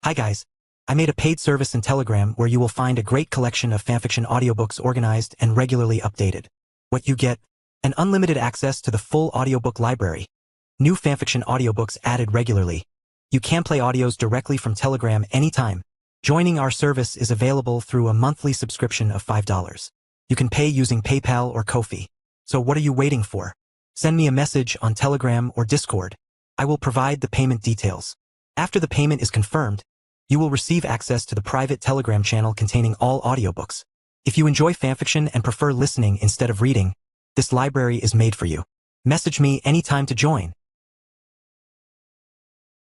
Hi guys. I made a paid service in Telegram where you will find a great collection of fanfiction audiobooks organized and regularly updated. What you get? An unlimited access to the full audiobook library. New fanfiction audiobooks added regularly. You can play audios directly from Telegram anytime. Joining our service is available through a monthly subscription of $5. You can pay using PayPal or Ko-fi. So what are you waiting for? Send me a message on Telegram or Discord. I will provide the payment details. After the payment is confirmed, you will receive access to the private Telegram channel containing all audiobooks. If you enjoy fanfiction and prefer listening instead of reading, this library is made for you. Message me anytime to join.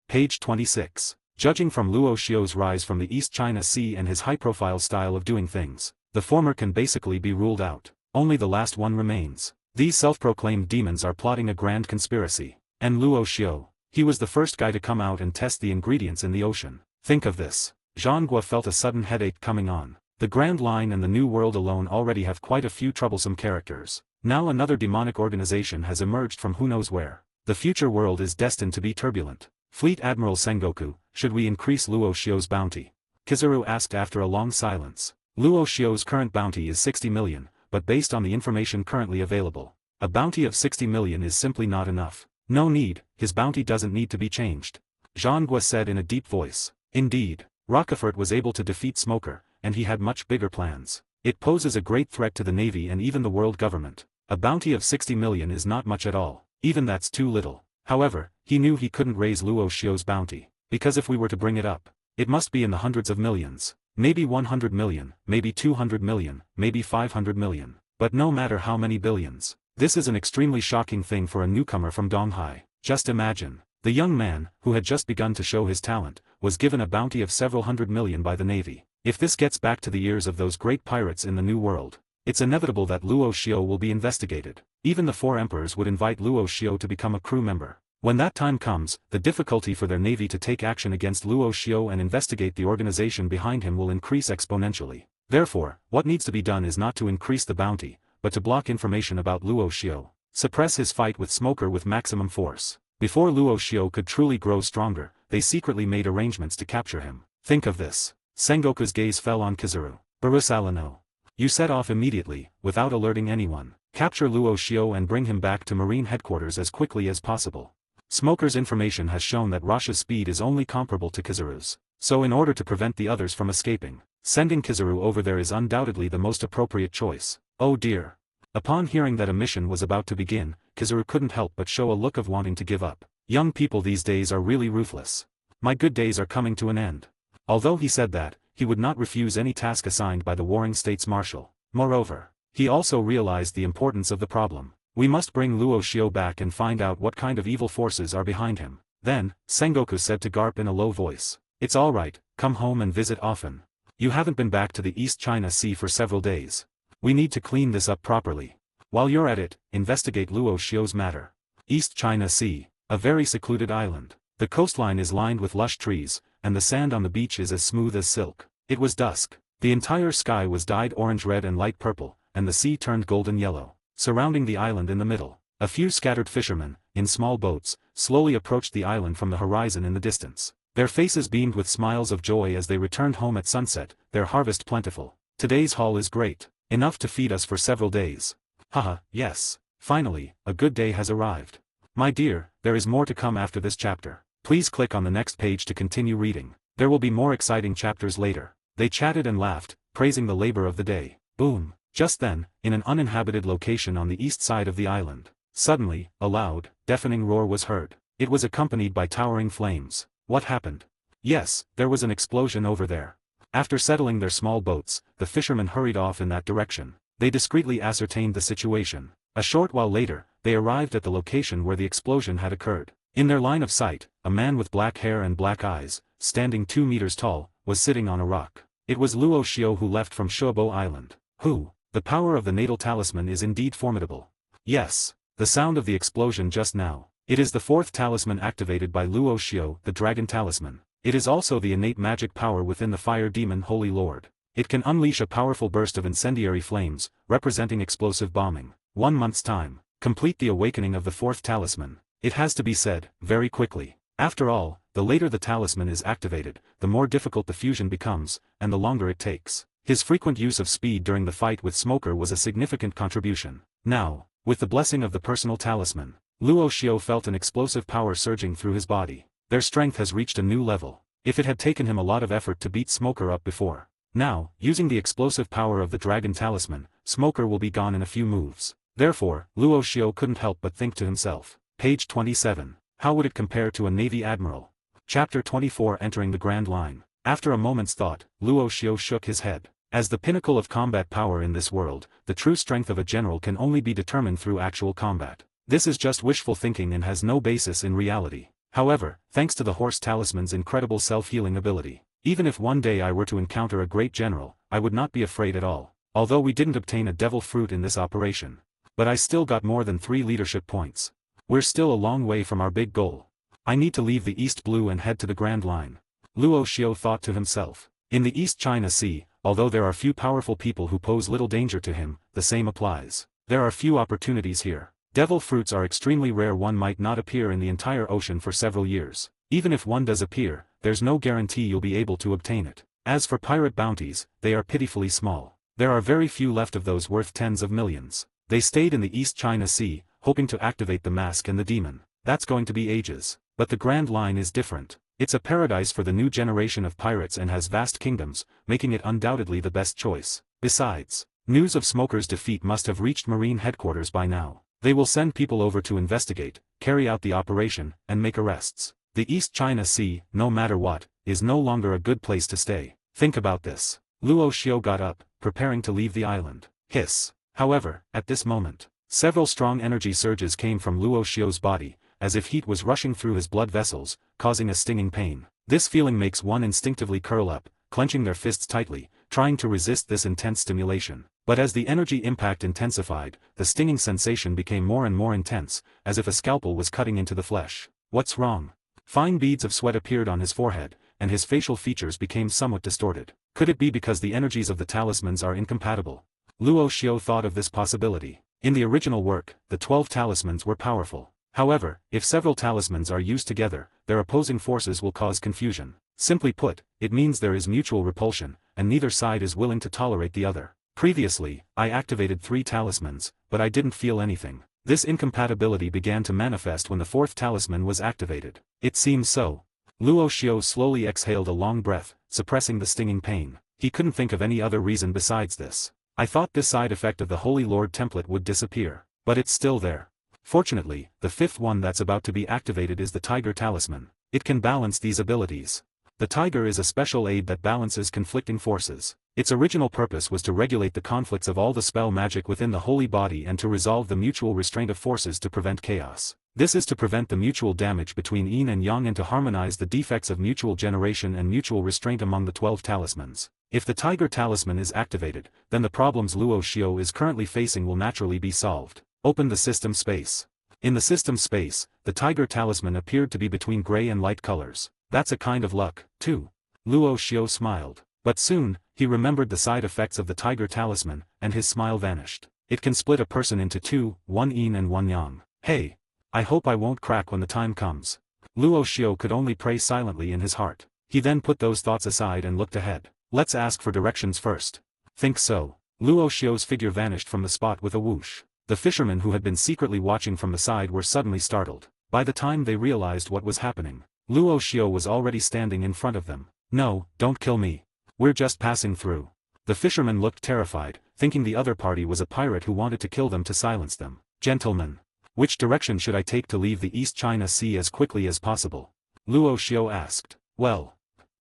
Page 26. Judging from Luo Xiu's rise from the East China Sea and his high-profile style of doing things, the former can basically be ruled out. Only the last one remains. These self-proclaimed demons are plotting a grand conspiracy. And Luo Xiu, he was the first guy to come out and test the ingredients in the ocean. Think of this. Zhanghua felt a sudden headache coming on. The Grand Line and the New World alone already have quite a few troublesome characters. Now another demonic organization has emerged from who knows where. The future world is destined to be turbulent. Fleet Admiral Sengoku, should we increase Luo Xiu's bounty? Kizaru asked after a long silence. Luo Xiu's current bounty is 60 million, but based on the information currently available, a bounty of 60 million is simply not enough. No need, his bounty doesn't need to be changed. Zhanghua said in a deep voice. Indeed, Rockefort was able to defeat Smoker, and he had much bigger plans. It poses a great threat to the Navy and even the world government. A bounty of 60 million is not much at all, even that's too little. However, he knew he couldn't raise Luo Xiu's bounty, because if we were to bring it up, it must be in the hundreds of millions. Maybe 100 million, maybe 200 million, maybe 500 million. But no matter how many billions, this is an extremely shocking thing for a newcomer from Donghai. Just imagine. The young man, who had just begun to show his talent, was given a bounty of several hundred million by the Navy. If this gets back to the ears of those great pirates in the New World, it's inevitable that Luo Xiu will be investigated. Even the four emperors would invite Luo Xiu to become a crew member. When that time comes, the difficulty for their navy to take action against Luo Xiu and investigate the organization behind him will increase exponentially. Therefore, what needs to be done is not to increase the bounty, but to block information about Luo Xiu. Suppress his fight with Smoker with maximum force. Before Luo Xiu could truly grow stronger, they secretly made arrangements to capture him. Think of this. Sengoku's gaze fell on Kizaru. Barusalano. You set off immediately, without alerting anyone. Capture Luo Xiu and bring him back to Marine headquarters as quickly as possible. Smoker's information has shown that Rasha's speed is only comparable to Kizaru's. So in order to prevent the others from escaping, sending Kizaru over there is undoubtedly the most appropriate choice. Oh dear. Upon hearing that a mission was about to begin, Kizaru couldn't help but show a look of wanting to give up. Young people these days are really ruthless. My good days are coming to an end. Although he said that, he would not refuse any task assigned by the warring states marshal. Moreover, he also realized the importance of the problem. We must bring Luo Xiu back and find out what kind of evil forces are behind him. Then, Sengoku said to Garp in a low voice. It's alright, come home and visit often. You haven't been back to the East China Sea for several days. We need to clean this up properly. While you're at it, investigate Luo Xiu's matter. East China Sea, a very secluded island. The coastline is lined with lush trees, and the sand on the beach is as smooth as silk. It was dusk. The entire sky was dyed orange-red and light purple, and the sea turned golden yellow. Surrounding the island in the middle, a few scattered fishermen, in small boats, slowly approached the island from the horizon in the distance. Their faces beamed with smiles of joy as they returned home at sunset, their harvest plentiful. Today's haul is great, enough to feed us for several days. Haha, yes, finally, a good day has arrived. My dear, there is more to come after this chapter. Please click on the next page to continue reading. There will be more exciting chapters later. They chatted and laughed, praising the labor of the day. Boom. Just then, in an uninhabited location on the east side of the island, suddenly, a loud, deafening roar was heard. It was accompanied by towering flames. What happened? Yes, there was an explosion over there. After settling their small boats, the fishermen hurried off in that direction. They discreetly ascertained the situation. A short while later, they arrived at the location where the explosion had occurred. In their line of sight, a man with black hair and black eyes, standing 2 meters tall, was sitting on a rock. It was Luo Xiu who left from Shuobo Island. Who? The power of the natal talisman is indeed formidable. Yes, the sound of the explosion just now. It is the fourth talisman activated by Luo Xiu, the dragon talisman. It is also the innate magic power within the fire demon Holy Lord. It can unleash a powerful burst of incendiary flames, representing explosive bombing. 1 month's time. Complete the awakening of the fourth talisman. It has to be said, very quickly. After all, the later the talisman is activated, the more difficult the fusion becomes, and the longer it takes. His frequent use of speed during the fight with Smoker was a significant contribution. Now, with the blessing of the personal talisman, Luo Xiao felt an explosive power surging through his body. Their strength has reached a new level. If it had taken him a lot of effort to beat Smoker up before, now, using the explosive power of the dragon talisman, Smoker will be gone in a few moves. Therefore, Luo Xiao couldn't help but think to himself. Page 27. How would it compare to a Navy Admiral? Chapter 24 Entering the Grand Line. After a moment's thought, Luo Xiao shook his head. As the pinnacle of combat power in this world, the true strength of a general can only be determined through actual combat. This is just wishful thinking and has no basis in reality. However, thanks to the horse talisman's incredible self-healing ability, even if one day I were to encounter a great general, I would not be afraid at all. Although we didn't obtain a devil fruit in this operation. But I still got more than 3 leadership points. We're still a long way from our big goal. I need to leave the East Blue and head to the Grand Line. Luo Xiao thought to himself. In the East China Sea, although there are few powerful people who pose little danger to him, the same applies. There are few opportunities here. Devil fruits are extremely rare. One might not appear in the entire ocean for several years. Even if one does appear, there's no guarantee you'll be able to obtain it. As for pirate bounties, they are pitifully small. There are very few left of those worth tens of millions. They stayed in the East China Sea, hoping to activate the mask and the demon. That's going to be ages. But the Grand Line is different. It's a paradise for the new generation of pirates and has vast kingdoms, making it undoubtedly the best choice. Besides, news of Smoker's defeat must have reached Marine headquarters by now. They will send people over to investigate, carry out the operation, and make arrests. The East China Sea, no matter what, is no longer a good place to stay. Think about this. Luo Xiao got up, preparing to leave the island. Hiss. However, at this moment, several strong energy surges came from Luo Xiao's body, as if heat was rushing through his blood vessels, causing a stinging pain. This feeling makes one instinctively curl up, clenching their fists tightly, trying to resist this intense stimulation. But as the energy impact intensified, the stinging sensation became more and more intense, as if a scalpel was cutting into the flesh. What's wrong? Fine beads of sweat appeared on his forehead, and his facial features became somewhat distorted. Could it be because the energies of the talismans are incompatible? Luo Xiao thought of this possibility. In the original work, the 12 talismans were powerful. However, if several talismans are used together, their opposing forces will cause confusion. Simply put, it means there is mutual repulsion, and neither side is willing to tolerate the other. Previously, I activated 3 talismans, but I didn't feel anything. This incompatibility began to manifest when the 4th talisman was activated. It seems so. Luo Xiao slowly exhaled a long breath, suppressing the stinging pain. He couldn't think of any other reason besides this. I thought this side effect of the Holy Lord template would disappear. But it's still there. Fortunately, the 5th one that's about to be activated is the Tiger Talisman. It can balance these abilities. The Tiger is a special aid that balances conflicting forces. Its original purpose was to regulate the conflicts of all the spell magic within the holy body and to resolve the mutual restraint of forces to prevent chaos. This is to prevent the mutual damage between yin and yang and to harmonize the defects of mutual generation and mutual restraint among the 12 talismans. If the Tiger Talisman is activated, then the problems Luo Xiao is currently facing will naturally be solved. Open the system space. In the system space, the Tiger Talisman appeared to be between gray and light colors. That's a kind of luck, too. Luo Xiao smiled. But soon, he remembered the side effects of the Tiger Talisman, and his smile vanished. It can split a person into 2, one yin and one yang. Hey! I hope I won't crack when the time comes. Luo Xiao could only pray silently in his heart. He then put those thoughts aside and looked ahead. Let's ask for directions first. Think so. Luo Xiao's figure vanished from the spot with a whoosh. The fishermen who had been secretly watching from the side were suddenly startled. By the time they realized what was happening, Luo Xiao was already standing in front of them. No, don't kill me. We're just passing through. The fishermen looked terrified, thinking the other party was a pirate who wanted to kill them to silence them. Gentlemen, which direction should I take to leave the East China Sea as quickly as possible? Luo Xiao asked. Well.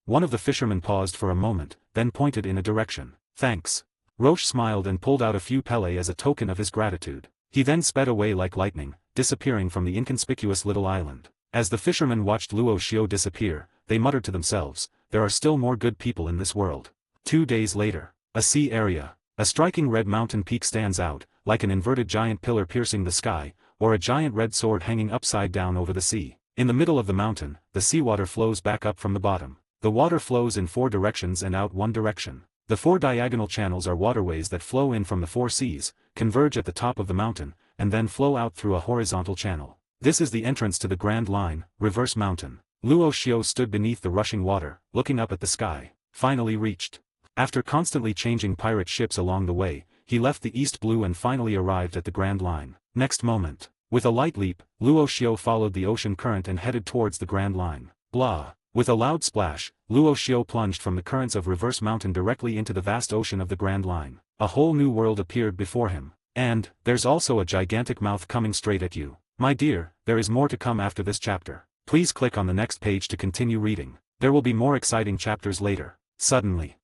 One of the fishermen paused for a moment, then pointed in a direction. Thanks. Roche smiled and pulled out a few pele as a token of his gratitude. He then sped away like lightning, disappearing from the inconspicuous little island. As the fishermen watched Luo Xiao disappear, they muttered to themselves, there are still more good people in this world. 2 days later. A sea area. A striking red mountain peak stands out, like an inverted giant pillar piercing the sky, or a giant red sword hanging upside down over the sea. In the middle of the mountain, the seawater flows back up from the bottom. The water flows in 4 directions and out 1 direction. The 4 diagonal channels are waterways that flow in from the 4 seas, converge at the top of the mountain, and then flow out through a horizontal channel. This is the entrance to the Grand Line, Reverse Mountain. Luo Xiao stood beneath the rushing water, looking up at the sky. Finally reached. After constantly changing pirate ships along the way, he left the East Blue and finally arrived at the Grand Line. Next moment, with a light leap, Luo Xiao followed the ocean current and headed towards the Grand Line. Blah! With a loud splash, Luo Xiao plunged from the currents of Reverse Mountain directly into the vast ocean of the Grand Line. A whole new world appeared before him. And, there's also a gigantic mouth coming straight at you. My dear, there is more to come after this chapter. Please click on the next page to continue reading. There will be more exciting chapters later. Suddenly,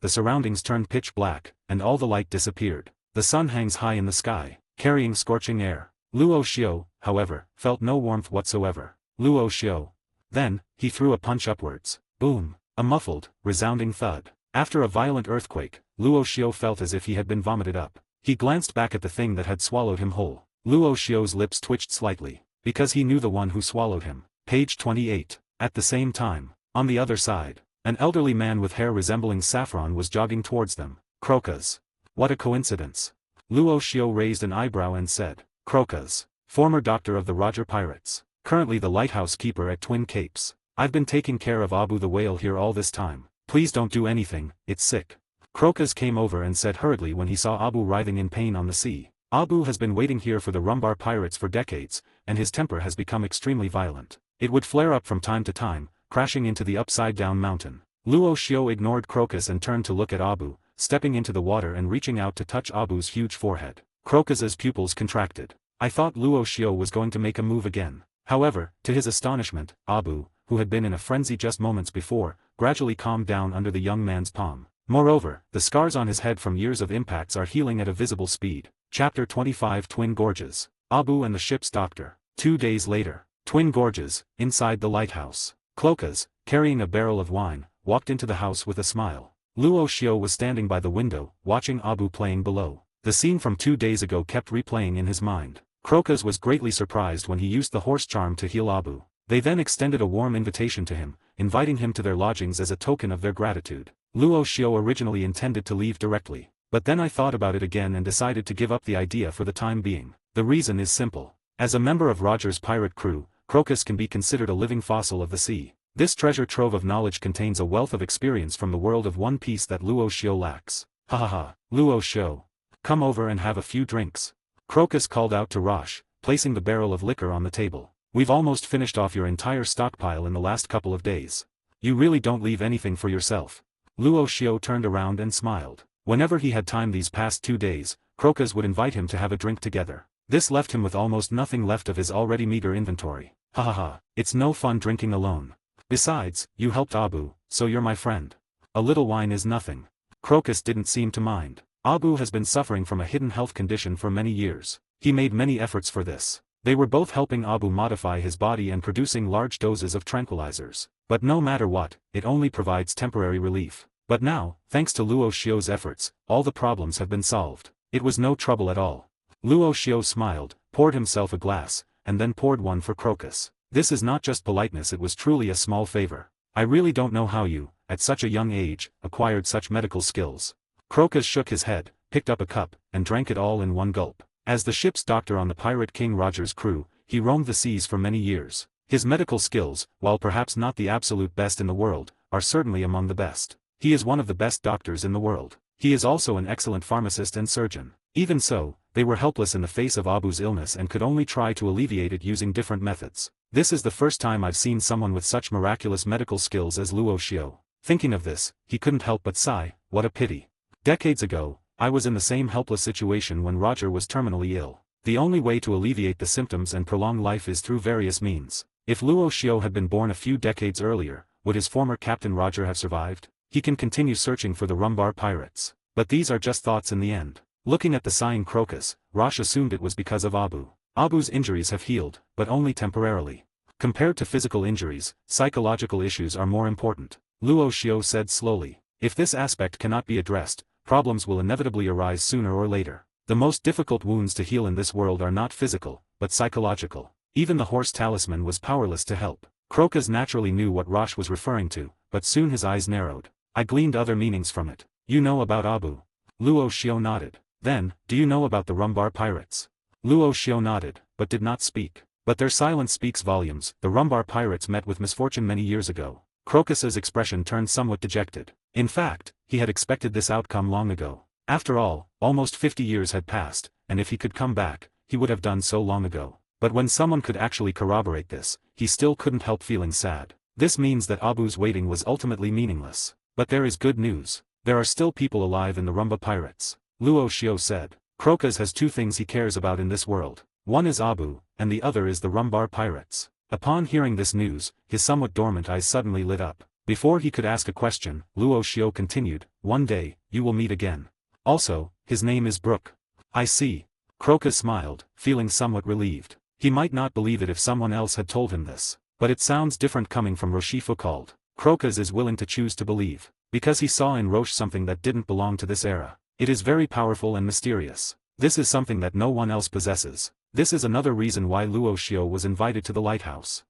the surroundings turned pitch black, and all the light disappeared. The sun hangs high in the sky, carrying scorching air. Luo Xiao, however, felt no warmth whatsoever. Luo Xiao. Then, he threw a punch upwards. Boom! A muffled, resounding thud. After a violent earthquake, Luo Xiao felt as if he had been vomited up. He glanced back at the thing that had swallowed him whole. Luo Xiao's lips twitched slightly, because he knew the one who swallowed him. Page 28. At the same time, on the other side, an elderly man with hair resembling saffron was jogging towards them. Crocus. What a coincidence. Luo Xiao raised an eyebrow and said, Crocus. Former doctor of the Roger Pirates. Currently the lighthouse keeper at Twin Capes. I've been taking care of Abu the whale here all this time. Please don't do anything, it's sick. Crocus came over and said hurriedly when he saw Abu writhing in pain on the sea. Abu has been waiting here for the Rumbar pirates for decades, and his temper has become extremely violent. It would flare up from time to time, crashing into the upside-down mountain. Luo Xiao ignored Crocus and turned to look at Abu, stepping into the water and reaching out to touch Abu's huge forehead. Crocus's pupils contracted. I thought Luo Xiao was going to make a move again. However, to his astonishment, Abu, who had been in a frenzy just moments before, gradually calmed down under the young man's palm. Moreover, the scars on his head from years of impacts are healing at a visible speed. Chapter 25 Twin Gorges. Abu and the ship's doctor. 2 days later. Twin Gorges, inside the lighthouse. Crocus, carrying a barrel of wine, walked into the house with a smile. Luo Xiao was standing by the window, watching Abu playing below. The scene from 2 days ago kept replaying in his mind. Crocus was greatly surprised when he used the horse charm to heal Abu. They then extended a warm invitation to him, inviting him to their lodgings as a token of their gratitude. Luo Xiao originally intended to leave directly, but then I thought about it again and decided to give up the idea for the time being. The reason is simple. As a member of Roger's pirate crew, Crocus can be considered a living fossil of the sea. This treasure trove of knowledge contains a wealth of experience from the world of One Piece that Luo Xiao lacks. Ha ha ha, Luo Xiao. Come over and have a few drinks. Crocus called out to Rosh, placing the barrel of liquor on the table. We've almost finished off your entire stockpile in the last couple of days. You really don't leave anything for yourself. Luo Xiao turned around and smiled. Whenever he had time these past 2 days, Crocus would invite him to have a drink together. This left him with almost nothing left of his already meager inventory. Ha ha ha, it's no fun drinking alone. Besides, you helped Abu, so you're my friend. A little wine is nothing. Crocus didn't seem to mind. Abu has been suffering from a hidden health condition for many years. He made many efforts for this. They were both helping Abu modify his body and producing large doses of tranquilizers. But no matter what, it only provides temporary relief. But now, thanks to Luo Xiao's efforts, all the problems have been solved. It was no trouble at all. Luo Xiao smiled, poured himself a glass, and then poured one for Crocus. This is not just politeness, it was truly a small favor. I really don't know how you, at such a young age, acquired such medical skills. Crocus shook his head, picked up a cup, and drank it all in one gulp. As the ship's doctor on the pirate King Roger's crew, he roamed the seas for many years. His medical skills, while perhaps not the absolute best in the world, are certainly among the best. He is one of the best doctors in the world. He is also an excellent pharmacist and surgeon. Even so, they were helpless in the face of Abu's illness and could only try to alleviate it using different methods. This is the first time I've seen someone with such miraculous medical skills as Luo Xiao. Thinking of this, he couldn't help but sigh, what a pity. Decades ago, I was in the same helpless situation when Roger was terminally ill. The only way to alleviate the symptoms and prolong life is through various means. If Luo Xiao had been born a few decades earlier, would his former captain Roger have survived? He can continue searching for the Rumbar pirates. But these are just thoughts in the end. Looking at the sighing Crocus, Rosh assumed it was because of Abu. Abu's injuries have healed, but only temporarily. Compared to physical injuries, psychological issues are more important. Luo Xiao said slowly. If this aspect cannot be addressed, problems will inevitably arise sooner or later. The most difficult wounds to heal in this world are not physical, but psychological. Even the horse talisman was powerless to help. Crocus naturally knew what Rosh was referring to, but soon his eyes narrowed. I gleaned other meanings from it. You know about Abu? Luo Xiao nodded. Then, do you know about the Rumbar pirates? Luo Xiao nodded, but did not speak. But their silence speaks volumes. The Rumbar pirates met with misfortune many years ago. Crocus's expression turned somewhat dejected. In fact, he had expected this outcome long ago. After all, almost 50 years had passed, and if he could come back, he would have done so long ago. But when someone could actually corroborate this, he still couldn't help feeling sad. This means that Abu's waiting was ultimately meaningless. But there is good news. There are still people alive in the Rumba pirates. Luo Xiao said. Crocus has two things he cares about in this world. One is Abu, and the other is the Rumbar pirates. Upon hearing this news, his somewhat dormant eyes suddenly lit up. Before he could ask a question, Luo Xiao continued, "One day, you will meet again. Also, his name is Brook." "I see." Crocus smiled, feeling somewhat relieved. He might not believe it if someone else had told him this. But it sounds different coming from Roshi Foucault. Crocus is willing to choose to believe. Because he saw in Roche something that didn't belong to this era. It is very powerful and mysterious. This is something that no one else possesses. This is another reason why Luo Xiao was invited to the lighthouse.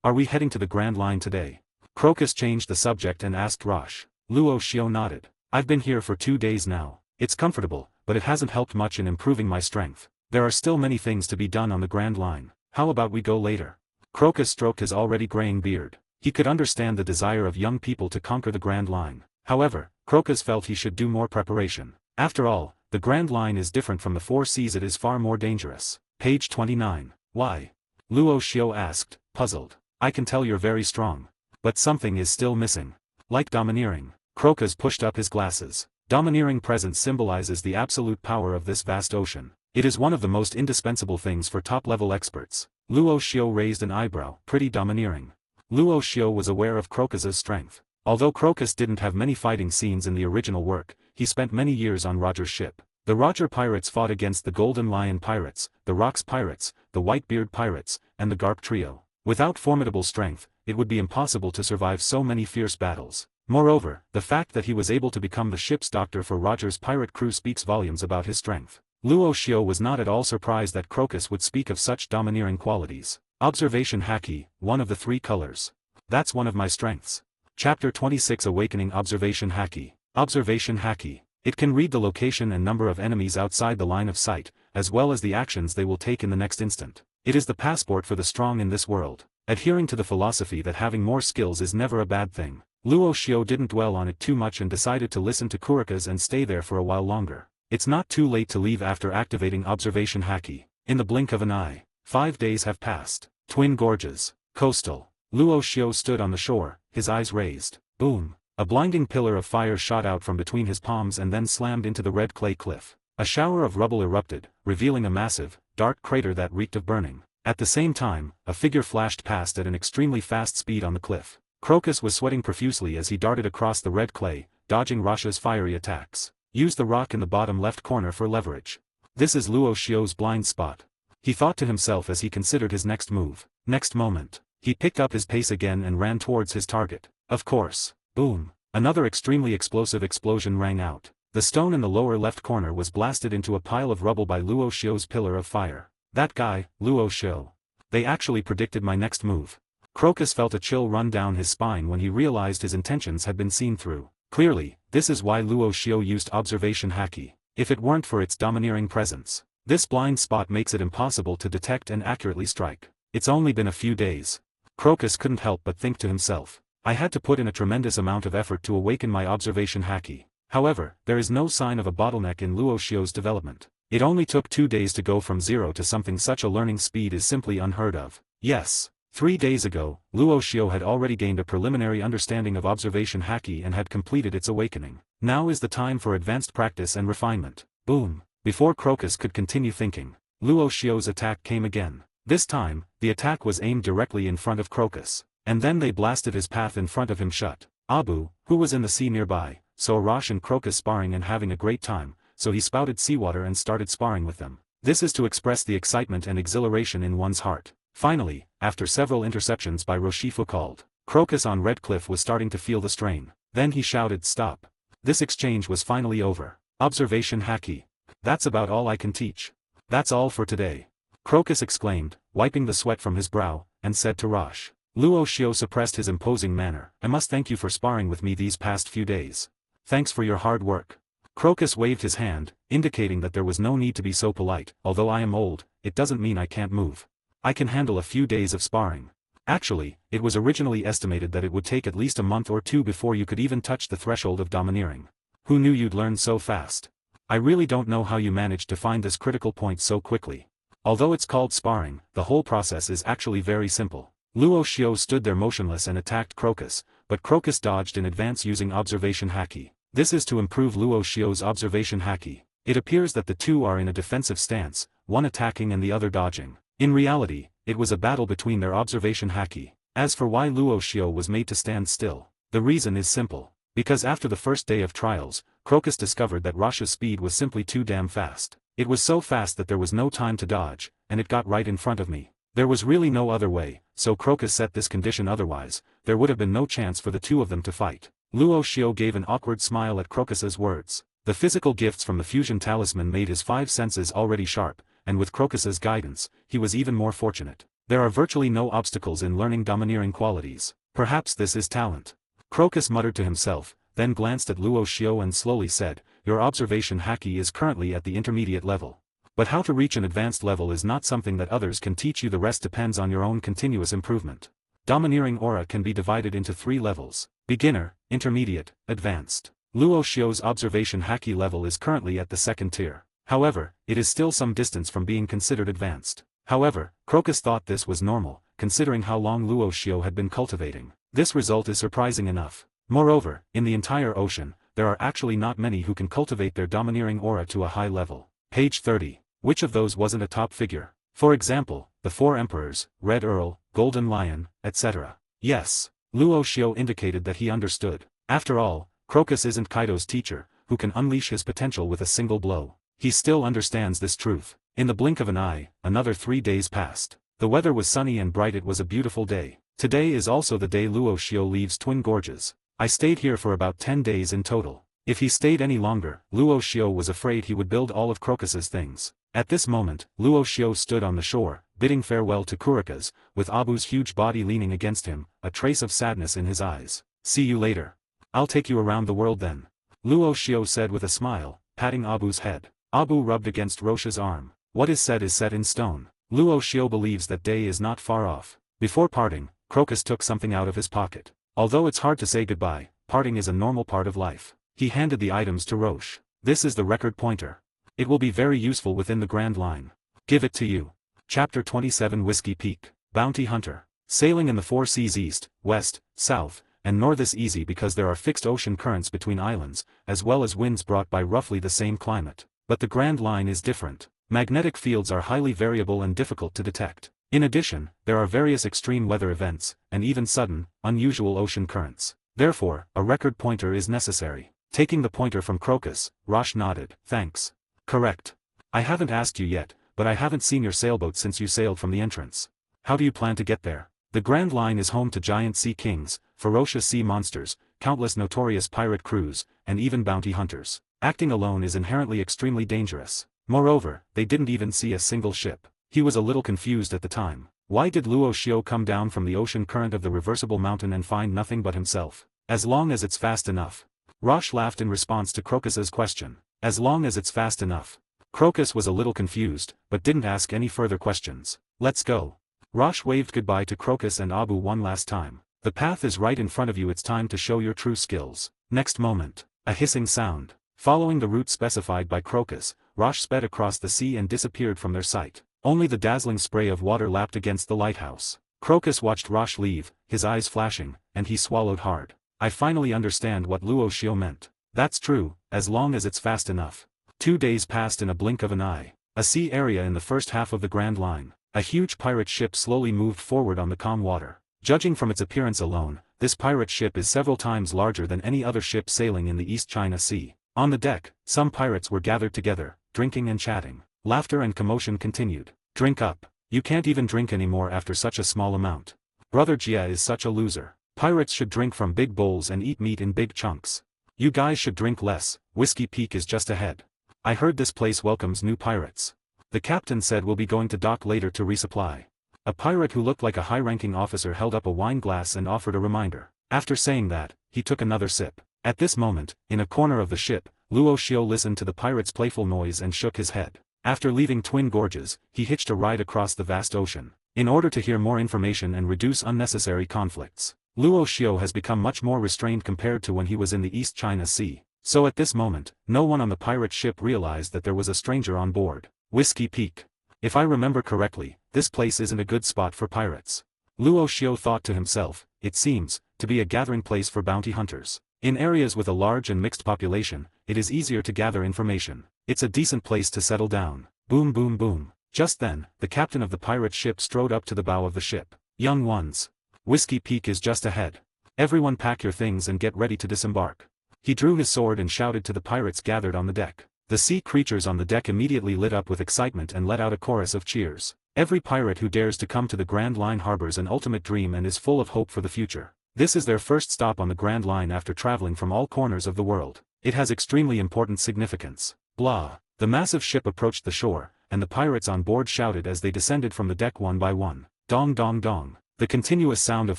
Are we heading to the Grand Line today?" Crocus changed the subject and asked Roche. Luo Xiao nodded. "I've been here for 2 days now. It's comfortable, but it hasn't helped much in improving my strength. There are still many things to be done on the Grand Line. How about we go later?" Crocus stroked his already graying beard. He could understand the desire of young people to conquer the Grand Line. However, Crocus felt he should do more preparation. After all, the Grand Line is different from the 4 seas. It is far more dangerous. Page 29. "Why?" Luo Xiao asked, puzzled. "I can tell you're very strong. But something is still missing. Like domineering." Crocus pushed up his glasses. Domineering presence symbolizes the absolute power of this vast ocean. It is one of the most indispensable things for top-level experts. Luo Xiao raised an eyebrow. Pretty domineering. Luo Xiao was aware of Crocus's strength. Although Crocus didn't have many fighting scenes in the original work, he spent many years on Roger's ship. The Roger pirates fought against the Golden Lion pirates, the Rocks pirates, the Whitebeard pirates, and the Garp trio. Without formidable strength, it would be impossible to survive so many fierce battles. Moreover, the fact that he was able to become the ship's doctor for Roger's pirate crew speaks volumes about his strength. Luo Xiao was not at all surprised that Crocus would speak of such domineering qualities. Observation Haki, one of the 3 colors. That's one of my strengths. Chapter 26 Awakening Observation Haki. Observation Haki. It can read the location and number of enemies outside the line of sight, as well as the actions they will take in the next instant. It is the passport for the strong in this world. Adhering to the philosophy that having more skills is never a bad thing. Luo Xiao didn't dwell on it too much and decided to listen to Kurika's and stay there for a while longer. It's not too late to leave after activating Observation Haki. In the blink of an eye, 5 days have passed. Twin Gorges. Coastal. Luo Xiao stood on the shore, his eyes raised. Boom. A blinding pillar of fire shot out from between his palms and then slammed into the red clay cliff. A shower of rubble erupted, revealing a massive, dark crater that reeked of burning. At the same time, a figure flashed past at an extremely fast speed on the cliff. Crocus was sweating profusely as he darted across the red clay, dodging Rasha's fiery attacks. Use the rock in the bottom left corner for leverage. This is Luo Xiao's blind spot. He thought to himself as he considered his next move. Next moment, he picked up his pace again and ran towards his target. Of course. Boom. Another extremely explosive explosion rang out. The stone in the lower left corner was blasted into a pile of rubble by Luo Xiao's pillar of fire. That guy, Luo Xiao. They actually predicted my next move. Crocus felt a chill run down his spine when he realized his intentions had been seen through. Clearly, this is why Luo Xiao used Observation Haki. If it weren't for its domineering presence, this blind spot makes it impossible to detect and accurately strike. It's only been a few days. Crocus couldn't help but think to himself. I had to put in a tremendous amount of effort to awaken my Observation Haki. However, there is no sign of a bottleneck in Luo Xiao's development. It only took 2 days to go from 0 to something. Such a learning speed is simply unheard of. Yes. 3 days ago, Luo Xiao had already gained a preliminary understanding of Observation Haki and had completed its awakening. Now is the time for advanced practice and refinement. Boom. Before Crocus could continue thinking, Luo Xiao's attack came again. This time, the attack was aimed directly in front of Crocus. And then they blasted his path in front of him shut. Abu, who was in the sea nearby, saw Rosh and Crocus sparring and having a great time, so he spouted seawater and started sparring with them. This is to express the excitement and exhilaration in one's heart. Finally, after several interceptions by Roshi Foucault, Crocus on Red Cliff was starting to feel the strain. Then he shouted, "Stop." This exchange was finally over. Observation Haki. That's about all I can teach. That's all for today. Crocus exclaimed, wiping the sweat from his brow, and said to Rosh. Luo Xiao suppressed his imposing manner. I must thank you for sparring with me these past few days. Thanks for your hard work. Crocus waved his hand, indicating that there was no need to be so polite. Although I am old, it doesn't mean I can't move. I can handle a few days of sparring. Actually, it was originally estimated that it would take at least a month or two before you could even touch the threshold of domineering. Who knew you'd learn so fast? I really don't know how you managed to find this critical point so quickly. Although it's called sparring, the whole process is actually very simple. Luo Xiao stood there motionless and attacked Crocus, but Crocus dodged in advance using observation haki. This is to improve Luo Xiao's observation haki. It appears that the two are in a defensive stance, one attacking and the other dodging. In reality, it was a battle between their observation haki. As for why Luo Xiao was made to stand still, the reason is simple. Because after the first day of trials, Crocus discovered that Rosh's speed was simply too damn fast. It was so fast that there was no time to dodge, and it got right in front of me. There was really no other way, so Crocus set this condition, otherwise, there would have been no chance for the two of them to fight. Luo Xiao gave an awkward smile at Crocus's words. The physical gifts from the fusion talisman made his 5 senses already sharp, and with Crocus's guidance, he was even more fortunate. There are virtually no obstacles in learning domineering qualities. Perhaps this is talent. Crocus muttered to himself, then glanced at Luo Xiao and slowly said, "Your observation haki is currently at the intermediate level. But how to reach an advanced level is not something that others can teach you. The rest depends on your own continuous improvement. Domineering aura can be divided into 3 levels: beginner, intermediate, advanced. Luo Xiao's observation haki level is currently at the 2nd tier. However, it is still some distance from being considered advanced. However, Crocus thought this was normal, considering how long Luo Xiao had been cultivating. This result is surprising enough. Moreover, in the entire ocean, there are actually not many who can cultivate their domineering aura to a high level. Page 30. Which of those wasn't a top figure? For example, the 4 emperors, Red Earl, Golden Lion, etc. Yes. Luo Xiao indicated that he understood. After all, Crocus isn't Kaido's teacher, who can unleash his potential with a single blow. He still understands this truth. In the blink of an eye, another 3 days passed. The weather was sunny and bright. It was a beautiful day. Today is also the day Luo Xiao leaves Twin Gorges. I stayed here for about 10 days in total. If he stayed any longer, Luo Xiao was afraid he would build all of Crocus's things. At this moment, Luo Xiao stood on the shore, bidding farewell to Kurika's, with Abu's huge body leaning against him, a trace of sadness in his eyes. "See you later. I'll take you around the world then," Luo Xiao said with a smile, patting Abu's head. Abu rubbed against Roche's arm. What is set in stone. Luo Xiao believes that day is not far off. Before parting, Crocus took something out of his pocket. Although it's hard to say goodbye, parting is a normal part of life. He handed the items to Roche. This is the record pointer. It will be very useful within the Grand Line. Give it to you. Chapter 27 Whiskey Peak. Bounty Hunter. Sailing in the 4 seas east, west, south, and north is easy because there are fixed ocean currents between islands, as well as winds brought by roughly the same climate. But the Grand Line is different. Magnetic fields are highly variable and difficult to detect. In addition, there are various extreme weather events, and even sudden, unusual ocean currents. Therefore, a record pointer is necessary. Taking the pointer from Crocus, Roche nodded. Thanks. Correct. I haven't asked you yet, but I haven't seen your sailboat since you sailed from the entrance. How do you plan to get there? The Grand Line is home to giant sea kings, ferocious sea monsters, countless notorious pirate crews, and even bounty hunters. Acting alone is inherently extremely dangerous. Moreover, they didn't even see a single ship. He was a little confused at the time. Why did Luo Xiao come down from the ocean current of the reversible mountain and find nothing but himself? As long as it's fast enough. Roche laughed in response to Crocus's question. As long as it's fast enough. Crocus was a little confused, but didn't ask any further questions. Let's go. Roche waved goodbye to Crocus and Abu one last time. The path is right in front of you. It's time to show your true skills. Next moment, a hissing sound. Following the route specified by Crocus, Roche sped across the sea and disappeared from their sight. Only the dazzling spray of water lapped against the lighthouse. Crocus watched Roche leave, his eyes flashing, and he swallowed hard. I finally understand what Luo Xiao meant. That's true, as long as it's fast enough. 2 days passed in a blink of an eye. A sea area in the first half of the Grand Line. A huge pirate ship slowly moved forward on the calm water. Judging from its appearance alone, this pirate ship is several times larger than any other ship sailing in the East China Sea. On the deck, some pirates were gathered together, drinking and chatting. Laughter and commotion continued. Drink up. You can't even drink anymore after such a small amount. Brother Jia is such a loser. Pirates should drink from big bowls and eat meat in big chunks. You guys should drink less. Whiskey Peak is just ahead. I heard this place welcomes new pirates. The captain said we'll be going to dock later to resupply. A pirate who looked like a high-ranking officer held up a wine glass and offered a reminder. After saying that, he took another sip. At this moment, in a corner of the ship, Luo Xiao listened to the pirate's playful noise and shook his head. After leaving Twin Gorges, he hitched a ride across the vast ocean. in order to hear more information and reduce unnecessary conflicts. Luo Xiao has become much more restrained compared to when he was in the East China Sea. So at this moment, no one on the pirate ship realized that there was a stranger on board. Whiskey Peak. If I remember correctly, this place isn't a good spot for pirates. Luo Xiao thought to himself, it seems to be a gathering place for bounty hunters. In areas with a large and mixed population, it is easier to gather information. It's a decent place to settle down. Boom boom boom. Just then, the captain of the pirate ship strode up to the bow of the ship. Young ones. Whiskey Peak is just ahead. Everyone pack your things and get ready to disembark. He drew his sword and shouted to the pirates gathered on the deck. The sea creatures on the deck immediately lit up with excitement and let out a chorus of cheers. Every pirate who dares to come to the Grand Line harbors an ultimate dream and is full of hope for the future. This is their first stop on the Grand Line after traveling from all corners of the world. It has extremely important significance. Blah. The massive ship approached the shore, and the pirates on board shouted as they descended from the deck one by one. Dong dong dong. The continuous sound of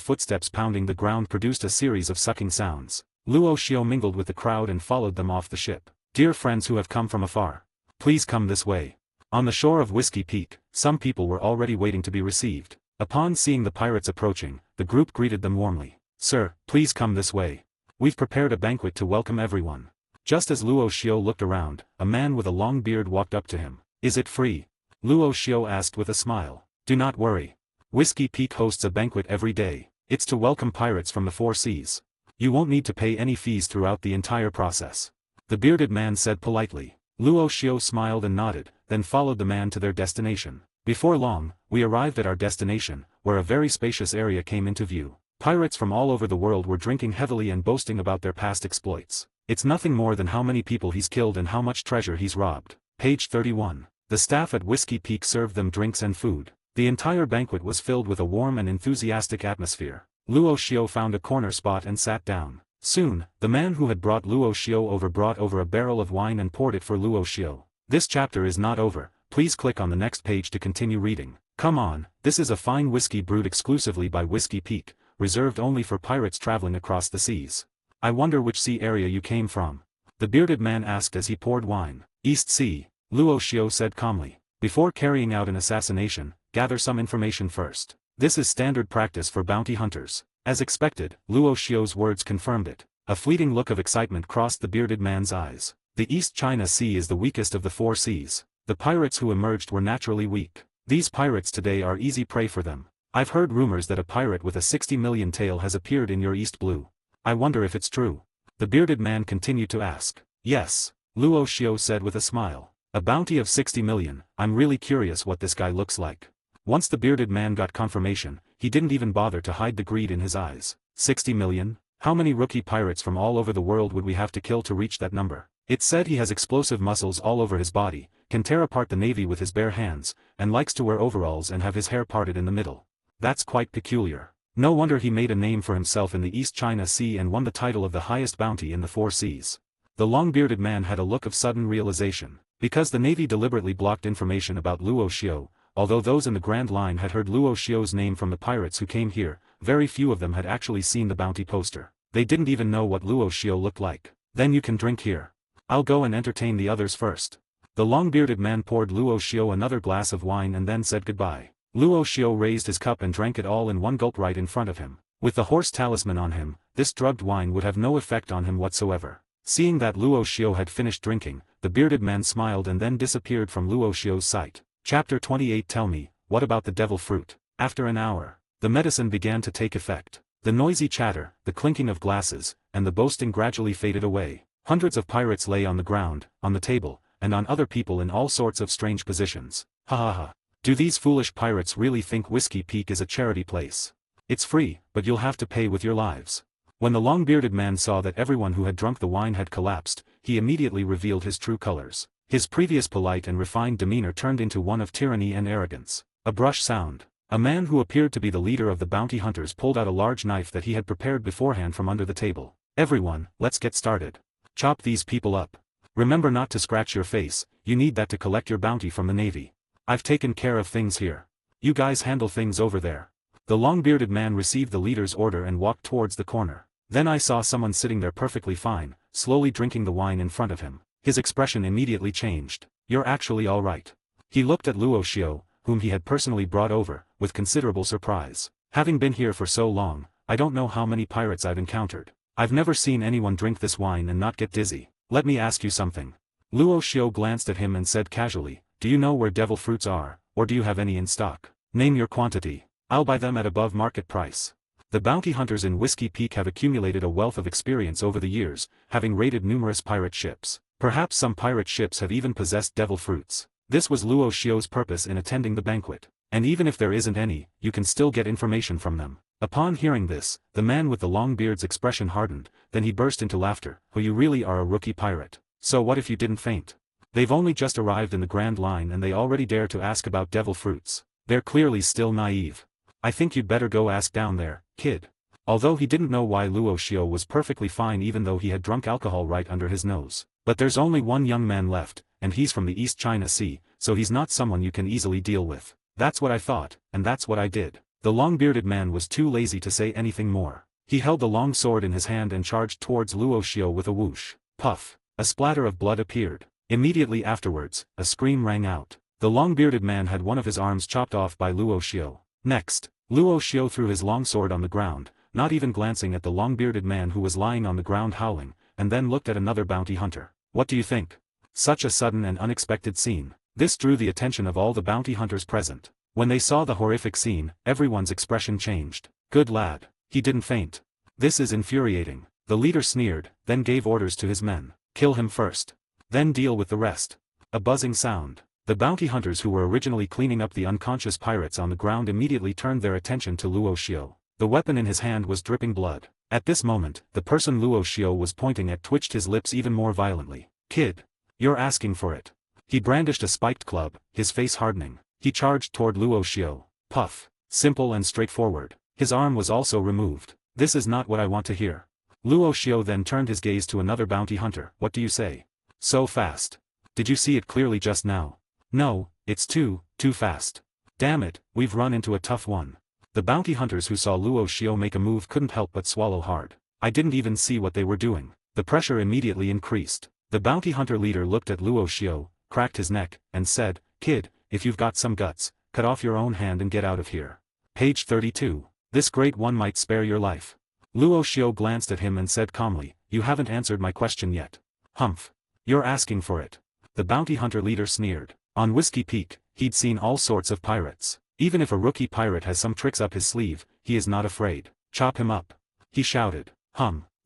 footsteps pounding the ground produced a series of sucking sounds. Luo Xiao mingled with the crowd and followed them off the ship. Dear friends who have come from afar, please come this way. On the shore of Whiskey Peak, some people were already waiting to be received. Upon seeing the pirates approaching, the group greeted them warmly. Sir, please come this way. We've prepared a banquet to welcome everyone. Just as Luo Xiao looked around, a man with a long beard walked up to him. Is it free? Luo Xiao asked with a smile. Do not worry. Whiskey Peak hosts a banquet every day. It's to welcome pirates from the four seas. You won't need to pay any fees throughout the entire process. The bearded man said politely. Luo Xiao smiled and nodded, then followed the man to their destination. Before long, we arrived at our destination, where a very spacious area came into view. Pirates from all over the world were drinking heavily and boasting about their past exploits. It's nothing more than how many people he's killed and how much treasure he's robbed. Page 31. The staff at Whiskey Peak served them drinks and food. The entire banquet was filled with a warm and enthusiastic atmosphere. Luo Xiao found a corner spot and sat down. Soon, the man who had brought Luo Xiao brought over a barrel of wine and poured it for Luo Xiao. This chapter is not over. Please click on the next page to continue reading. Come on, this is a fine whiskey brewed exclusively by Whiskey Peak, reserved only for pirates traveling across the seas. I wonder which sea area you came from. The bearded man asked as he poured wine. East Sea, Luo Xiao said calmly. Before carrying out an assassination, gather some information first. This is standard practice for bounty hunters. As expected, Luo Xiao's words confirmed it. A fleeting look of excitement crossed the bearded man's eyes. The East China Sea is the weakest of the four seas. The pirates who emerged were naturally weak. These pirates today are easy prey for them. I've heard rumors that a pirate with a 60 million tail has appeared in your East Blue. I wonder if it's true. The bearded man continued to ask. Yes, Luo Xiao said with a smile. A bounty of 60 million, I'm really curious what this guy looks like. Once the bearded man got confirmation, he didn't even bother to hide the greed in his eyes. 60 million? How many rookie pirates from all over the world would we have to kill to reach that number? It's said he has explosive muscles all over his body, can tear apart the navy with his bare hands, and likes to wear overalls and have his hair parted in the middle. That's quite peculiar. No wonder he made a name for himself in the East China Sea and won the title of the highest bounty in the four seas. The long-bearded man had a look of sudden realization. Because the navy deliberately blocked information about Luo Xiao, although those in the Grand Line had heard Luo Xiao's name from the pirates who came here, very few of them had actually seen the bounty poster. They didn't even know what Luo Xiao looked like. Then you can drink here. I'll go and entertain the others first. The long-bearded man poured Luo Xiao another glass of wine and then said goodbye. Luo Xiao raised his cup and drank it all in one gulp right in front of him. With the horse talisman on him, this drugged wine would have no effect on him whatsoever. Seeing that Luo Xiao had finished drinking, the bearded man smiled and then disappeared from Luo Xiao's sight. Chapter 28. Tell me, what about the devil fruit? After an hour, the medicine began to take effect. The noisy chatter, the clinking of glasses, and the boasting gradually faded away. Hundreds of pirates lay on the ground, on the table, and on other people in all sorts of strange positions. Ha ha ha. Do these foolish pirates really think Whiskey Peak is a charity place? It's free, but you'll have to pay with your lives. When the long-bearded man saw that everyone who had drunk the wine had collapsed, he immediately revealed his true colors. His previous polite and refined demeanor turned into one of tyranny and arrogance. A brush sound. A man who appeared to be the leader of the bounty hunters pulled out a large knife that he had prepared beforehand from under the table. Everyone, let's get started. Chop these people up. Remember not to scratch your face, you need that to collect your bounty from the navy. I've taken care of things here. You guys handle things over there. The long-bearded man received the leader's order and walked towards the corner. Then I saw someone sitting there perfectly fine, slowly drinking the wine in front of him. His expression immediately changed. You're actually all right. He looked at Luo Xiao, whom he had personally brought over, with considerable surprise. Having been here for so long, I don't know how many pirates I've encountered. I've never seen anyone drink this wine and not get dizzy. Let me ask you something. Luo Xiu glanced at him and said casually, do you know where devil fruits are, or do you have any in stock? Name your quantity. I'll buy them at above market price. The bounty hunters in Whiskey Peak have accumulated a wealth of experience over the years, having raided numerous pirate ships. Perhaps some pirate ships have even possessed devil fruits. This was Luo Xiu's purpose in attending the banquet. And even if there isn't any, you can still get information from them. Upon hearing this, the man with the long beard's expression hardened, then he burst into laughter. Oh, you really are a rookie pirate. So what if you didn't faint? They've only just arrived in the Grand Line and they already dare to ask about devil fruits. They're clearly still naive. I think you'd better go ask down there, kid. Although he didn't know why Luo Xiu was perfectly fine even though he had drunk alcohol right under his nose. But there's only one young man left, and he's from the East China Sea, so he's not someone you can easily deal with. That's what I thought, and that's what I did. The long-bearded man was too lazy to say anything more. He held the long sword in his hand and charged towards Luo Xiu with a whoosh. Puff. A splatter of blood appeared. Immediately afterwards, a scream rang out. The long-bearded man had one of his arms chopped off by Luo Xiu. Next, Luo Xiu threw his long sword on the ground, not even glancing at the long-bearded man who was lying on the ground howling, and then looked at another bounty hunter. What do you think? Such a sudden and unexpected scene. This drew the attention of all the bounty hunters present. When they saw the horrific scene, everyone's expression changed. Good lad. He didn't faint. This is infuriating. The leader sneered, then gave orders to his men. Kill him first. Then deal with the rest. A buzzing sound. The bounty hunters who were originally cleaning up the unconscious pirates on the ground immediately turned their attention to Luo Xiu. The weapon in his hand was dripping blood. At this moment, the person Luo Xiu was pointing at twitched his lips even more violently. Kid. You're asking for it. He brandished a spiked club, his face hardening. He charged toward Luo Xiu. Puff. Simple and straightforward. His arm was also removed. This is not what I want to hear. Luo Xiu then turned his gaze to another bounty hunter. What do you say? So fast. Did you see it clearly just now? No, it's too fast. Damn it, we've run into a tough one. The bounty hunters who saw Luo Xiu make a move couldn't help but swallow hard. I didn't even see what they were doing. The pressure immediately increased. The bounty hunter leader looked at Luo Xiu, cracked his neck, and said, Kid, if you've got some guts, cut off your own hand and get out of here. Page 32. This great one might spare your life. Luo Xiu glanced at him and said calmly, you haven't answered my question yet. Humph. You're asking for it. The bounty hunter leader sneered. On Whiskey Peak, he'd seen all sorts of pirates. Even if a rookie pirate has some tricks up his sleeve, he is not afraid. Chop him up. He shouted.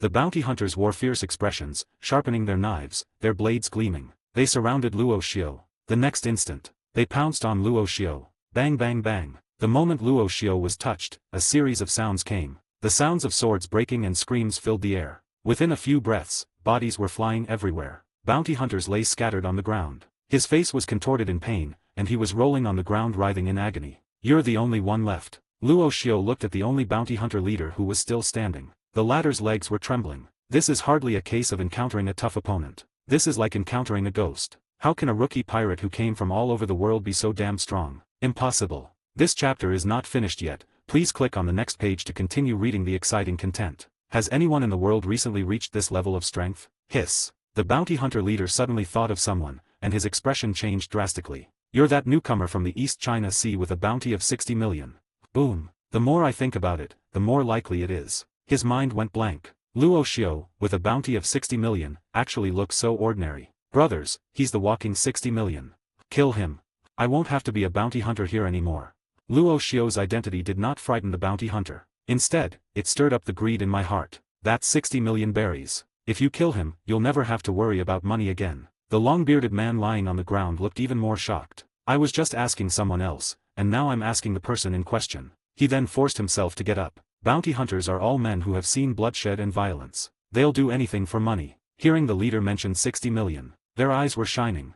The bounty hunters wore fierce expressions, sharpening their knives, their blades gleaming. They surrounded Luo Xiu. The next instant, they pounced on Luo Xiu. Bang bang bang. The moment Luo Xiu was touched, a series of sounds came. The sounds of swords breaking and screams filled the air. Within a few breaths, bodies were flying everywhere. Bounty hunters lay scattered on the ground. His face was contorted in pain, and he was rolling on the ground writhing in agony. You're the only one left. Luo Xiu looked at the only bounty hunter leader who was still standing. The latter's legs were trembling. This is hardly a case of encountering a tough opponent. This is like encountering a ghost. How can a rookie pirate who came from all over the world be so damn strong? Impossible. This chapter is not finished yet. Please click on the next page to continue reading the exciting content. Has anyone in the world recently reached this level of strength? Hiss. The bounty hunter leader suddenly thought of someone, and his expression changed drastically. You're that newcomer from the East China Sea with a bounty of 60 million. Boom. The more I think about it, the more likely it is. His mind went blank. Luo Xiu, with a bounty of 60 million, actually looks so ordinary. Brothers, he's the walking 60 million. Kill him. I won't have to be a bounty hunter here anymore. Luo Xiu's identity did not frighten the bounty hunter. Instead, it stirred up the greed in my heart. That's 60 million berries. If you kill him, you'll never have to worry about money again. The long-bearded man lying on the ground looked even more shocked. I was just asking someone else, and now I'm asking the person in question. He then forced himself to get up. Bounty hunters are all men who have seen bloodshed and violence. They'll do anything for money. Hearing the leader mention 60 million, their eyes were shining.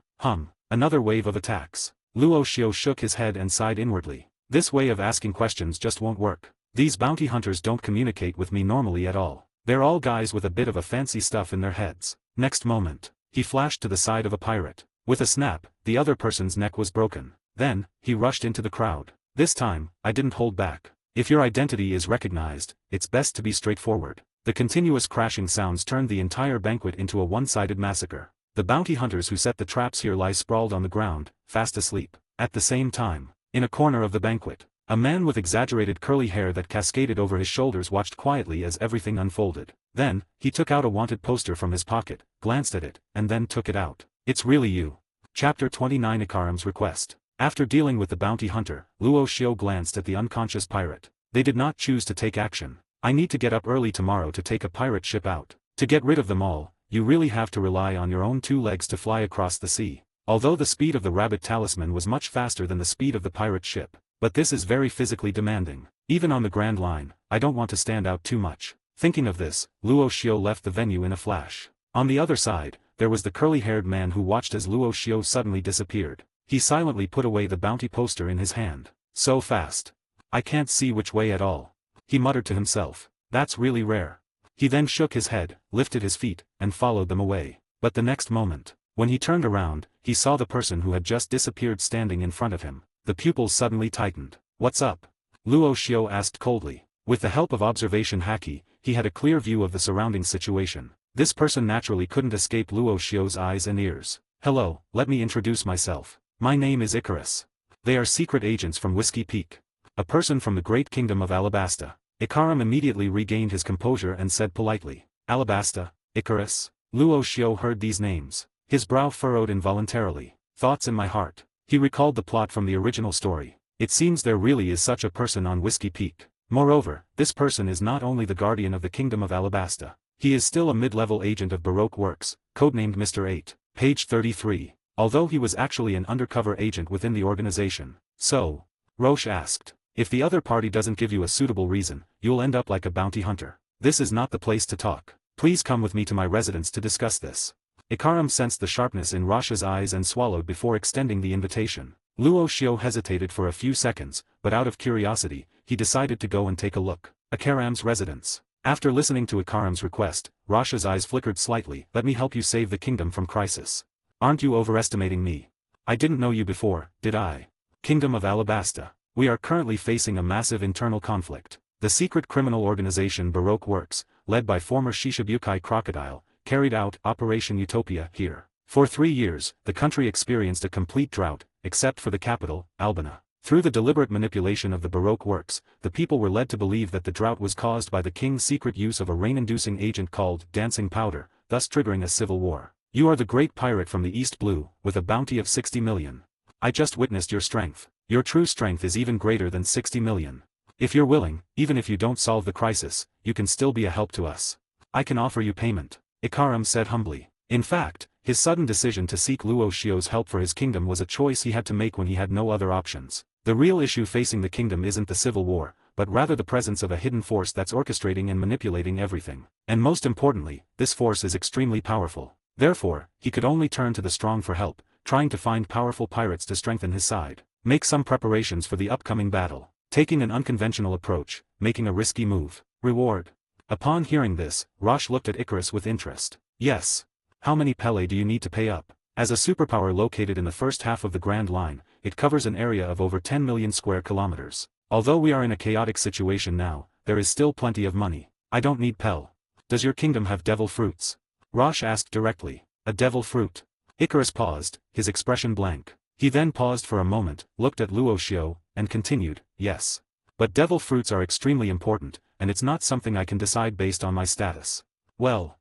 Another wave of attacks. Luo Xiu shook his head and sighed inwardly. This way of asking questions just won't work. These bounty hunters don't communicate with me normally at all. They're all guys with a bit of a fancy stuff in their heads. Next moment, he flashed to the side of a pirate. With a snap, the other person's neck was broken. Then, he rushed into the crowd. This time, I didn't hold back. If your identity is recognized, it's best to be straightforward. The continuous crashing sounds turned the entire banquet into a one-sided massacre. The bounty hunters who set the traps here lie sprawled on the ground, fast asleep. At the same time, In a corner of the banquet, a man with exaggerated curly hair that cascaded over his shoulders watched quietly as everything unfolded. Then, he took out a wanted poster from his pocket, glanced at it, and then took it out. It's really you. Chapter 29 Ikaram's Request. After dealing with the bounty hunter, Luo Xiao glanced at the unconscious pirate. They did not choose to take action. I need to get up early tomorrow to take a pirate ship out. To get rid of them all, you really have to rely on your own 2 legs to fly across the sea. Although the speed of the rabbit talisman was much faster than the speed of the pirate ship, but this is very physically demanding. Even on the Grand Line, I don't want to stand out too much. Thinking of this, Luo Xiao left the venue in a flash. On the other side, there was the curly-haired man who watched as Luo Xiao suddenly disappeared. He silently put away the bounty poster in his hand. So fast. I can't see which way at all. He muttered to himself. That's really rare. He then shook his head, lifted his feet, and followed them away. But the next moment, when he turned around, he saw the person who had just disappeared standing in front of him. The pupils suddenly tightened. What's up? Luo Xiao asked coldly. With the help of observation haki, he had a clear view of the surrounding situation. This person naturally couldn't escape Luo Xiao's eyes and ears. Hello, let me introduce myself. My name is Icarus. They are secret agents from Whiskey Peak. A person from the great kingdom of Alabasta. Ikaram immediately regained his composure and said politely. Alabasta, Icarus. Luo Xiao heard these names. His brow furrowed involuntarily. Thoughts in my heart. He recalled the plot from the original story. It seems there really is such a person on Whiskey Peak. Moreover, this person is not only the guardian of the kingdom of Alabasta. He is still a mid-level agent of Baroque Works, codenamed Mr. 8, page 33. Although he was actually an undercover agent within the organization. So? Roche asked. If the other party doesn't give you a suitable reason, you'll end up like a bounty hunter. This is not the place to talk. Please come with me to my residence to discuss this. Ikaram sensed the sharpness in Roche's eyes and swallowed before extending the invitation. Luo Xiao hesitated for a few seconds, but out of curiosity, he decided to go and take a look. Ikaram's residence. After listening to Ikaram's request, Roche's eyes flickered slightly. Let me help you save the kingdom from crisis. Aren't you overestimating me? I didn't know you before, did I? Kingdom of Alabasta. We are currently facing a massive internal conflict. The secret criminal organization Baroque Works, led by former Shishibukai Crocodile, carried out Operation Utopia here. For 3 years, the country experienced a complete drought, except for the capital, Albina. Through the deliberate manipulation of the Baroque Works, the people were led to believe that the drought was caused by the king's secret use of a rain-inducing agent called dancing powder, thus triggering a civil war. You are the great pirate from the East Blue, with a bounty of 60 million. I just witnessed your strength. Your true strength is even greater than 60 million. If you're willing, even if you don't solve the crisis, you can still be a help to us. I can offer you payment. Ikaram said humbly. In fact, his sudden decision to seek Luo Xiao's help for his kingdom was a choice he had to make when he had no other options. The real issue facing the kingdom isn't the civil war, but rather the presence of a hidden force that's orchestrating and manipulating everything. And most importantly, this force is extremely powerful. Therefore, he could only turn to the strong for help, trying to find powerful pirates to strengthen his side. Make some preparations for the upcoming battle. Taking an unconventional approach, making a risky move. Reward. Upon hearing this, Roche looked at Icarus with interest. Yes. How many pele do you need to pay up? As a superpower located in the first half of the Grand Line, it covers an area of over 10 million square kilometers. Although we are in a chaotic situation now, there is still plenty of money. I don't need pel. Does your kingdom have devil fruits? Roche asked directly. A devil fruit? Icarus paused, his expression blank. He then paused for a moment, looked at Luo Xiao, and continued, yes. But devil fruits are extremely important, and it's not something I can decide based on my status. Well,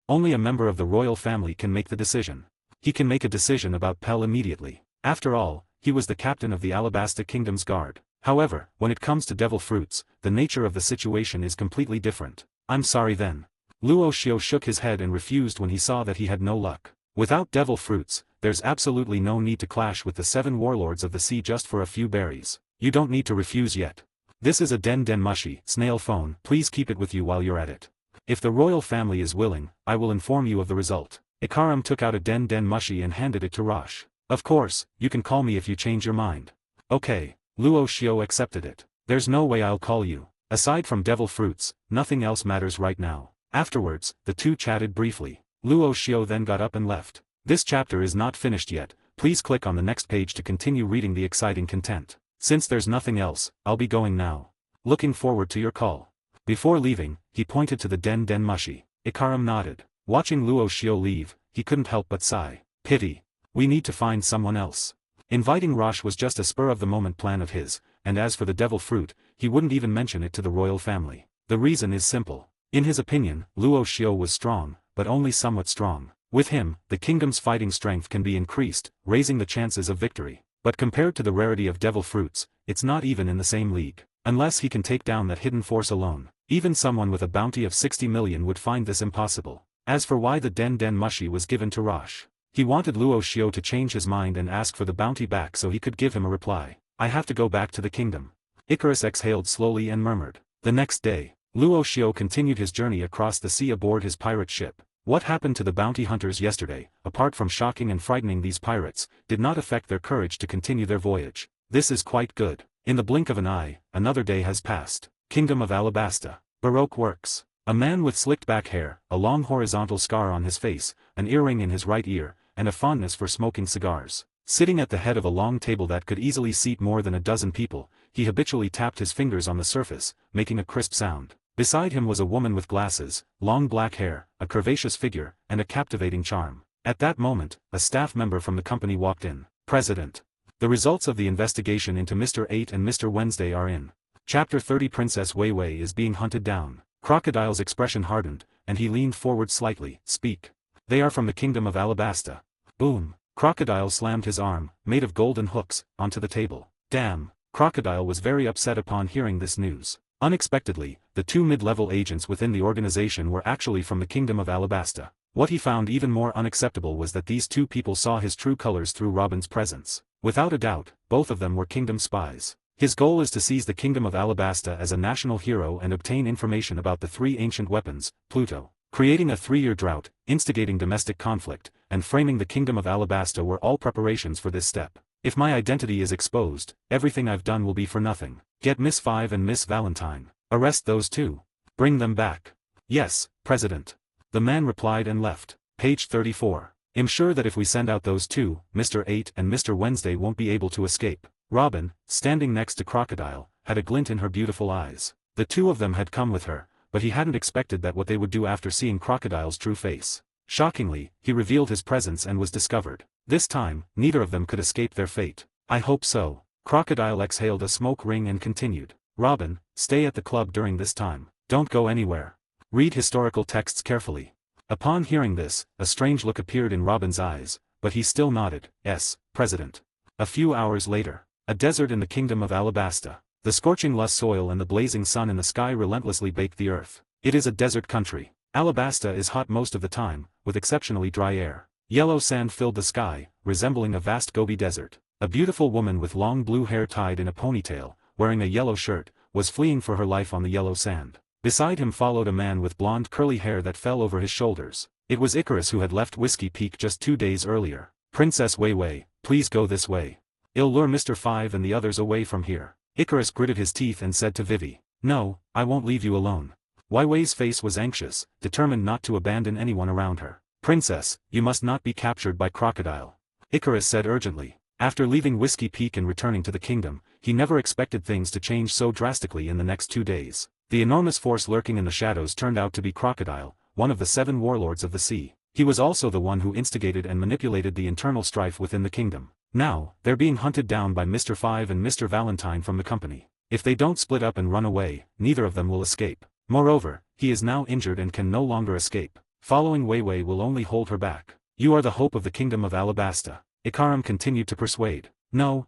only a member of the royal family can make the decision. He can make a decision about Pel immediately. After all, he was the captain of the Alabasta Kingdom's guard. However, when it comes to devil fruits, the nature of the situation is completely different. I'm sorry then. Luo Xiao shook his head and refused when he saw that he had no luck. Without devil fruits, there's absolutely no need to clash with the 7 warlords of the sea just for a few berries. You don't need to refuse yet. This is a den mushi, snail phone, please keep it with you while you're at it. If the royal family is willing, I will inform you of the result. Ikaram took out a den mushi and handed it to Roche. Of course, you can call me if you change your mind. Okay, Luo Xiao accepted it. There's no way I'll call you. Aside from devil fruits, nothing else matters right now. Afterwards, the two chatted briefly. Luo Xiao then got up and left. This chapter is not finished yet, please click on the next page to continue reading the exciting content. Since there's nothing else, I'll be going now. Looking forward to your call. Before leaving, he pointed to the den mushi. Ikaram nodded. Watching Luo Xiao leave, he couldn't help but sigh. Pity. We need to find someone else. Inviting Rosh was just a spur-of-the-moment plan of his, and as for the devil fruit, he wouldn't even mention it to the royal family. The reason is simple. In his opinion, Luo Xiao was strong, but only somewhat strong. With him, the kingdom's fighting strength can be increased, raising the chances of victory. But compared to the rarity of devil fruits, it's not even in the same league. Unless he can take down that hidden force alone, even someone with a bounty of 60 million would find this impossible. As for why the Den Den Mushi was given to Rosh, he wanted Luo Xiao to change his mind and ask for the bounty back so he could give him a reply. I have to go back to the kingdom. Icarus exhaled slowly and murmured. The next day, Luo Xiao continued his journey across the sea aboard his pirate ship. What happened to the bounty hunters yesterday, apart from shocking and frightening these pirates, did not affect their courage to continue their voyage. This is quite good. In the blink of an eye, another day has passed. Kingdom of Alabasta. Baroque works. A man with slicked back hair, a long horizontal scar on his face, an earring in his right ear, and a fondness for smoking cigars. Sitting at the head of a long table that could easily seat more than a dozen people, he habitually tapped his fingers on the surface, making a crisp sound. Beside him was a woman with glasses, long black hair, a curvaceous figure, and a captivating charm. At that moment, a staff member from the company walked in. President. The results of the investigation into Mr. 8 and Mr. Wednesday are in. Chapter 30. Princess Wei Wei is being hunted down. Crocodile's expression hardened, and he leaned forward slightly. Speak. They are from the kingdom of Alabasta. Boom. Crocodile slammed his arm, made of golden hooks, onto the table. Damn. Crocodile was very upset upon hearing this news. Unexpectedly, the two mid-level agents within the organization were actually from the kingdom of Alabasta. What he found even more unacceptable was that these two people saw his true colors through Robin's presence. Without a doubt, both of them were kingdom spies. His goal is to seize the kingdom of Alabasta as a national hero and obtain information about the three ancient weapons, Pluto. Creating a 3-year drought, instigating domestic conflict, and framing the kingdom of Alabasta were all preparations for this step. If my identity is exposed, everything I've done will be for nothing. Get Miss 5 and Miss Valentine. Arrest those two. Bring them back. Yes, President. The man replied and left. Page 34. I'm sure that if we send out those two, Mr. 8 and Mr. Wednesday won't be able to escape. Robin, standing next to Crocodile, had a glint in her beautiful eyes. The two of them had come with her, but he hadn't expected that what they would do after seeing Crocodile's true face. Shockingly, he revealed his presence and was discovered. This time, neither of them could escape their fate. I hope so. Crocodile exhaled a smoke ring and continued. Robin, stay at the club during this time. Don't go anywhere. Read historical texts carefully. Upon hearing this, a strange look appeared in Robin's eyes, but he still nodded. Yes, President. A few hours later. A desert in the kingdom of Alabasta. The scorching lush soil and the blazing sun in the sky relentlessly bake the earth. It is a desert country. Alabasta is hot most of the time, with exceptionally dry air. Yellow sand filled the sky, resembling a vast Gobi desert. A beautiful woman with long blue hair tied in a ponytail, wearing a yellow shirt, was fleeing for her life on the yellow sand. Beside him followed a man with blonde curly hair that fell over his shoulders. It was Icarus who had left Whiskey Peak just 2 days earlier. Princess Wei Wei, please go this way. I'll lure Mr. 5 and the others away from here. Icarus gritted his teeth and said to Vivi. No, I won't leave you alone. Wei Wei's face was anxious, determined not to abandon anyone around her. Princess, you must not be captured by Crocodile. Icarus said urgently. After leaving Whiskey Peak and returning to the kingdom, he never expected things to change so drastically in the next 2 days. The enormous force lurking in the shadows turned out to be Crocodile, one of the 7 warlords of the sea. He was also the one who instigated and manipulated the internal strife within the kingdom. Now, they're being hunted down by Mr. 5 and Mr. Valentine from the company. If they don't split up and run away, neither of them will escape. Moreover, he is now injured and can no longer escape. Following Wei Wei will only hold her back. You are the hope of the kingdom of Alabasta. Ikaram continued to persuade. No,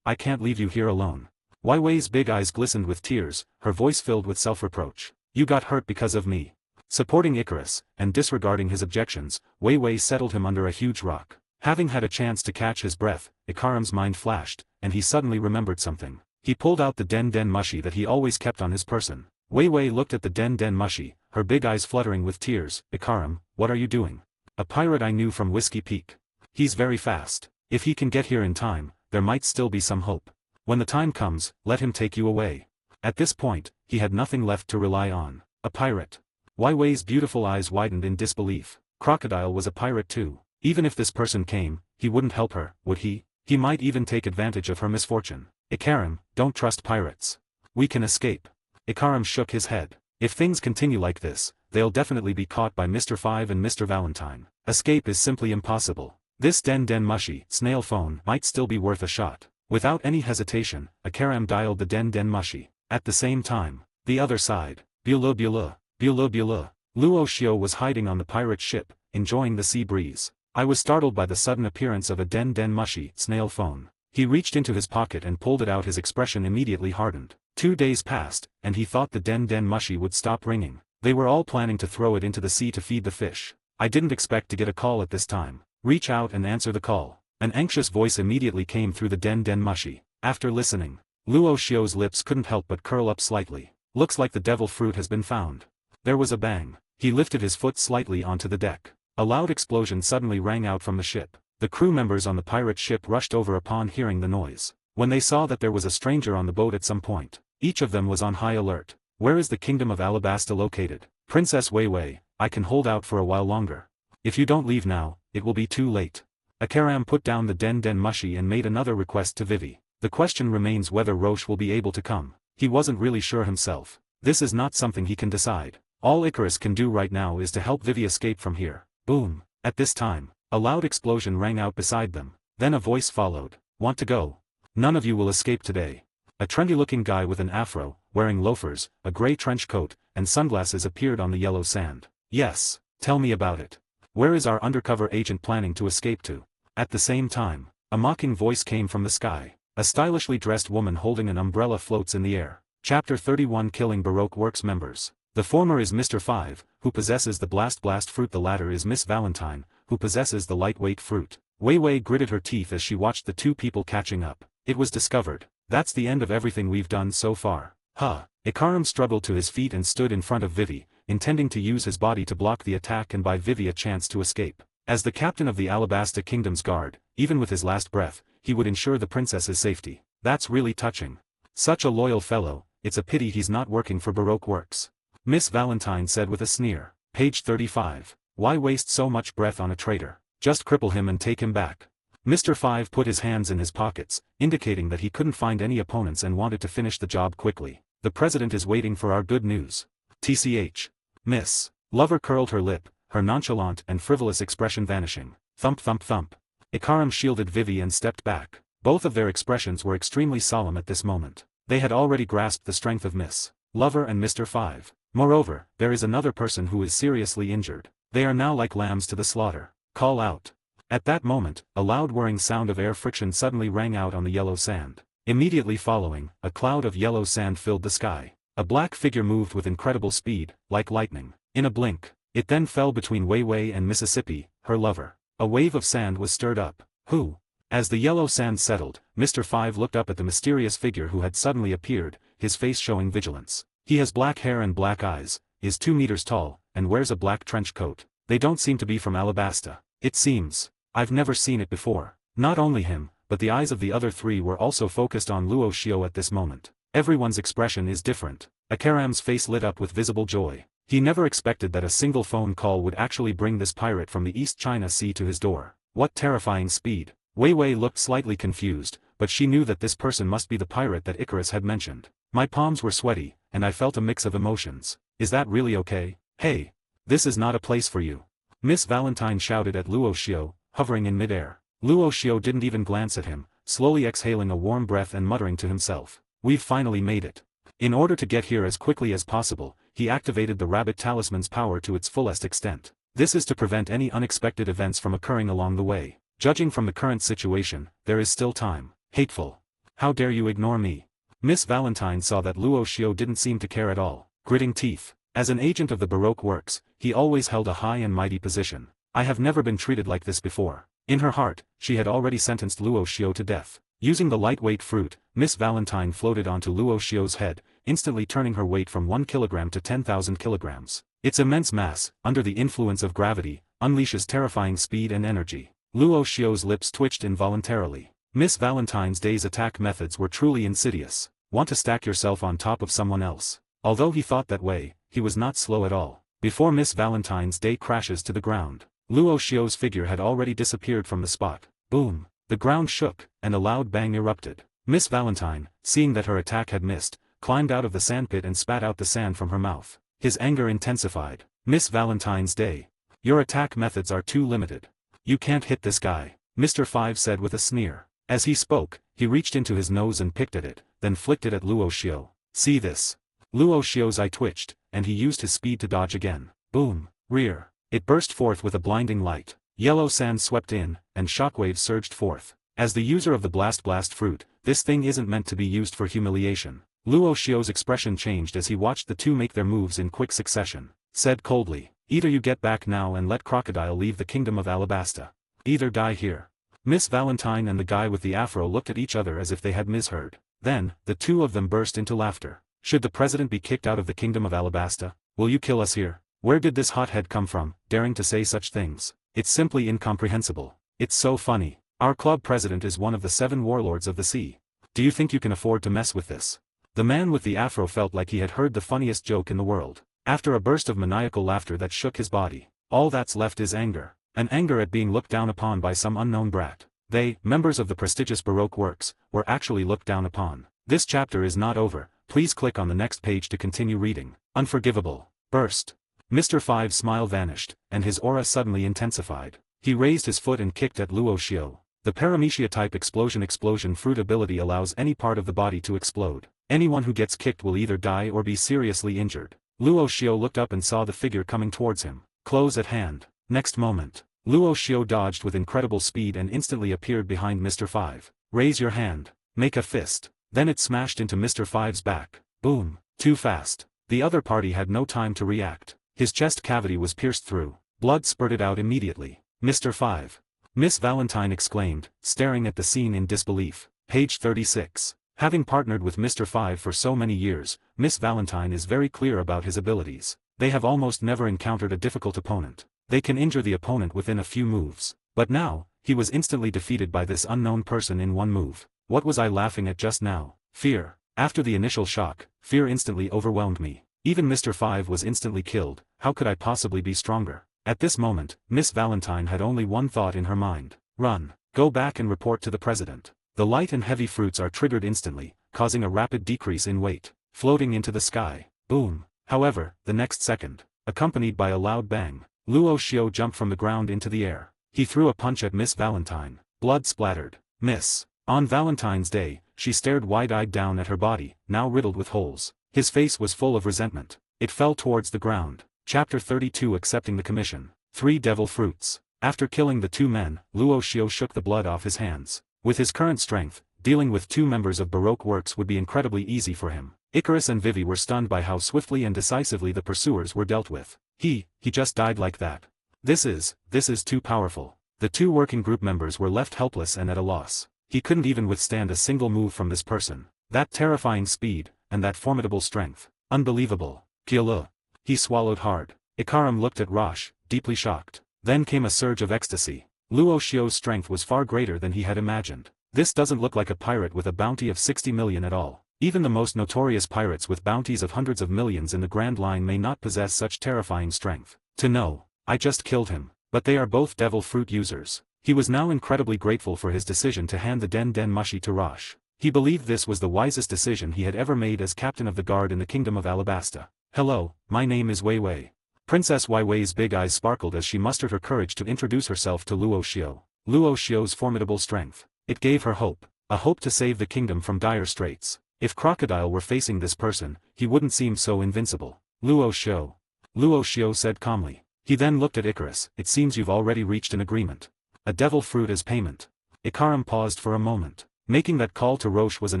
I can't leave you here alone. Wei Wei's big eyes glistened with tears, her voice filled with self-reproach. You got hurt because of me. Supporting Icarus, and disregarding his objections, Wei Wei settled him under a huge rock. Having had a chance to catch his breath, Ikaram's mind flashed, and he suddenly remembered something. He pulled out the Den Den Mushi that he always kept on his person. Wei Wei looked at the Den Den Mushi, her big eyes fluttering with tears. Ikaram, what are you doing? A pirate I knew from Whiskey Peak. He's very fast. If he can get here in time, there might still be some hope. When the time comes, let him take you away. At this point, he had nothing left to rely on. A pirate. Wei Wei's beautiful eyes widened in disbelief. Crocodile was a pirate too. Even if this person came, he wouldn't help her, would he? He might even take advantage of her misfortune. Ikaram, don't trust pirates. We can escape. Ikaram shook his head. If things continue like this, they'll definitely be caught by Mr. 5 and Mr. Valentine. Escape is simply impossible. This Den Den Mushy snail phone might still be worth a shot. Without any hesitation, Akaram dialed the Den Den Mushy. At the same time, the other side, Bula Bula, Bula Bula. Luo Xiao was hiding on the pirate ship, enjoying the sea breeze. I was startled by the sudden appearance of a Den Den Mushy snail phone. He reached into his pocket and pulled it out. His expression immediately hardened. 2 days passed, and he thought the Den Den Mushy would stop ringing. They were all planning to throw it into the sea to feed the fish. I didn't expect to get a call at this time. Reach out and answer the call. An anxious voice immediately came through the Den Den Mushy. After listening, Luo Xiao's lips couldn't help but curl up slightly. Looks like the devil fruit has been found. There was a bang. He lifted his foot slightly onto the deck. A loud explosion suddenly rang out from the ship. The crew members on the pirate ship rushed over upon hearing the noise. When they saw that there was a stranger on the boat at some point, each of them was on high alert. Where is the kingdom of Alabasta located? Princess Wei Wei, I can hold out for a while longer. If you don't leave now, it will be too late. Akaram put down the Den Den Mushy and made another request to Vivi. The question remains whether Roche will be able to come. He wasn't really sure himself. This is not something he can decide. All Icarus can do right now is to help Vivi escape from here. Boom. At this time, a loud explosion rang out beside them. Then a voice followed. Want to go? None of you will escape today. A trendy-looking guy with an afro, wearing loafers, a gray trench coat, and sunglasses appeared on the yellow sand. Yes, tell me about it. Where is our undercover agent planning to escape to? At the same time, a mocking voice came from the sky. A stylishly dressed woman holding an umbrella floats in the air. Chapter 31 Killing Baroque Works members. The former is Mr. 5, who possesses the Blast fruit. The latter is Miss Valentine, who possesses the lightweight fruit. Wei Wei gritted her teeth as she watched the two people catching up. It was discovered. That's the end of everything we've done so far. Huh. Ikaram struggled to his feet and stood in front of Vivi, intending to use his body to block the attack and buy Vivi a chance to escape. As the captain of the Alabasta Kingdom's guard, even with his last breath, he would ensure the princess's safety. That's really touching. Such a loyal fellow, it's a pity he's not working for Baroque Works. Miss Valentine said with a sneer. Page 35. Why waste so much breath on a traitor? Just cripple him and take him back. Mr. 5 put his hands in his pockets, indicating that he couldn't find any opponents and wanted to finish the job quickly. The president is waiting for our good news. TCH. Miss. Lover curled her lip, her nonchalant and frivolous expression vanishing. Thump thump thump. Ikaram shielded Vivi and stepped back. Both of their expressions were extremely solemn at this moment. They had already grasped the strength of Miss Lover and Mr. 5. Moreover, there is another person who is seriously injured. They are now like lambs to the slaughter. Call out. At that moment, a loud whirring sound of air friction suddenly rang out on the yellow sand. Immediately following, a cloud of yellow sand filled the sky. A black figure moved with incredible speed, like lightning. In a blink, it then fell between Wei Wei and Mississippi, her lover. A wave of sand was stirred up. Who? As the yellow sand settled, Mr. 5 looked up at the mysterious figure who had suddenly appeared, his face showing vigilance. He has black hair and black eyes, is 2 meters tall, and wears a black trench coat. They don't seem to be from Alabasta. It seems. I've never seen it before. Not only him, but the eyes of the other 3 were also focused on Luo Xiao at this moment. Everyone's expression is different. Akaram's face lit up with visible joy. He never expected that a single phone call would actually bring this pirate from the East China Sea to his door. What terrifying speed. Wei Wei looked slightly confused, but she knew that this person must be the pirate that Icarus had mentioned. My palms were sweaty, and I felt a mix of emotions. Is that really okay? Hey! This is not a place for you. Miss Valentine shouted at Luo Xiao, hovering in midair. Luo Xiao didn't even glance at him, slowly exhaling a warm breath and muttering to himself. We've finally made it. In order to get here as quickly as possible, he activated the rabbit talisman's power to its fullest extent. This is to prevent any unexpected events from occurring along the way. Judging from the current situation, there is still time. Hateful. How dare you ignore me? Miss Valentine saw that Luo Xiao didn't seem to care at all. Gritting teeth. As an agent of the Baroque Works, he always held a high and mighty position. I have never been treated like this before. In her heart, she had already sentenced Luo Xiao to death. Using the lightweight fruit, Miss Valentine floated onto Luo Xiao's head, instantly turning her weight from 1 kilogram to 10,000 kilograms. Its immense mass, under the influence of gravity, unleashes terrifying speed and energy. Luo Xiao's lips twitched involuntarily. Miss Valentine's day's attack methods were truly insidious. Want to stack yourself on top of someone else. Although he thought that way, he was not slow at all. Before Miss Valentine's day crashes to the ground, Luo Xiao's figure had already disappeared from the spot. Boom! The ground shook, and a loud bang erupted. Miss Valentine, seeing that her attack had missed, climbed out of the sandpit and spat out the sand from her mouth. His anger intensified. Miss Valentine's day. Your attack methods are too limited. You can't hit this guy, Mr. Five said with a sneer. As he spoke, he reached into his nose and picked at it, then flicked it at Luo Xiao. See this? Luo Xiao's eye twitched, and he used his speed to dodge again. Boom! Rear! It burst forth with a blinding light. Yellow sand swept in, and shockwaves surged forth. As the user of the blast fruit, this thing isn't meant to be used for humiliation. Luo Xiao's expression changed as he watched the two make their moves in quick succession. Said coldly, either you get back now and let Crocodile leave the kingdom of Alabasta. Either die here. Miss Valentine and the guy with the afro looked at each other as if they had misheard. Then, the two of them burst into laughter. Should the president be kicked out of the kingdom of Alabasta? Will you kill us here? Where did this hothead come from, daring to say such things? It's simply incomprehensible. It's so funny. Our club president is one of the 7 warlords of the sea. Do you think you can afford to mess with this? The man with the afro felt like he had heard the funniest joke in the world. After a burst of maniacal laughter that shook his body, all that's left is anger. An anger at being looked down upon by some unknown brat. They, members of the prestigious Baroque works, were actually looked down upon. This chapter is not over. Please click on the next page to continue reading. Unforgivable. Burst. Mr. Five's smile vanished, and his aura suddenly intensified. He raised his foot and kicked at Luo Xiao. The Paramecia-type explosion fruit ability allows any part of the body to explode. Anyone who gets kicked will either die or be seriously injured. Luo Xiao looked up and saw the figure coming towards him. Close at hand. Next moment, Luo Xiao dodged with incredible speed and instantly appeared behind Mr. Five. Raise your hand. Make a fist. Then it smashed into Mr. Five's back. Boom. Too fast. The other party had no time to react. His chest cavity was pierced through. Blood spurted out immediately. Mr. Five. Miss Valentine exclaimed, staring at the scene in disbelief. Page 36. Having partnered with Mr. Five for so many years, Miss Valentine is very clear about his abilities. They have almost never encountered a difficult opponent. They can injure the opponent within a few moves. But now, he was instantly defeated by this unknown person in one move. What was I laughing at just now? Fear. After the initial shock, fear instantly overwhelmed me. Even Mr. Five was instantly killed. How could I possibly be stronger? At this moment, Miss Valentine had only one thought in her mind. Run. Go back and report to the president. The light and heavy fruits are triggered instantly, causing a rapid decrease in weight, floating into the sky. Boom. However, the next second, accompanied by a loud bang, Luo Xiao jumped from the ground into the air. He threw a punch at Miss Valentine. Blood splattered. Miss. On Valentine's Day, she stared wide-eyed down at her body, now riddled with holes. His face was full of resentment. It fell towards the ground. Chapter 32 Accepting the Commission. 3 Devil Fruits. After killing the 2 men, Luo Xiao shook the blood off his hands. With his current strength, dealing with 2 members of Baroque works would be incredibly easy for him. Icarus and Vivi were stunned by how swiftly and decisively the pursuers were dealt with. He just died like that. This is too powerful. The 2 working group members were left helpless and at a loss. He couldn't even withstand a single move from this person. That terrifying speed, and that formidable strength. Unbelievable. Kielu. He swallowed hard. Ikaram looked at Rosh, deeply shocked. Then came a surge of ecstasy. Luo Xiao's strength was far greater than he had imagined. This doesn't look like a pirate with a bounty of 60 million at all. Even the most notorious pirates with bounties of hundreds of millions in the Grand Line may not possess such terrifying strength. To know, I just killed him. But they are both devil fruit users. He was now incredibly grateful for his decision to hand the Den Den Mushi to Rosh. He believed this was the wisest decision he had ever made as captain of the guard in the kingdom of Alabasta. Hello, my name is Wei Wei. Princess Wei Wei's big eyes sparkled as she mustered her courage to introduce herself to Luo Xiao. Luo Xiao's formidable strength. It gave her hope. A hope to save the kingdom from dire straits. If Crocodile were facing this person, he wouldn't seem so invincible. Luo Xiao. Luo Xiao said calmly. He then looked at Icarus. It seems you've already reached an agreement. A devil fruit as payment. Ikaram paused for a moment. Making that call to Roche was an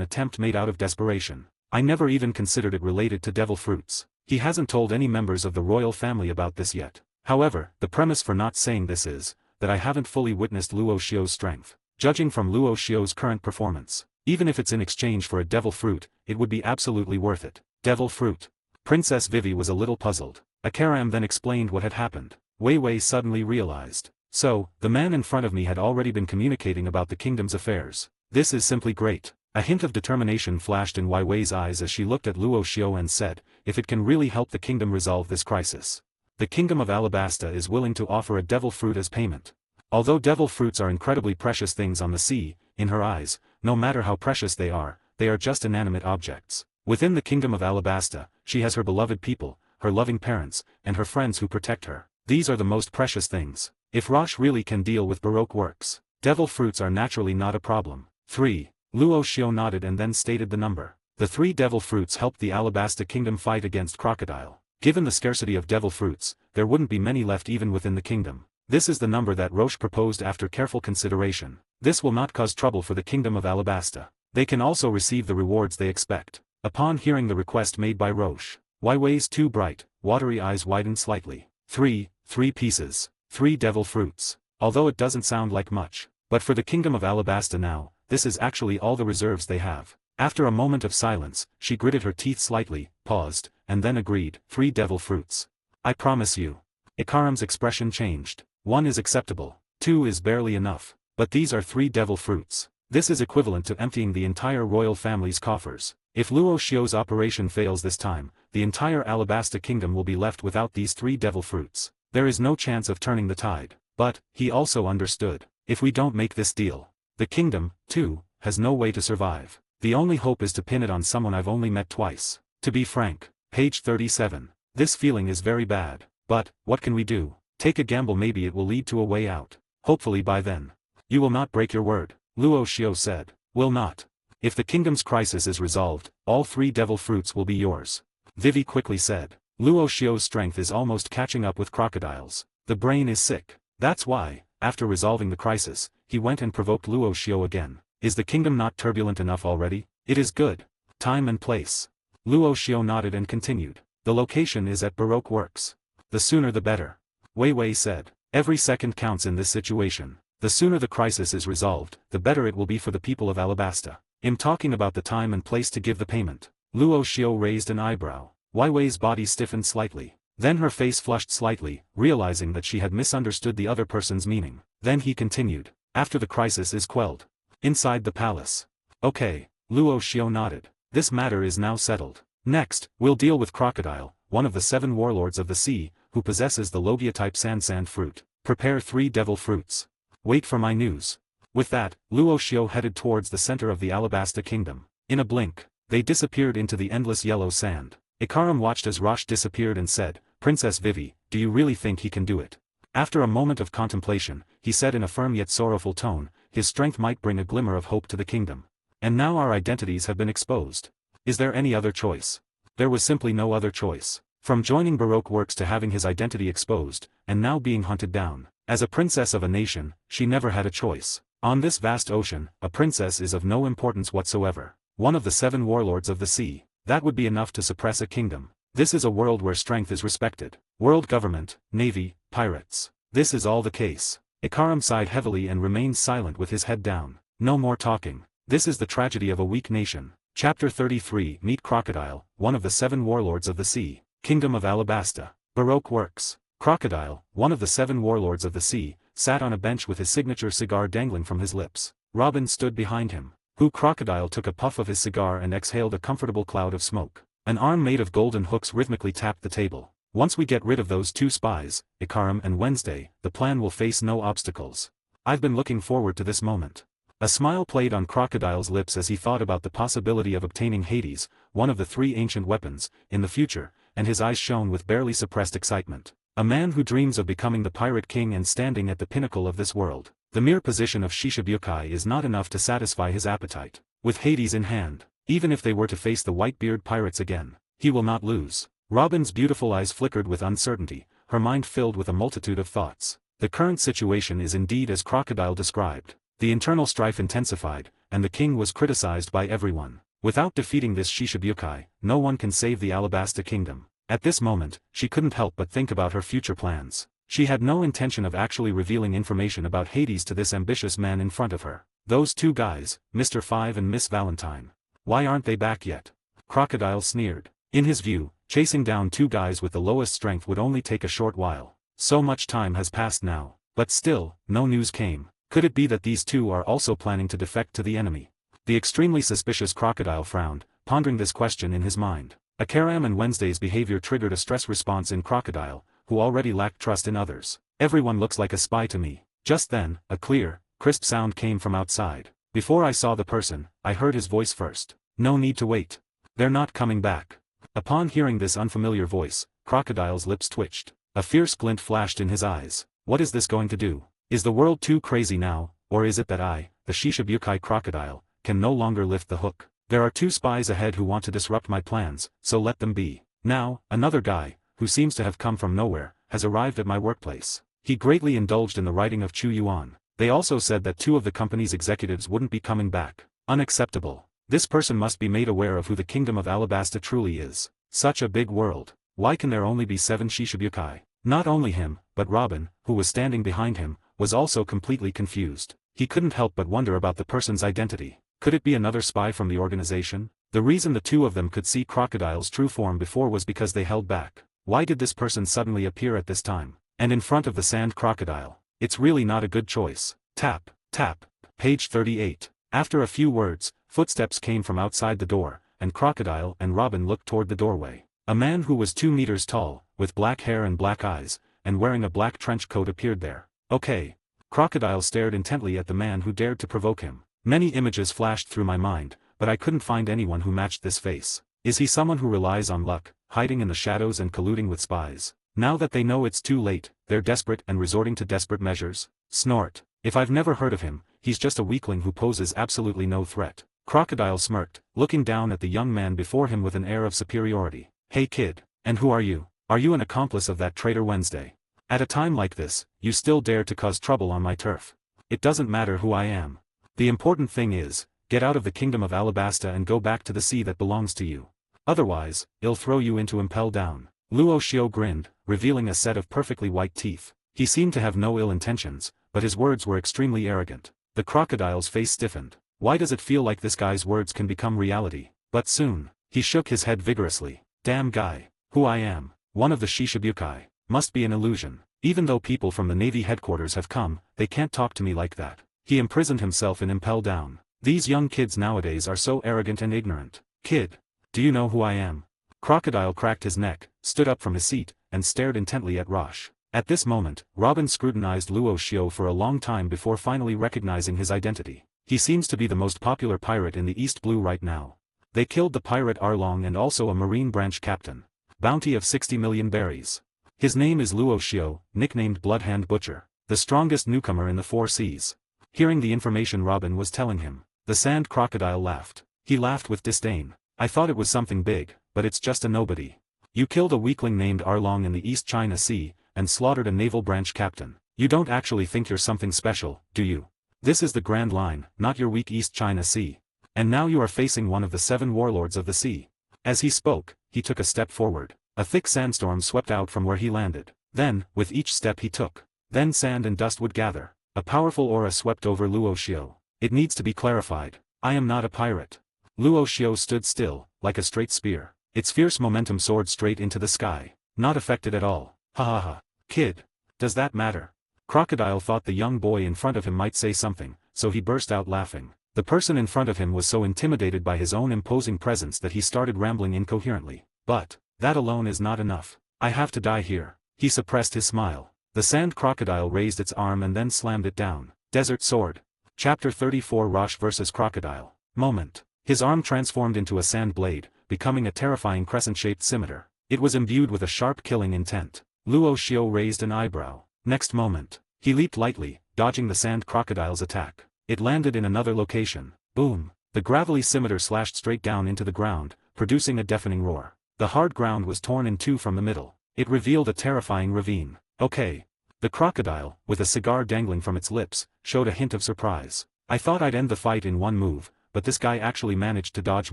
attempt made out of desperation. I never even considered it related to devil fruits. He hasn't told any members of the royal family about this yet. However, the premise for not saying this is that I haven't fully witnessed Luo Xiao's strength. Judging from Luo Xiao's current performance, even if it's in exchange for a devil fruit, it would be absolutely worth it. Devil fruit. Princess Vivi was a little puzzled. Ikaram then explained what had happened. Wei Wei suddenly realized. So, the man in front of me had already been communicating about the kingdom's affairs. This is simply great. A hint of determination flashed in Wei Wei's eyes as she looked at Luo Xiao and said, if it can really help the kingdom resolve this crisis. The kingdom of Alabasta is willing to offer a devil fruit as payment. Although devil fruits are incredibly precious things on the sea, in her eyes, no matter how precious they are just inanimate objects. Within the kingdom of Alabasta, she has her beloved people, her loving parents, and her friends who protect her. These are the most precious things. If Roche really can deal with Baroque works, devil fruits are naturally not a problem. 3. Luo Xiao nodded and then stated the number. The 3 devil fruits helped the Alabasta kingdom fight against Crocodile. Given the scarcity of devil fruits, there wouldn't be many left even within the kingdom. This is the number that Roche proposed after careful consideration. This will not cause trouble for the kingdom of Alabasta. They can also receive the rewards they expect. Upon hearing the request made by Roche, Wai Wei's 2 bright, watery eyes widened slightly. 3 pieces, 3 devil fruits. Although it doesn't sound like much, but for the kingdom of Alabasta now, this is actually all the reserves they have. After a moment of silence, she gritted her teeth slightly, paused, and then agreed, 3 devil fruits. I promise you. Ikaram's expression changed. 1 is acceptable, 2 is barely enough, but these are 3 devil fruits. This is equivalent to emptying the entire royal family's coffers. If Luo Xiao's operation fails this time, the entire Alabasta kingdom will be left without these 3 devil fruits. There is no chance of turning the tide. But, he also understood, if we don't make this deal, the kingdom, too, has no way to survive. The only hope is to pin it on someone I've only met twice. To be frank, page 37. This feeling is very bad, but, what can we do? Take a gamble, maybe it will lead to a way out. Hopefully by then. You will not break your word, Luo Xiao said. Will not. If the kingdom's crisis is resolved, all 3 devil fruits will be yours. Vivi quickly said. Luo Xiao's strength is almost catching up with Crocodile's. The brain is sick. That's why, after resolving the crisis, he went and provoked Luo Xiao again. Is the kingdom not turbulent enough already? It is good. Time and place. Luo Xiao nodded and continued. The location is at Baroque Works. The sooner the better. Wei Wei said. Every second counts in this situation. The sooner the crisis is resolved, the better it will be for the people of Alabasta. I'm talking about the time and place to give the payment. Luo Xiao raised an eyebrow. Wei Wei's body stiffened slightly. Then her face flushed slightly, realizing that she had misunderstood the other person's meaning. Then he continued. After the crisis is quelled. Inside the palace. Okay, Luo Xiao nodded. This matter is now settled. Next, we'll deal with Crocodile, one of the 7 warlords of the sea, who possesses the Logia-type sand fruit. Prepare 3 devil fruits. Wait for my news. With that, Luo Xiao headed towards the center of the Alabasta kingdom. In a blink, they disappeared into the endless yellow sand. Ikaram watched as Roche disappeared and said, Princess Vivi, do you really think he can do it? After a moment of contemplation, he said in a firm yet sorrowful tone, his strength might bring a glimmer of hope to the kingdom. And now our identities have been exposed. Is there any other choice? There was simply no other choice. From joining Baroque Works to having his identity exposed, and now being hunted down. As a princess of a nation, she never had a choice. On this vast ocean, a princess is of no importance whatsoever. One of the 7 warlords of the sea. That would be enough to suppress a kingdom. This is a world where strength is respected. World government, navy, pirates. This is all the case. Ikaram sighed heavily and remained silent with his head down. No more talking. This is the tragedy of a weak nation. Chapter 33. Meet Crocodile, one of the 7 warlords of the sea. Kingdom of Alabasta. Baroque Works. Crocodile, one of the 7 warlords of the sea, sat on a bench with his signature cigar dangling from his lips. Robin stood behind him. Crocodile took a puff of his cigar and exhaled a comfortable cloud of smoke. An arm made of golden hooks rhythmically tapped the table. Once we get rid of those 2 spies, Ikaram and Wednesday, the plan will face no obstacles. I've been looking forward to this moment. A smile played on Crocodile's lips as he thought about the possibility of obtaining Hades, one of the 3 ancient weapons, in the future, and his eyes shone with barely suppressed excitement. A man who dreams of becoming the pirate king and standing at the pinnacle of this world. The mere position of Shishibukai is not enough to satisfy his appetite. With Hades in hand, even if they were to face the Whitebeard pirates again, he will not lose. Robin's beautiful eyes flickered with uncertainty, her mind filled with a multitude of thoughts. The current situation is indeed as Crocodile described. The internal strife intensified, and the king was criticized by everyone. Without defeating this Shishibukai, no one can save the Alabasta kingdom. At this moment, she couldn't help but think about her future plans. She had no intention of actually revealing information about Hades to this ambitious man in front of her. Those 2 guys, Mr. 5 and Miss Valentine. Why aren't they back yet? Crocodile sneered. In his view, chasing down 2 guys with the lowest strength would only take a short while. So much time has passed now. But still, no news came. Could it be that these 2 are also planning to defect to the enemy? The extremely suspicious Crocodile frowned, pondering this question in his mind. Ikaram and Wednesday's behavior triggered a stress response in Crocodile, who already lacked trust in others. Everyone looks like a spy to me. Just then, a clear, crisp sound came from outside. Before I saw the person, I heard his voice first. No need to wait. They're not coming back. Upon hearing this unfamiliar voice, Crocodile's lips twitched. A fierce glint flashed in his eyes. What is this going to do? Is the world too crazy now, or is it that I, the Shishibukai crocodile, can no longer lift the hook? There are 2 spies ahead who want to disrupt my plans, so let them be. Now, another guy, who seems to have come from nowhere, has arrived at my workplace. He greatly indulged in the writing of Chu Yuan. They also said that 2 of the company's executives wouldn't be coming back. Unacceptable. This person must be made aware of who the Kingdom of Alabasta truly is. Such a big world. Why can there only be 7 Shishibukai? Not only him, but Robin, who was standing behind him, was also completely confused. He couldn't help but wonder about the person's identity. Could it be another spy from the organization? The reason the 2 of them could see Crocodile's true form before was because they held back. Why did this person suddenly appear at this time? And in front of the sand crocodile? It's really not a good choice. Tap, tap. Page 38. After a few words, footsteps came from outside the door, and Crocodile and Robin looked toward the doorway. A man who was 2 meters tall, with black hair and black eyes, and wearing a black trench coat appeared there. Okay. Crocodile stared intently at the man who dared to provoke him. Many images flashed through my mind, but I couldn't find anyone who matched this face. Is he someone who relies on luck, hiding in the shadows and colluding with spies? Now that they know it's too late, they're desperate and resorting to desperate measures? Snort. If I've never heard of him, he's just a weakling who poses absolutely no threat. Crocodile smirked, looking down at the young man before him with an air of superiority. Hey kid, and who are you? Are you an accomplice of that traitor Wednesday? At a time like this, you still dare to cause trouble on my turf. It doesn't matter who I am. The important thing is, get out of the Kingdom of Alabasta and go back to the sea that belongs to you. Otherwise, I'll throw you into impel down. Luo Xiao grinned, revealing a set of perfectly white teeth. He seemed to have no ill intentions, but his words were extremely arrogant. The crocodile's face stiffened. Why does it feel like this guy's words can become reality? But soon, he shook his head vigorously. Damn guy. Who I am, one of the Shishibukai, must be an illusion. Even though people from the Navy headquarters have come, they can't talk to me like that. He imprisoned himself in impel down. These young kids nowadays are so arrogant and ignorant. Kid. Do you know who I am? Crocodile cracked his neck, stood up from his seat, and stared intently at Rosh. At this moment, Robin scrutinized Luo Xiao for a long time before finally recognizing his identity. He seems to be the most popular pirate in the East Blue right now. They killed the pirate Arlong and also a Marine branch captain. Bounty of 60 million berries. His name is Luo Xiao, nicknamed Bloodhand Butcher, the strongest newcomer in the 4 seas. Hearing the information Robin was telling him, the sand crocodile laughed. He laughed with disdain. I thought it was something big, but it's just a nobody. You killed a weakling named Arlong in the East China Sea, and slaughtered a naval branch captain. You don't actually think you're something special, do you? This is the Grand Line, not your weak East China Sea. And now you are facing one of the 7 warlords of the sea. As he spoke, he took a step forward. A thick sandstorm swept out from where he landed. Then, with each step he took, then sand and dust would gather. A powerful aura swept over Luo Xiao. It needs to be clarified. I am not a pirate. Luo Xiao stood still, like a straight spear. Its fierce momentum soared straight into the sky. Not affected at all. Ha ha ha. Kid. Does that matter? Crocodile thought the young boy in front of him might say something, so he burst out laughing. The person in front of him was so intimidated by his own imposing presence that he started rambling incoherently. But that alone is not enough. I have to die here. He suppressed his smile. The sand crocodile raised its arm and then slammed it down. Desert Sword. Chapter 34 Rosh vs. Crocodile. Moment. His arm transformed into a sand blade, becoming a terrifying crescent-shaped scimitar. It was imbued with a sharp killing intent. Luo Xiao raised an eyebrow. Next moment, he leaped lightly, dodging the sand crocodile's attack. It landed in another location. Boom. The gravelly scimitar slashed straight down into the ground, producing a deafening roar. The hard ground was torn in 2 from the middle. It revealed a terrifying ravine. Okay. The crocodile, with a cigar dangling from its lips, showed a hint of surprise. I thought I'd end the fight in one move, but this guy actually managed to dodge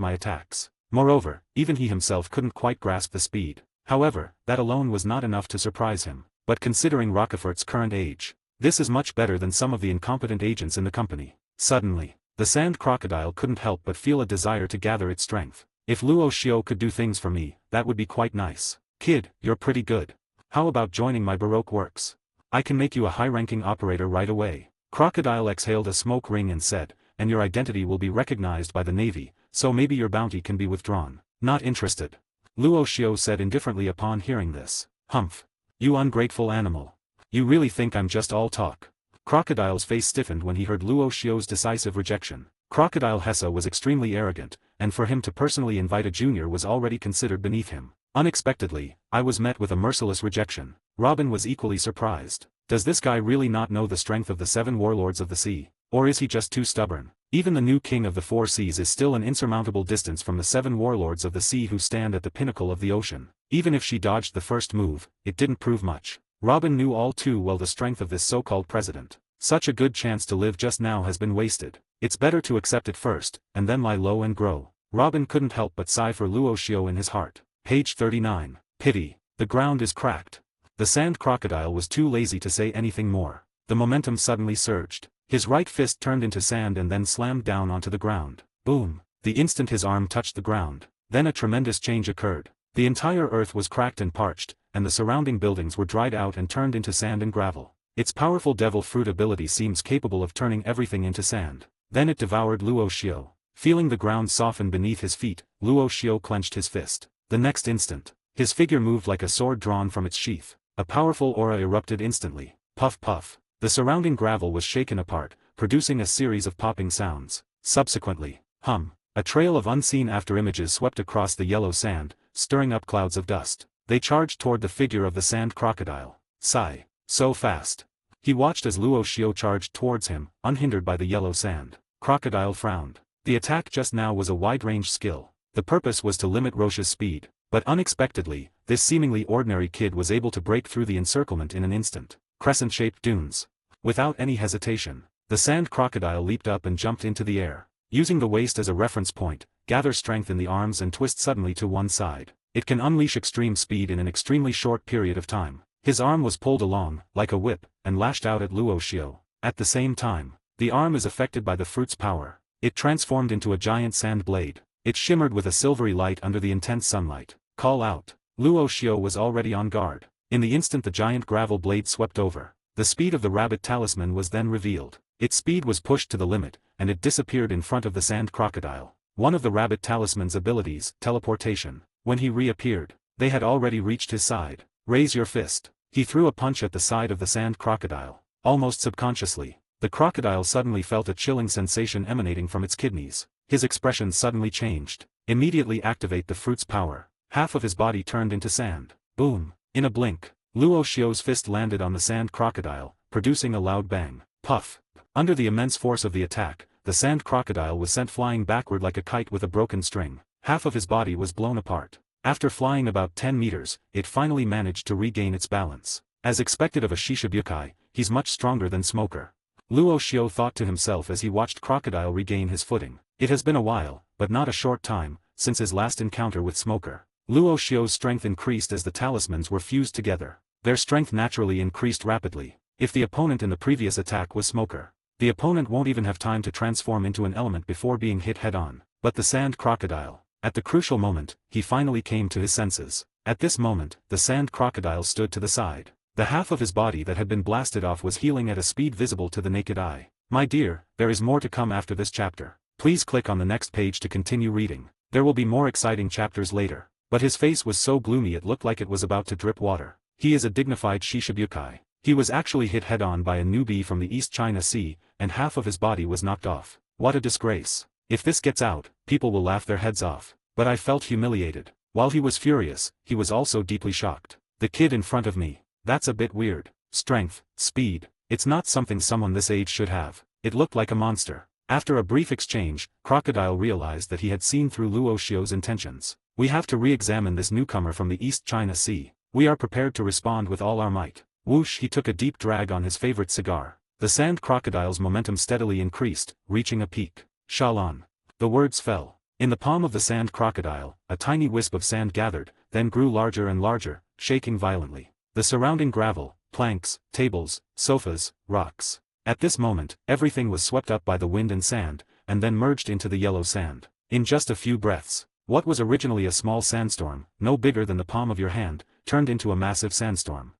my attacks. Moreover, even he himself couldn't quite grasp the speed. However, that alone was not enough to surprise him. But considering Roquefort's current age, this is much better than some of the incompetent agents in the company. Suddenly, the sand crocodile couldn't help but feel a desire to gather its strength. If Luo Xiao could do things for me, that would be quite nice. Kid, you're pretty good. How about joining my Baroque works? I can make you a high-ranking operator right away. Crocodile exhaled a smoke ring and said, and your identity will be recognized by the Navy, so maybe your bounty can be withdrawn. Not interested. Luo Xiao said indifferently upon hearing this. Humph. You ungrateful animal. You really think I'm just all talk? Crocodile's face stiffened when he heard Luo Xiao's decisive rejection. Crocodile Hessa was extremely arrogant, and for him to personally invite a junior was already considered beneath him. Unexpectedly, I was met with a merciless rejection. Robin was equally surprised. Does this guy really not know the strength of the 7 warlords of the sea? Or is he just too stubborn? Even the new king of the 4 seas is still an insurmountable distance from the 7 warlords of the sea who stand at the pinnacle of the ocean. Even if she dodged the first move, it didn't prove much. Robin knew all too well the strength of this so-called president. Such a good chance to live just now has been wasted. It's better to accept it first, and then lie low and grow. Robin couldn't help but sigh for Luo Xiao in his heart. Page 39. Pity. The ground is cracked. The sand crocodile was too lazy to say anything more. The momentum suddenly surged. His right fist turned into sand and then slammed down onto the ground. Boom. The instant his arm touched the ground, then a tremendous change occurred. The entire earth was cracked and parched, and the surrounding buildings were dried out and turned into sand and gravel. Its powerful devil fruit ability seems capable of turning everything into sand. Then it devoured Luo Xiao. Feeling the ground soften beneath his feet, Luo Xiao clenched his fist. The next instant, his figure moved like a sword drawn from its sheath. A powerful aura erupted instantly. Puff puff. The surrounding gravel was shaken apart, producing a series of popping sounds. Subsequently, a trail of unseen afterimages swept across the yellow sand, stirring up clouds of dust. They charged toward the figure of the sand crocodile. Sigh. So fast. He watched as Luo Xiao charged towards him, unhindered by the yellow sand. Crocodile frowned. The attack just now was a wide-range skill. The purpose was to limit Roche's speed. But unexpectedly, this seemingly ordinary kid was able to break through the encirclement in an instant. Crescent-shaped dunes. Without any hesitation, the sand crocodile leaped up and jumped into the air. Using the waist as a reference point, gather strength in the arms and twist suddenly to one side. It can unleash extreme speed in an extremely short period of time. His arm was pulled along, like a whip, and lashed out at Luo Xiao. At the same time, the arm is affected by the fruit's power. It transformed into a giant sand blade. It shimmered with a silvery light under the intense sunlight. Call out. Luo Xiao was already on guard. In the instant the giant gravel blade swept over, the speed of the rabbit talisman was then revealed. Its speed was pushed to the limit, and it disappeared in front of the sand crocodile. One of the rabbit talisman's abilities, teleportation. When he reappeared, they had already reached his side. Raise your fist. He threw a punch at the side of the sand crocodile. Almost subconsciously, the crocodile suddenly felt a chilling sensation emanating from its kidneys. His expression suddenly changed. Immediately activate the fruit's power. Half of his body turned into sand. Boom. In a blink, Luo Xiao's fist landed on the sand crocodile, producing a loud bang. Puff. Under the immense force of the attack, the sand crocodile was sent flying backward like a kite with a broken string. Half of his body was blown apart. After flying about 10 meters, it finally managed to regain its balance. As expected of a Shishibukai, he's much stronger than Smoker. Luo Xiao thought to himself as he watched Crocodile regain his footing. It has been a while, but not a short time, since his last encounter with Smoker. Luo Xiao's strength increased as the talismans were fused together. Their strength naturally increased rapidly. If the opponent in the previous attack was Smoker, the opponent won't even have time to transform into an element before being hit head-on. But the sand crocodile. At the crucial moment, he finally came to his senses. At this moment, the sand crocodile stood to the side. The half of his body that had been blasted off was healing at a speed visible to the naked eye. My dear, there is more to come after this chapter. Please click on the next page to continue reading. There will be more exciting chapters later. But his face was so gloomy it looked like it was about to drip water. He is a dignified Shishibukai. He was actually hit head-on by a newbie from the East China Sea, and half of his body was knocked off. What a disgrace. If this gets out, people will laugh their heads off. But I felt humiliated. While he was furious, he was also deeply shocked. The kid in front of me. That's a bit weird. Strength, speed. It's not something someone this age should have. It looked like a monster. After a brief exchange, Crocodile realized that he had seen through Luo Xiao's intentions. We have to re-examine this newcomer from the East China Sea. We are prepared to respond with all our might. Whoosh! He took a deep drag on his favorite cigar. The sand crocodile's momentum steadily increased, reaching a peak. Shalon. The words fell. In the palm of the sand crocodile, a tiny wisp of sand gathered, then grew larger and larger, shaking violently. The surrounding gravel, planks, tables, sofas, rocks. At this moment, everything was swept up by the wind and sand, and then merged into the yellow sand. In just a few breaths, what was originally a small sandstorm, no bigger than the palm of your hand, turned into a massive sandstorm.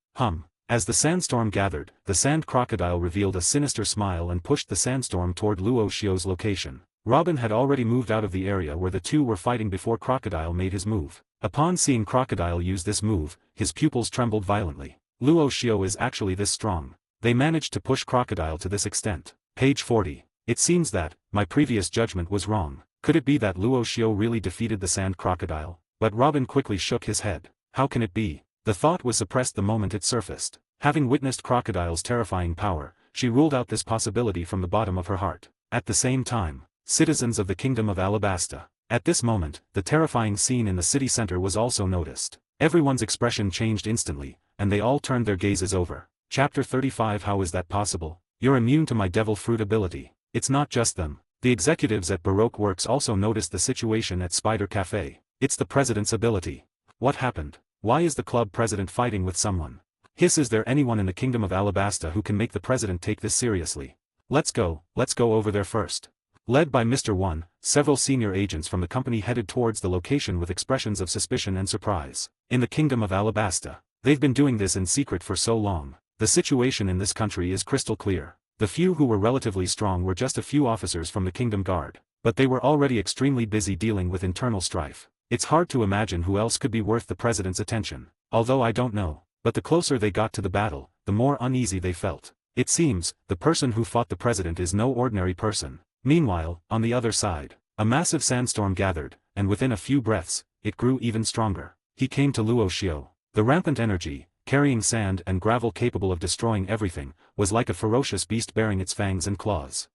As the sandstorm gathered, the sand crocodile revealed a sinister smile and pushed the sandstorm toward Luo Xiao's location. Robin had already moved out of the area where the two were fighting before Crocodile made his move. Upon seeing Crocodile use this move, his pupils trembled violently. Luo Xiao is actually this strong. They managed to push Crocodile to this extent. Page 40. It seems that, my previous judgment was wrong. Could it be that Luo Xiao really defeated the sand crocodile? But Robin quickly shook his head. How can it be? The thought was suppressed the moment it surfaced. Having witnessed Crocodile's terrifying power, she ruled out this possibility from the bottom of her heart. At the same time, citizens of the Kingdom of Alabasta. At this moment, the terrifying scene in the city center was also noticed. Everyone's expression changed instantly, and they all turned their gazes over. Chapter 35. How is that possible? You're immune to my devil fruit ability. It's not just them. The executives at Baroque Works also noticed the situation at Spider Cafe. It's the president's ability. What happened? Why is the club president fighting with someone? Is there anyone in the Kingdom of Alabasta who can make the president take this seriously? Let's go over there first. Led by Mr. 1, several senior agents from the company headed towards the location with expressions of suspicion and surprise. In the Kingdom of Alabasta, they've been doing this in secret for so long. The situation in this country is crystal clear. The few who were relatively strong were just a few officers from the Kingdom Guard, but they were already extremely busy dealing with internal strife. It's hard to imagine who else could be worth the president's attention, although I don't know. But the closer they got to the battle, the more uneasy they felt. It seems, the person who fought the president is no ordinary person. Meanwhile, on the other side, a massive sandstorm gathered, and within a few breaths, it grew even stronger. He came to Luo Xiao. The rampant energy, carrying sand and gravel capable of destroying everything, was like a ferocious beast bearing its fangs and claws.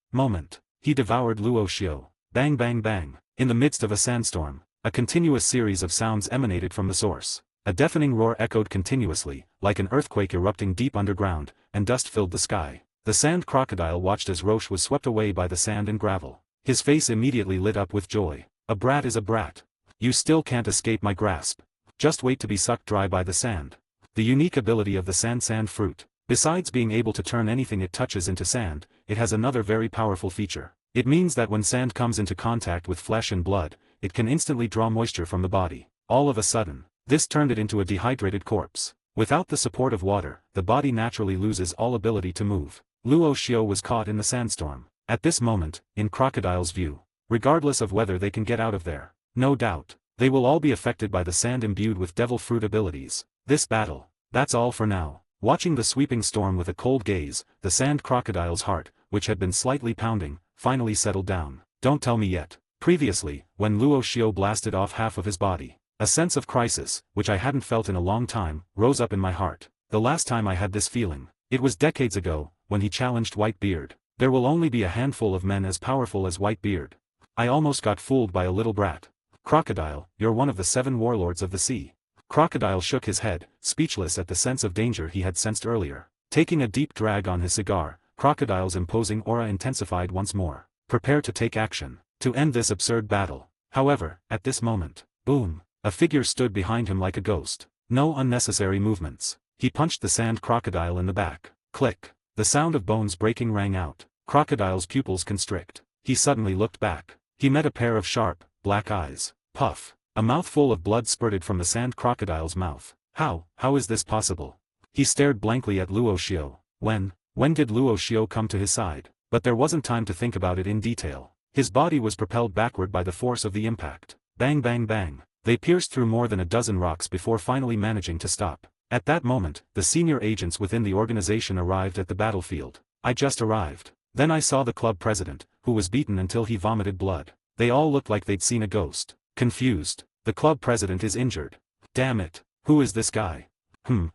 He devoured Luo Xiao. Bang bang bang. In the midst of a sandstorm, a continuous series of sounds emanated from the source. A deafening roar echoed continuously, like an earthquake erupting deep underground, and dust filled the sky. The sand crocodile watched as Roche was swept away by the sand and gravel. His face immediately lit up with joy. A brat is a brat. You still can't escape my grasp. Just wait to be sucked dry by the sand. The unique ability of the sand fruit. Besides being able to turn anything it touches into sand, it has another very powerful feature. It means that when sand comes into contact with flesh and blood, it can instantly draw moisture from the body. All of a sudden, this turned it into a dehydrated corpse. Without the support of water, the body naturally loses all ability to move. Luo Xiao was caught in the sandstorm. At this moment, in Crocodile's view, regardless of whether they can get out of there, no doubt, they will all be affected by the sand imbued with devil fruit abilities. This battle. That's all for now. Watching the sweeping storm with a cold gaze, the sand crocodile's heart, which had been slightly pounding, finally settled down. Don't tell me yet. Previously, when Luo Xiao blasted off half of his body, a sense of crisis, which I hadn't felt in a long time, rose up in my heart. The last time I had this feeling, it was decades ago, when he challenged Whitebeard. There will only be a handful of men as powerful as Whitebeard. I almost got fooled by a little brat. Crocodile, you're one of the 7 warlords of the sea. Crocodile shook his head, speechless at the sense of danger he had sensed earlier. Taking a deep drag on his cigar, Crocodile's imposing aura intensified once more. Prepare to take action, to end this absurd battle. However, at this moment, boom. A figure stood behind him like a ghost. No unnecessary movements. He punched the sand crocodile in the back. Click. The sound of bones breaking rang out. Crocodile's pupils constrict. He suddenly looked back. He met a pair of sharp, black eyes. Puff. A mouthful of blood spurted from the sand crocodile's mouth. How is this possible? He stared blankly at Luo Xiao. When did Luo Xiao come to his side? But there wasn't time to think about it in detail. His body was propelled backward by the force of the impact. Bang bang bang. They pierced through more than a dozen rocks before finally managing to stop. At that moment, the senior agents within the organization arrived at the battlefield. I just arrived. Then I saw the club president, who was beaten until he vomited blood. They all looked like they'd seen a ghost. Confused. The club president is injured. Damn it. Who is this guy?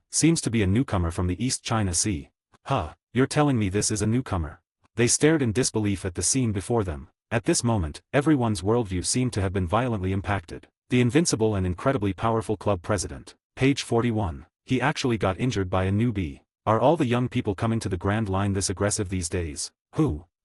Seems to be a newcomer from the East China Sea. You're telling me this is a newcomer? They stared in disbelief at the scene before them. At this moment, everyone's worldview seemed to have been violently impacted. The invincible and incredibly powerful club president. Page 41. He actually got injured by a newbie. Are all the young people coming to the Grand Line this aggressive these days?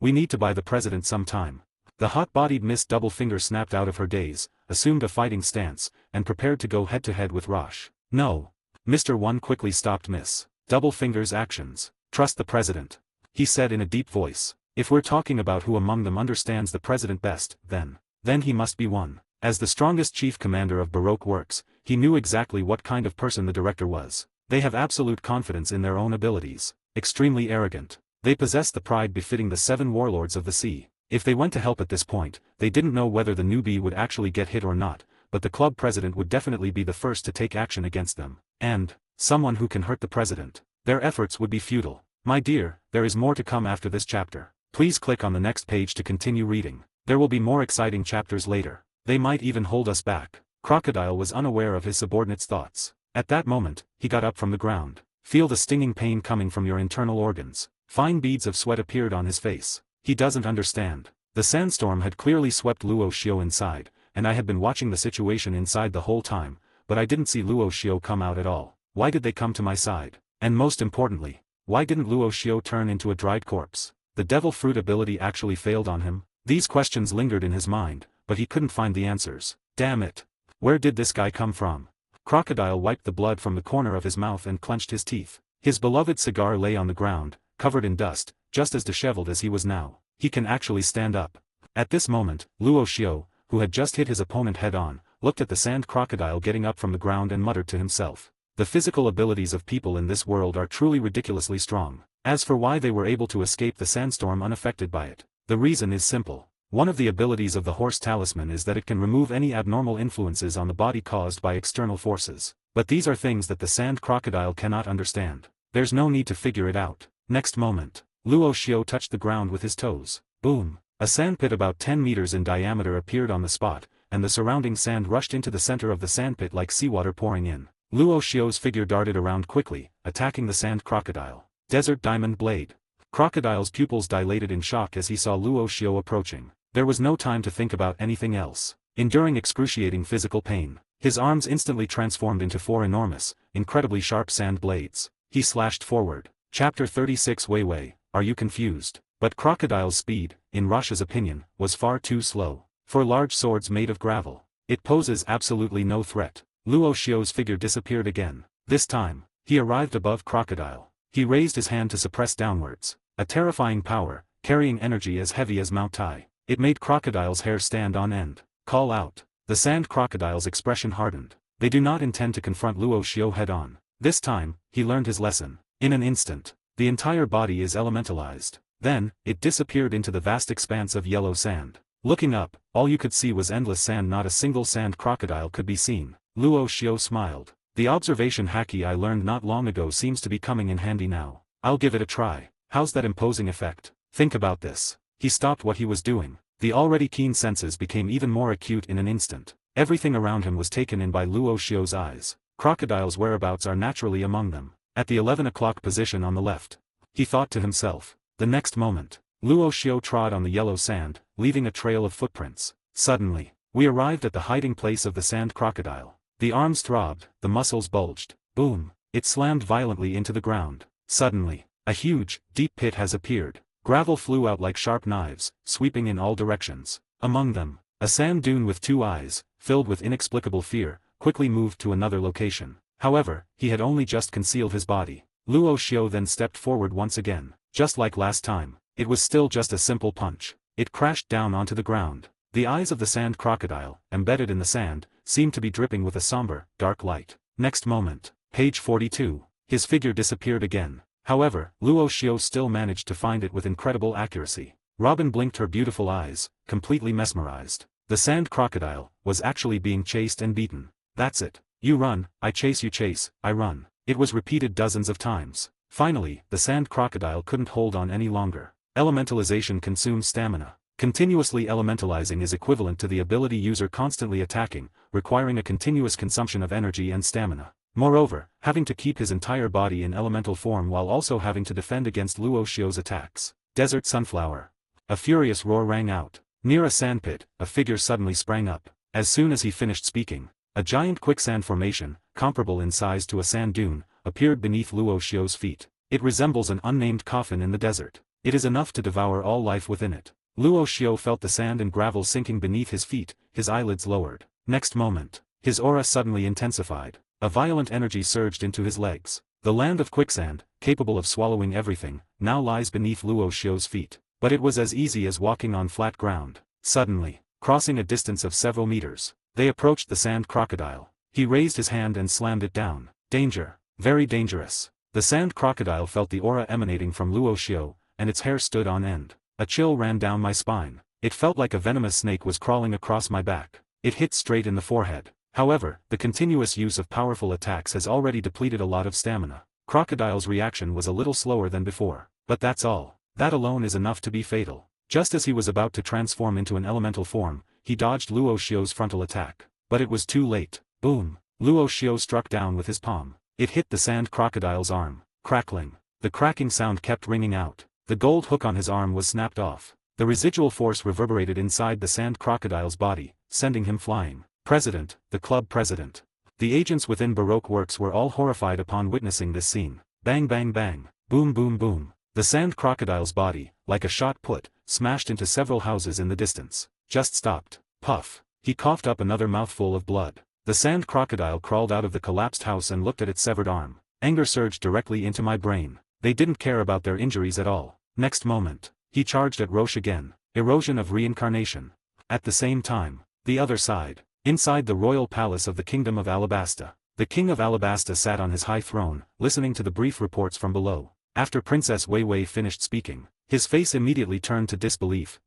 We need to buy the president some time. The hot-bodied Miss Doublefinger snapped out of her daze, assumed a fighting stance, and prepared to go head-to-head with Roche. No. Mr. 1 quickly stopped Miss Doublefinger's actions. Trust the president. He said in a deep voice. If we're talking about who among them understands the president best, then he must be one. As the strongest chief commander of Baroque Works, he knew exactly what kind of person the director was. They have absolute confidence in their own abilities. Extremely arrogant. They possess the pride befitting the 7 warlords of the sea. If they went to help at this point, they didn't know whether the newbie would actually get hit or not, but the club president would definitely be the first to take action against them. And someone who can hurt the president. Their efforts would be futile. My dear, there is more to come after this chapter. Please click on the next page to continue reading. There will be more exciting chapters later. They might even hold us back. Crocodile was unaware of his subordinate's thoughts. At that moment, he got up from the ground. Feel the stinging pain coming from your internal organs. Fine beads of sweat appeared on his face. He doesn't understand. The sandstorm had clearly swept Luo Xiao inside, and I had been watching the situation inside the whole time, but I didn't see Luo Xiao come out at all. Why did they come to my side? And most importantly, why didn't Luo Xiao turn into a dried corpse? The devil fruit ability actually failed on him? These questions lingered in his mind, but he couldn't find the answers. Damn it! Where did this guy come from? Crocodile wiped the blood from the corner of his mouth and clenched his teeth. His beloved cigar lay on the ground, covered in dust, just as disheveled as he was now. He can actually stand up. At this moment, Luo Xiao, who had just hit his opponent head-on, looked at the sand crocodile getting up from the ground and muttered to himself. The physical abilities of people in this world are truly ridiculously strong. As for why they were able to escape the sandstorm unaffected by it, the reason is simple. One of the abilities of the horse talisman is that it can remove any abnormal influences on the body caused by external forces. But these are things that the sand crocodile cannot understand. There's no need to figure it out. Next moment, Luo Xiao touched the ground with his toes. Boom! A sandpit about 10 meters in diameter appeared on the spot, and the surrounding sand rushed into the center of the sandpit like seawater pouring in. Luo Xiao's figure darted around quickly, attacking the sand crocodile. Desert Diamond Blade. Crocodile's pupils dilated in shock as he saw Luo Xiao approaching. There was no time to think about anything else. Enduring excruciating physical pain, his arms instantly transformed into 4 enormous, incredibly sharp sand blades. He slashed forward. Chapter 36. Wei Wei, are you confused? But Crocodile's speed, in Rasha's opinion, was far too slow. For large swords made of gravel, it poses absolutely no threat. Luo Xiao's figure disappeared again. This time, he arrived above Crocodile. He raised his hand to suppress downwards. A terrifying power, carrying energy as heavy as Mount Tai. It made Crocodile's hair stand on end. Call out. The sand crocodile's expression hardened. They do not intend to confront Luo Xiao head-on. This time, he learned his lesson. In an instant, the entire body is elementalized. Then, it disappeared into the vast expanse of yellow sand. Looking up, all you could see was endless sand. Not a single sand crocodile could be seen. Luo Xiao smiled. The observation haki I learned not long ago seems to be coming in handy now. I'll give it a try. How's that imposing effect? Think about this. He stopped what he was doing. The already keen senses became even more acute in an instant. Everything around him was taken in by Luo Xiao's eyes. Crocodile's whereabouts are naturally among them. At the 11 o'clock position on the left. He thought to himself. The next moment, Luo Xiao trod on the yellow sand, leaving a trail of footprints. Suddenly, we arrived at the hiding place of the sand crocodile. The arms throbbed, the muscles bulged. Boom! It slammed violently into the ground. Suddenly, a huge, deep pit has appeared. Gravel flew out like sharp knives, sweeping in all directions. Among them, a sand dune with 2 eyes, filled with inexplicable fear, quickly moved to another location. However, he had only just concealed his body. Luo Xiao then stepped forward once again. Just like last time, it was still just a simple punch. It crashed down onto the ground. The eyes of the sand crocodile, embedded in the sand, seemed to be dripping with a somber, dark light. Next moment, page 42, his figure disappeared again. However, Luo Xiao still managed to find it with incredible accuracy. Robin blinked her beautiful eyes, completely mesmerized. The sand crocodile was actually being chased and beaten. That's it. You run, I chase, you chase, I run. It was repeated dozens of times. Finally, the sand crocodile couldn't hold on any longer. Elementalization consumes stamina. Continuously elementalizing is equivalent to the ability user constantly attacking, requiring a continuous consumption of energy and stamina. Moreover, having to keep his entire body in elemental form while also having to defend against Luo Xiao's attacks. Desert Sunflower. A furious roar rang out. Near a sandpit, a figure suddenly sprang up. As soon as he finished speaking, a giant quicksand formation, comparable in size to a sand dune, appeared beneath Luo Xiao's feet. It resembles an unnamed coffin in the desert. It is enough to devour all life within it. Luo Xiao felt the sand and gravel sinking beneath his feet, his eyelids lowered. Next moment, his aura suddenly intensified. A violent energy surged into his legs. The land of quicksand, capable of swallowing everything, now lies beneath Luo Xiao's feet. But it was as easy as walking on flat ground. Suddenly, crossing a distance of several meters, they approached the sand crocodile. He raised his hand and slammed it down. Danger. Very dangerous. The sand crocodile felt the aura emanating from Luo Xiao, and its hair stood on end. A chill ran down my spine. It felt like a venomous snake was crawling across my back. It hit straight in the forehead. However, the continuous use of powerful attacks has already depleted a lot of stamina. Crocodile's reaction was a little slower than before. But that's all. That alone is enough to be fatal. Just as he was about to transform into an elemental form, he dodged Luo Xiao's frontal attack. but it was too late. Boom! Luo Xiao struck down with his palm. It hit the sand crocodile's arm. Crackling. The cracking sound kept ringing out. The gold hook on his arm was snapped off. The residual force reverberated inside the sand crocodile's body, sending him flying. President, the club president. The agents within Baroque Works were all horrified upon witnessing this scene. Bang bang bang. Boom boom boom. The sand crocodile's body, like a shot put, smashed into several houses in the distance. Just stopped. Puff. He coughed up another mouthful of blood. The sand crocodile crawled out of the collapsed house and looked at its severed arm. Anger surged directly into my brain. They didn't care about their injuries at all. Next moment, he charged at Roche again. Erosion of reincarnation. At the same time, the other side. Inside the royal palace of the Kingdom of Alabasta. The King of Alabasta sat on his high throne, listening to the brief reports from below. After Princess Wei Wei finished speaking, his face immediately turned to disbelief.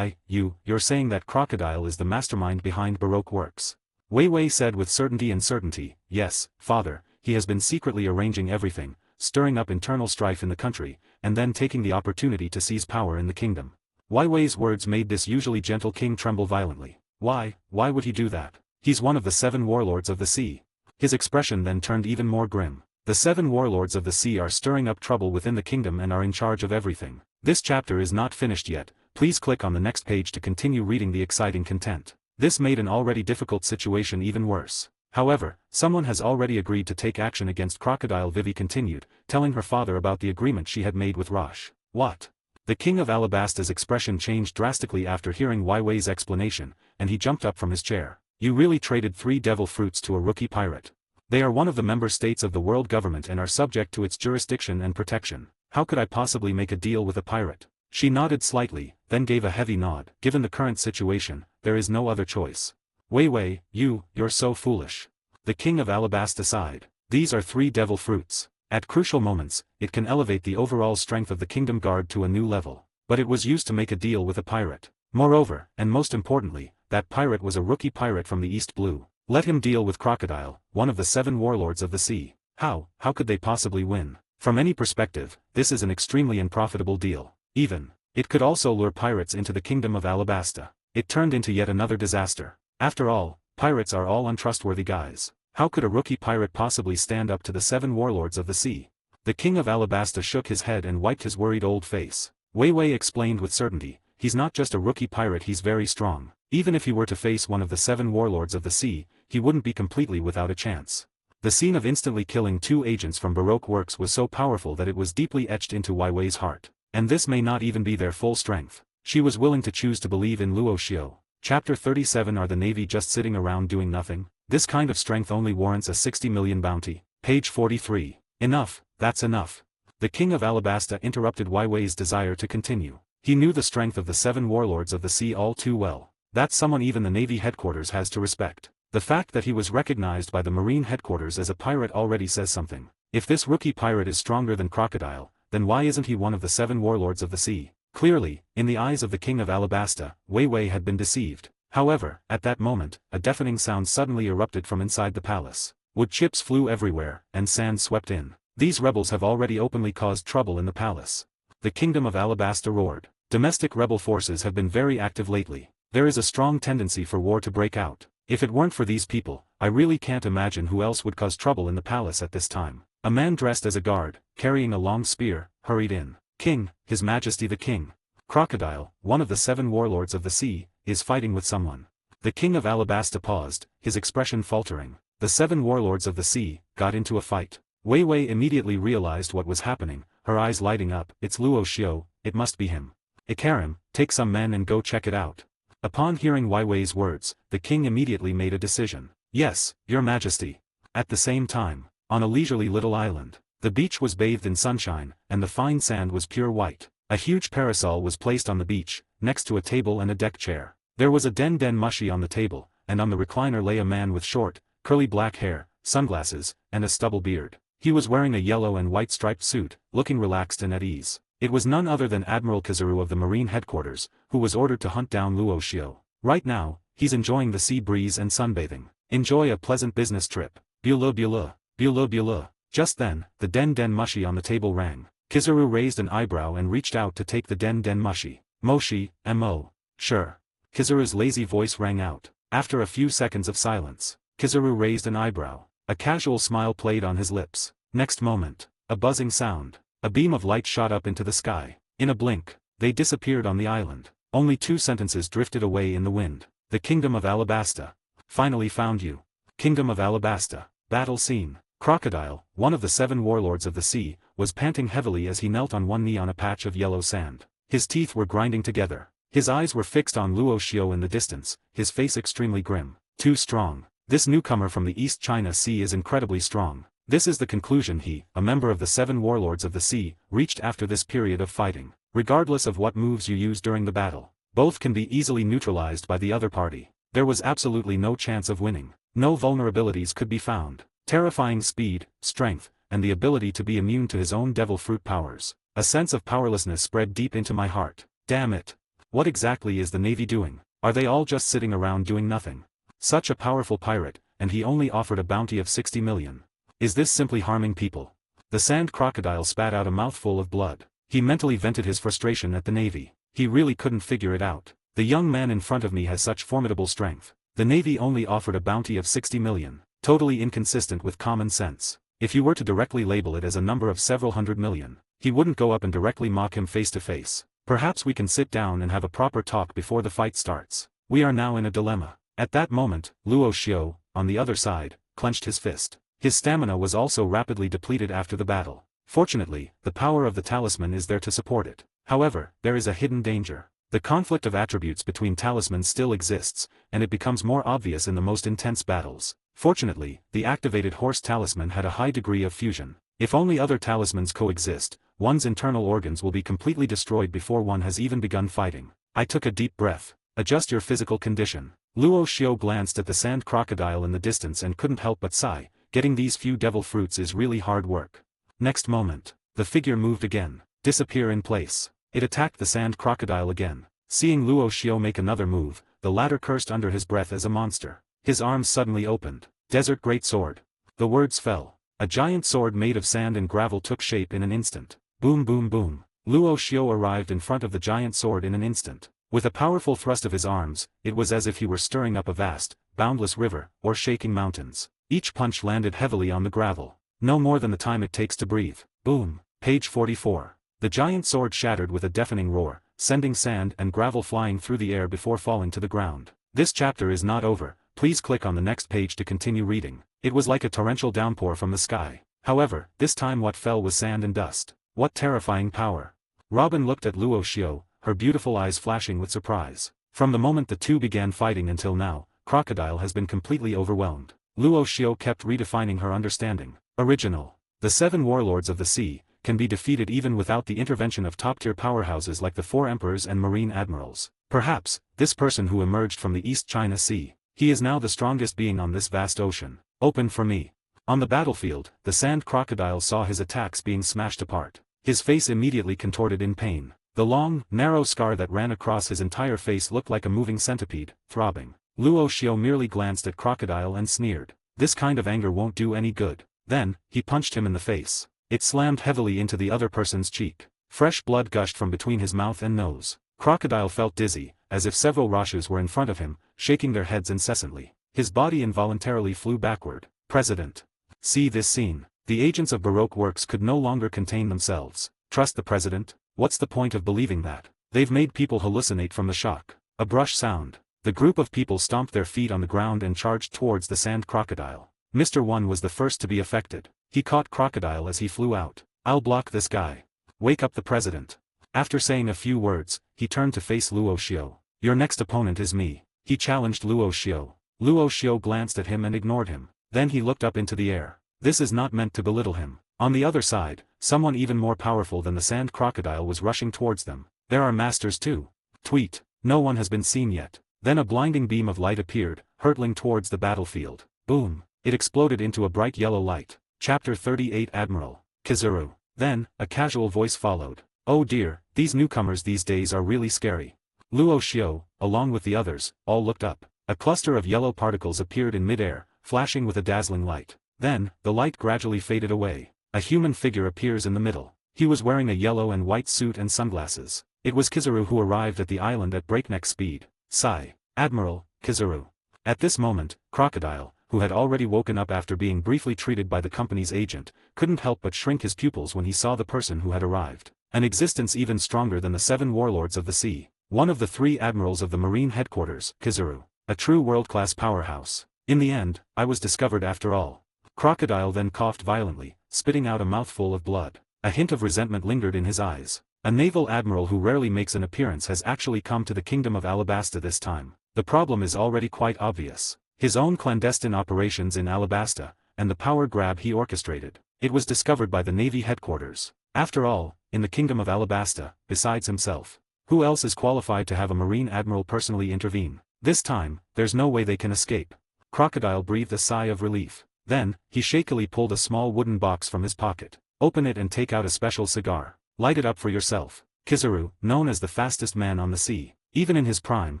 You're saying that Crocodile is the mastermind behind Baroque Works? Wei Wei said with certainty, yes, father, he has been secretly arranging everything, stirring up internal strife in the country, and then taking the opportunity to seize power in the kingdom. Wei Wei's words made this usually gentle king tremble violently. Why would he do that? He's one of the 7 warlords of the sea. His expression then turned even more grim. The 7 warlords of the sea are stirring up trouble within the kingdom and are in charge of everything. This chapter is not finished yet. Please click on the next page to continue reading the exciting content. This made an already difficult situation even worse. However, someone has already agreed to take action against Crocodile. Vivi continued, telling her father about the agreement she had made with Roche. What? The King of Alabasta's expression changed drastically after hearing Wei Wei's explanation, and he jumped up from his chair. You really traded 3 devil fruits to a rookie pirate. They are one of the member states of the world government and are subject to its jurisdiction and protection. How could I possibly make a deal with a pirate? She nodded slightly, then gave a heavy nod. Given the current situation, there is no other choice. Wei Wei, you're so foolish. The King of Alabasta sighed. These are 3 devil fruits. At crucial moments, it can elevate the overall strength of the Kingdom Guard to a new level. But it was used to make a deal with a pirate. Moreover, and most importantly, that pirate was a rookie pirate from the East Blue. Let him deal with Crocodile, one of the 7 warlords of the sea. How could they possibly win? From any perspective, this is an extremely unprofitable deal. It could also lure pirates into the Kingdom of Alabasta. It turned into yet another disaster. After all, pirates are all untrustworthy guys. How could a rookie pirate possibly stand up to the 7 warlords of the sea? The King of Alabasta shook his head and wiped his worried old face. Wei Wei explained with certainty, he's not just a rookie pirate, he's very strong. Even if he were to face one of the 7 warlords of the sea, he wouldn't be completely without a chance. The scene of instantly killing 2 agents from Baroque Works was so powerful that it was deeply etched into Wei Wei's heart. And this may not even be their full strength. She was willing to choose to believe in Luo Xiao. Chapter 37. Are the Navy just sitting around doing nothing? This kind of strength only warrants a 60 million bounty. Page 43. Enough, that's enough. The King of Alabasta interrupted Wei Wei's desire to continue. He knew the strength of the 7 warlords of the sea all too well. That's someone even the Navy headquarters has to respect. The fact that he was recognized by the Marine headquarters as a pirate already says something. If this rookie pirate is stronger than Crocodile, then why isn't he one of the 7 warlords of the sea? Clearly, in the eyes of the King of Alabasta, Wei Wei had been deceived. However, at that moment, a deafening sound suddenly erupted from inside the palace. Wood chips flew everywhere, and sand swept in. These rebels have already openly caused trouble in the palace. The Kingdom of Alabasta roared. Domestic rebel forces have been very active lately. There is a strong tendency for war to break out. If it weren't for these people, I really can't imagine who else would cause trouble in the palace at this time. A man dressed as a guard, carrying a long spear, hurried in. King, His Majesty the King. Crocodile, one of the 7 warlords of the sea, is fighting with someone. The King of Alabasta paused, his expression faltering. The 7 warlords of the sea got into a fight. Wei Wei immediately realized what was happening, her eyes lighting up. It's Luo Xiao, it must be him. Ikarim, take some men and go check it out. Upon hearing Wei Wei's words, the king immediately made a decision. Yes, Your Majesty. At the same time, on a leisurely little island, the beach was bathed in sunshine, and the fine sand was pure white. A huge parasol was placed on the beach, next to a table and a deck chair. There was a den mushi on the table, and on the recliner lay a man with short, curly black hair, sunglasses, and a stubble beard. He was wearing a yellow and white striped suit, looking relaxed and at ease. It was none other than Admiral Kizaru of the Marine headquarters, who was ordered to hunt down Luo Xiao. Right now, he's enjoying the sea breeze and sunbathing. Enjoy a pleasant business trip. Bula bula, bula bula. Just then, the den mushi on the table rang. Kizaru raised an eyebrow and reached out to take the den mushi. Moshi, mo. Sure. Kizaru's lazy voice rang out. After a few seconds of silence, Kizaru raised an eyebrow. A casual smile played on his lips. Next moment, a buzzing sound. A beam of light shot up into the sky. In a blink, they disappeared on the island. Only 2 sentences drifted away in the wind. The Kingdom of Alabasta. Finally found you. Kingdom of Alabasta. Battle scene. Crocodile, one of the 7 warlords of the sea, was panting heavily as he knelt on one knee on a patch of yellow sand. His teeth were grinding together. His eyes were fixed on Luo Xiao in the distance, his face extremely grim. Too strong. This newcomer from the East China Sea is incredibly strong. This is the conclusion he, a member of the 7 warlords of the sea, reached after this period of fighting. Regardless of what moves you use during the battle, both can be easily neutralized by the other party. There was absolutely no chance of winning. No vulnerabilities could be found. Terrifying speed, strength, and the ability to be immune to his own devil fruit powers. A sense of powerlessness spread deep into my heart. Damn it. What exactly is the Navy doing? Are they all just sitting around doing nothing? Such a powerful pirate, and he only offered a bounty of 60 million. Is this simply harming people? The sand crocodile spat out a mouthful of blood. He mentally vented his frustration at the Navy. He really couldn't figure it out. The young man in front of me has such formidable strength. The Navy only offered a bounty of 60 million. Totally inconsistent with common sense. If you were to directly label it as a number of several hundred million, he wouldn't go up and directly mock him face to face. Perhaps we can sit down and have a proper talk before the fight starts. We are now in a dilemma. At that moment, Luo Xiao, on the other side, clenched his fist. His stamina was also rapidly depleted after the battle. Fortunately, the power of the talisman is there to support it. However, there is a hidden danger. The conflict of attributes between talismans still exists, and it becomes more obvious in the most intense battles. Fortunately, the activated horse talisman had a high degree of fusion. If only other talismans coexist, one's internal organs will be completely destroyed before one has even begun fighting. I took a deep breath. Adjust your physical condition. Luo Xiao glanced at the sand crocodile in the distance and couldn't help but sigh. Getting these few devil fruits is really hard work. Next moment, the figure moved again. Disappear in place. It attacked the sand crocodile again. Seeing Luo Xiao make another move, the latter cursed under his breath as a monster. His arms suddenly opened. Desert Great Sword. The words fell. A giant sword made of sand and gravel took shape in an instant. Boom boom boom. Luo Xiao arrived in front of the giant sword in an instant. With a powerful thrust of his arms, it was as if he were stirring up a vast, boundless river, or shaking mountains. Each punch landed heavily on the gravel. No more than the time it takes to breathe. Boom. Page 44. The giant sword shattered with a deafening roar, sending sand and gravel flying through the air before falling to the ground. This chapter is not over. Please click on the next page to continue reading. It was like a torrential downpour from the sky. However, this time what fell was sand and dust. What terrifying power. Robin looked at Luo Xiao, her beautiful eyes flashing with surprise. From the moment the two began fighting until now, Crocodile has been completely overwhelmed. Luo Xiao kept redefining her understanding. Original. The 7 warlords of the sea can be defeated even without the intervention of top-tier powerhouses like the 4 emperors and marine admirals. Perhaps, this person who emerged from the East China Sea, he is now the strongest being on this vast ocean. Open for me. On the battlefield, the sand crocodile saw his attacks being smashed apart. His face immediately contorted in pain. The long, narrow scar that ran across his entire face looked like a moving centipede, throbbing. Luo Xiao merely glanced at Crocodile and sneered. This kind of anger won't do any good. Then, he punched him in the face. It slammed heavily into the other person's cheek. Fresh blood gushed from between his mouth and nose. Crocodile felt dizzy, as if several Rashus were in front of him, shaking their heads incessantly. His body involuntarily flew backward. President. See this scene. The agents of Baroque Works could no longer contain themselves. Trust the president? What's the point of believing that? They've made people hallucinate from the shock. A brush sound. The group of people stomped their feet on the ground and charged towards the sand crocodile. Mr. One was the first to be affected. He caught Crocodile as he flew out. I'll block this guy. Wake up the president. After saying a few words, he turned to face Luo Xiao. Your next opponent is me. He challenged Luo Xiao. Luo Xiao glanced at him and ignored him. Then he looked up into the air. This is not meant to belittle him. On the other side, someone even more powerful than the sand crocodile was rushing towards them. There are masters too. Tweet. No one has been seen yet. Then a blinding beam of light appeared, hurtling towards the battlefield. Boom. It exploded into a bright yellow light. Chapter 38 Admiral. Kizaru. Then, a casual voice followed. Oh dear, these newcomers these days are really scary. Luo Xiao, along with the others, all looked up. A cluster of yellow particles appeared in midair, flashing with a dazzling light. Then, the light gradually faded away. A human figure appears in the middle. He was wearing a yellow and white suit and sunglasses. It was Kizaru who arrived at the island at breakneck speed. Sigh. Admiral, Kizaru. At this moment, Crocodile, who had already woken up after being briefly treated by the company's agent, couldn't help but shrink his pupils when he saw the person who had arrived. An existence even stronger than the 7 warlords of the sea. One of the 3 admirals of the marine headquarters, Kizaru. A true world-class powerhouse. In the end, I was discovered after all. Crocodile then coughed violently, spitting out a mouthful of blood. A hint of resentment lingered in his eyes. A naval admiral who rarely makes an appearance has actually come to the kingdom of Alabasta this time. The problem is already quite obvious. His own clandestine operations in Alabasta, and the power grab he orchestrated. It was discovered by the Navy headquarters. After all, in the kingdom of Alabasta, besides himself, who else is qualified to have a marine admiral personally intervene? This time, there's no way they can escape. Crocodile breathed a sigh of relief. Then, he shakily pulled a small wooden box from his pocket. Open it and take out a special cigar. Light it up for yourself. Kizaru, known as the fastest man on the sea. Even in his prime,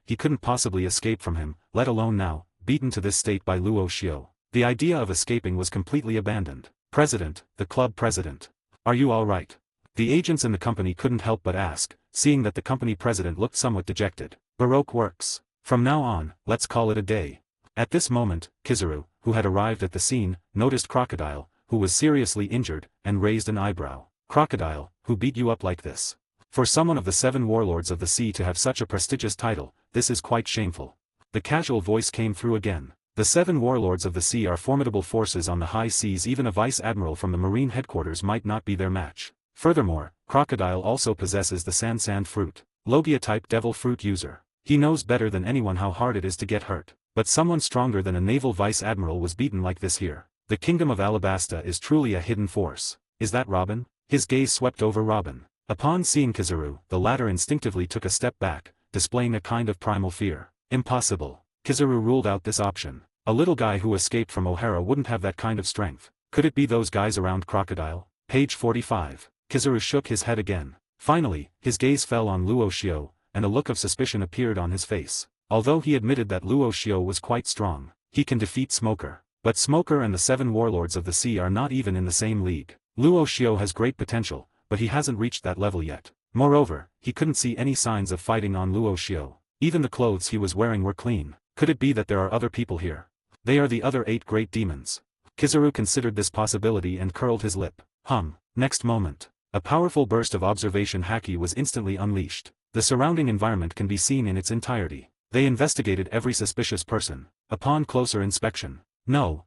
he couldn't possibly escape from him, let alone now, beaten to this state by Luo Xiao. The idea of escaping was completely abandoned. President, the club president. Are you all right? The agents in the company couldn't help but ask, seeing that the company president looked somewhat dejected. Baroque works. From now on, let's call it a day. At this moment, Kizaru, who had arrived at the scene, noticed Crocodile, who was seriously injured, and raised an eyebrow. Crocodile, who beat you up like this? For someone of the 7 warlords of the sea to have such a prestigious title, this is quite shameful. The casual voice came through again. The 7 warlords of the sea are formidable forces on the high seas. Even a vice admiral from the marine headquarters might not be their match. Furthermore, Crocodile also possesses the sand fruit. Logia-type devil fruit user. He knows better than anyone how hard it is to get hurt. But someone stronger than a naval vice admiral was beaten like this here. The kingdom of Alabasta is truly a hidden force. Is that Robin? His gaze swept over Robin. Upon seeing Kizaru, the latter instinctively took a step back, displaying a kind of primal fear. Impossible. Kizaru ruled out this option. A little guy who escaped from O'Hara wouldn't have that kind of strength. Could it be those guys around Crocodile? Page 45. Kizaru shook his head again. Finally, his gaze fell on Luo Xiao, and a look of suspicion appeared on his face. Although he admitted that Luo Xiao was quite strong, he can defeat Smoker. But Smoker and the 7 warlords of the sea are not even in the same league. Luo Xiao has great potential, but he hasn't reached that level yet. Moreover, he couldn't see any signs of fighting on Luo Xiao. Even the clothes he was wearing were clean. Could it be that there are other people here? They are the other 8 great demons. Kizaru considered this possibility and curled his lip. Next moment, a powerful burst of observation haki was instantly unleashed. The surrounding environment can be seen in its entirety. They investigated every suspicious person. Upon closer inspection, no.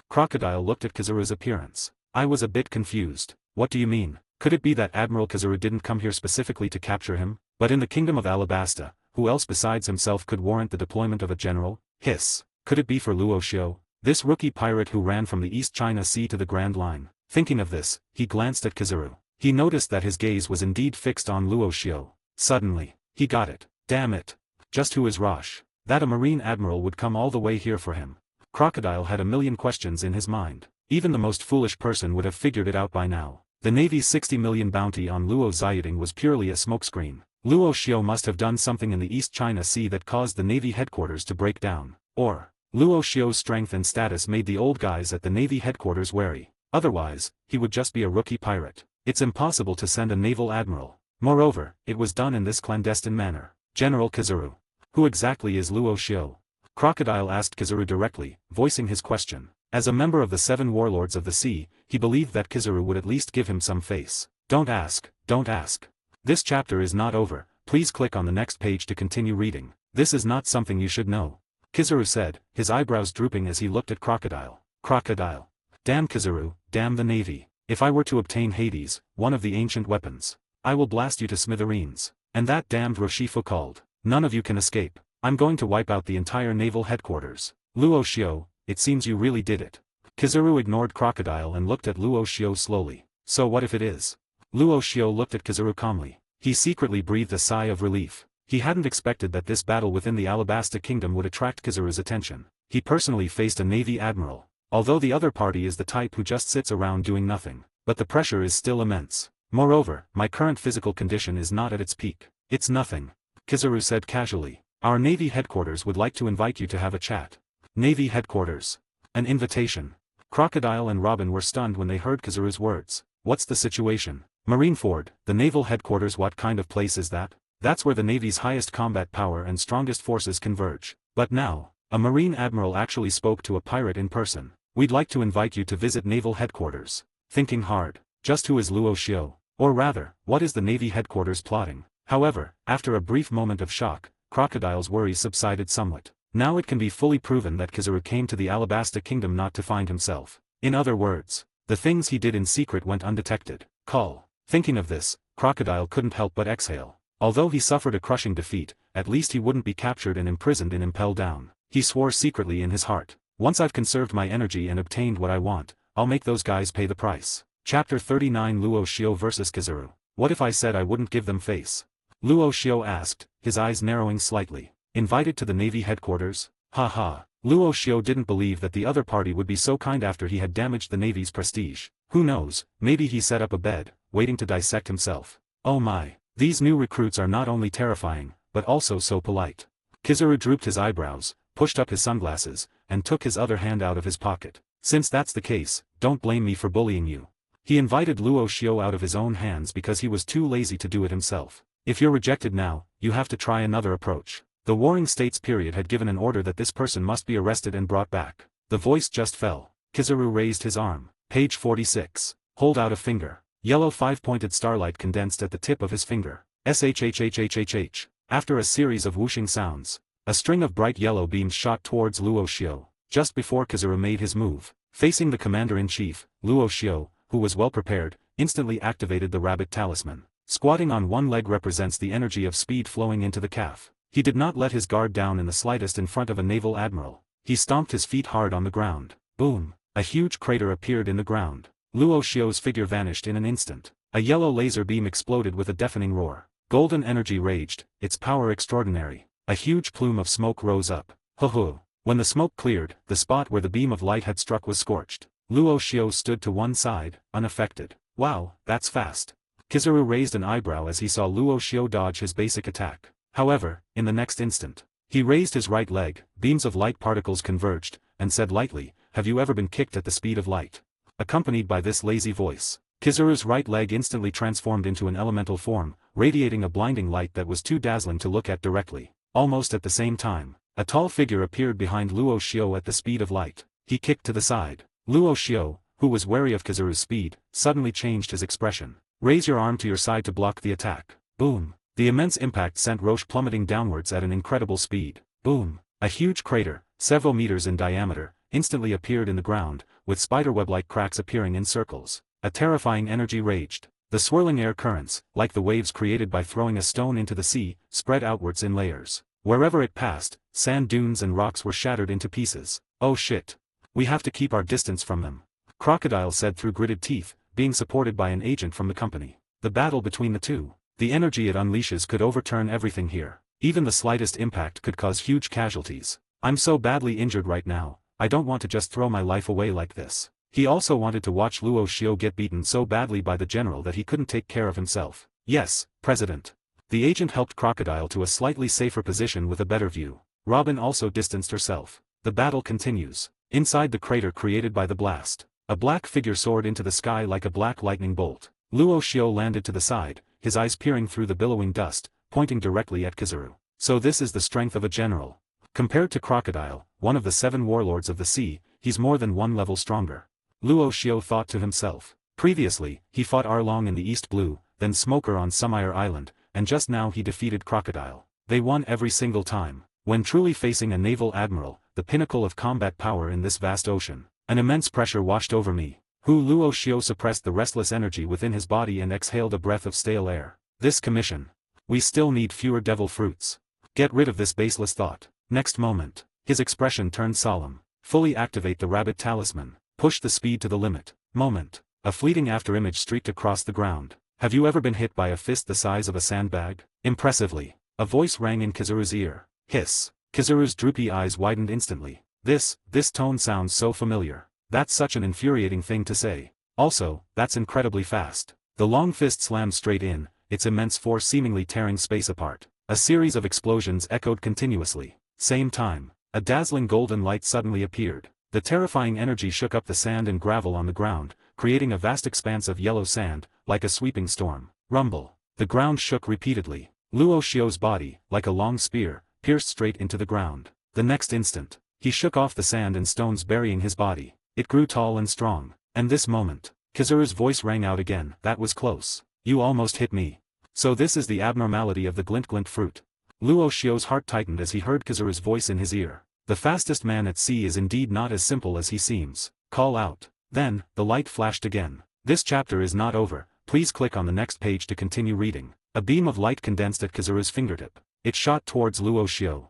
Crocodile looked at Kizaru's appearance. I was a bit confused. What do you mean? Could it be that Admiral Kizaru didn't come here specifically to capture him? But in the kingdom of Alabasta, who else besides himself could warrant the deployment of a general? Hiss. Could it be for Luo Xiao? This rookie pirate who ran from the East China Sea to the Grand Line. Thinking of this, he glanced at Kizaru. He noticed that his gaze was indeed fixed on Luo Xiao. Suddenly, he got it. Damn it. Just who is Rosh? That a marine admiral would come all the way here for him. Crocodile had a million questions in his mind. Even the most foolish person would have figured it out by now. The Navy's 60 million bounty on Luo Xiaoding was purely a smokescreen. Luo Xiao must have done something in the East China Sea that caused the Navy headquarters to break down. Or, Luo Xiao's strength and status made the old guys at the Navy headquarters wary. Otherwise, he would just be a rookie pirate. It's impossible to send a naval admiral. Moreover, it was done in this clandestine manner. General Kizaru. Who exactly is Luo Xiao? Crocodile asked Kizaru directly, voicing his question. As a member of the 7 warlords of the sea, he believed that Kizaru would at least give him some face. Don't ask, don't ask. This chapter is not over, please click on the next page to continue reading. This is not something you should know. Kizaru said, his eyebrows drooping as he looked at Crocodile. Crocodile. Damn Kizaru, damn the Navy. If I were to obtain Hades, one of the ancient weapons, I will blast you to smithereens. And that damned Roshifu called. None of you can escape. I'm going to wipe out the entire naval headquarters. Luo Xiao, it seems you really did it. Kizaru ignored Crocodile and looked at Luo Xiao slowly. So what if it is? Luo Xiao looked at Kizaru calmly. He secretly breathed a sigh of relief. He hadn't expected that this battle within the Alabasta kingdom would attract Kizaru's attention. He personally faced a Navy admiral. Although the other party is the type who just sits around doing nothing. But the pressure is still immense. Moreover, my current physical condition is not at its peak. It's nothing. Kizaru said casually. Our Navy headquarters would like to invite you to have a chat. Navy headquarters. An invitation. Crocodile and Robin were stunned when they heard Kizaru's words. What's the situation? Marineford, the naval headquarters. What kind of place is that? That's where the Navy's highest combat power and strongest forces converge. But now, A Marine admiral actually spoke to a pirate in person. We'd like to invite you to visit naval headquarters. Thinking hard. Just who is Luo Xiao? Or rather, what is the Navy headquarters plotting? However, after a brief moment of shock, Crocodile's worries subsided somewhat. Now it can be fully proven that Kizaru came to the Alabasta Kingdom not to find himself. In other words, the things he did in secret went undetected. Call. Thinking of this, Crocodile couldn't help but exhale. Although he suffered a crushing defeat, at least he wouldn't be captured and imprisoned in Impel Down. He swore secretly in his heart. Once I've conserved my energy and obtained what I want, I'll make those guys pay the price. Chapter 39 Luo Xiao vs Kizaru. What if I said I wouldn't give them face? Luo Xiao asked, his eyes narrowing slightly. Invited to the Navy headquarters? Ha. Luo Xiao didn't believe that the other party would be so kind after he had damaged the Navy's prestige. Who knows, maybe he set up a bed, waiting to dissect himself. Oh my, these new recruits are not only terrifying, but also so polite. Kizaru drooped his eyebrows, pushed up his sunglasses, and took his other hand out of his pocket. Since that's the case, don't blame me for bullying you. He invited Luo Xiao out of his own hands because he was too lazy to do it himself. If you're rejected now, you have to try another approach. The Warring States period had given an order that this person must be arrested and brought back. The voice just fell. Kizaru raised his arm. Page 46. Hold out a finger. Yellow 5-pointed starlight condensed at the tip of his finger. SHHHHHH. After a series of whooshing sounds, a string of bright yellow beams shot towards Luo Xiao. Just before Kizaru made his move, facing the commander-in-chief, Luo Xiao, who was well prepared, instantly activated the rabbit talisman. Squatting on one leg represents the energy of speed flowing into the calf. He did not let his guard down in the slightest in front of a naval admiral. He stomped his feet hard on the ground. Boom! A huge crater appeared in the ground. Luo Xiao's figure vanished in an instant. A yellow laser beam exploded with a deafening roar. Golden energy raged, its power extraordinary. A huge plume of smoke rose up. Ho. When the smoke cleared, the spot where the beam of light had struck was scorched. Luo Xiao stood to one side, unaffected. Wow, that's fast. Kizaru raised an eyebrow as he saw Luo Xiao dodge his basic attack. However, in the next instant, he raised his right leg, beams of light particles converged, and said lightly, "Have you ever been kicked at the speed of light?" Accompanied by this lazy voice, Kizaru's right leg instantly transformed into an elemental form, radiating a blinding light that was too dazzling to look at directly. Almost at the same time, a tall figure appeared behind Luo Xiao at the speed of light. He kicked to the side. Luo Xiao, who was wary of Kizaru's speed, suddenly changed his expression. Raise your arm to your side to block the attack. Boom! The immense impact sent Roche plummeting downwards at an incredible speed. Boom! A huge crater, several meters in diameter, instantly appeared in the ground, with spiderweb-like cracks appearing in circles. A terrifying energy raged. The swirling air currents, like the waves created by throwing a stone into the sea, spread outwards in layers. Wherever it passed, sand dunes and rocks were shattered into pieces. Oh shit! We have to keep our distance from them. Crocodile said through gritted teeth, being supported by an agent from the company. The battle between the two. The energy it unleashes could overturn everything here. Even the slightest impact could cause huge casualties. I'm so badly injured right now, I don't want to just throw my life away like this. He also wanted to watch Luo Xiao get beaten so badly by the general that he couldn't take care of himself. Yes, President. The agent helped Crocodile to a slightly safer position with a better view. Robin also distanced herself. The battle continues. Inside the crater created by the blast, a black figure soared into the sky like a black lightning bolt. Luo Xiao landed to the side, his eyes peering through the billowing dust, pointing directly at Kizaru. So this is the strength of a general. Compared to Crocodile, one of the 7 warlords of the sea, he's more than one level stronger. Luo Xiao thought to himself. Previously, he fought Arlong in the East Blue, then Smoker on Sumire Island, and just now he defeated Crocodile. They won every single time. When truly facing a naval admiral, the pinnacle of combat power in this vast ocean, an immense pressure washed over me. Luo Xiao suppressed the restless energy within his body and exhaled a breath of stale air. This commission. We still need fewer devil fruits. Get rid of this baseless thought. Next moment, his expression turned solemn. Fully activate the rabbit talisman. Push the speed to the limit. Moment. A fleeting afterimage streaked across the ground. Have you ever been hit by a fist the size of a sandbag? Impressively. A voice rang in Kizaru's ear. Hiss. Kizaru's droopy eyes widened instantly. This tone sounds so familiar. That's such an infuriating thing to say. Also, that's incredibly fast. The long fist slammed straight in, its immense force seemingly tearing space apart. A series of explosions echoed continuously. Same time, a dazzling golden light suddenly appeared. The terrifying energy shook up the sand and gravel on the ground, creating a vast expanse of yellow sand, like a sweeping storm. Rumble. The ground shook repeatedly. Luo Xiao's body, like a long spear, pierced straight into the ground. The next instant, he shook off the sand and stones burying his body. It grew tall and strong. And this moment, Kizaru's voice rang out again. That was close. You almost hit me. So this is the abnormality of the glint fruit. Luo Xiu's heart tightened as he heard Kizaru's voice in his ear. The fastest man at sea is indeed not as simple as he seems. Call out. Then, the light flashed again. This chapter is not over. Please click on the next page to continue reading. A beam of light condensed at Kizaru's fingertip. It shot towards Luo Xiu.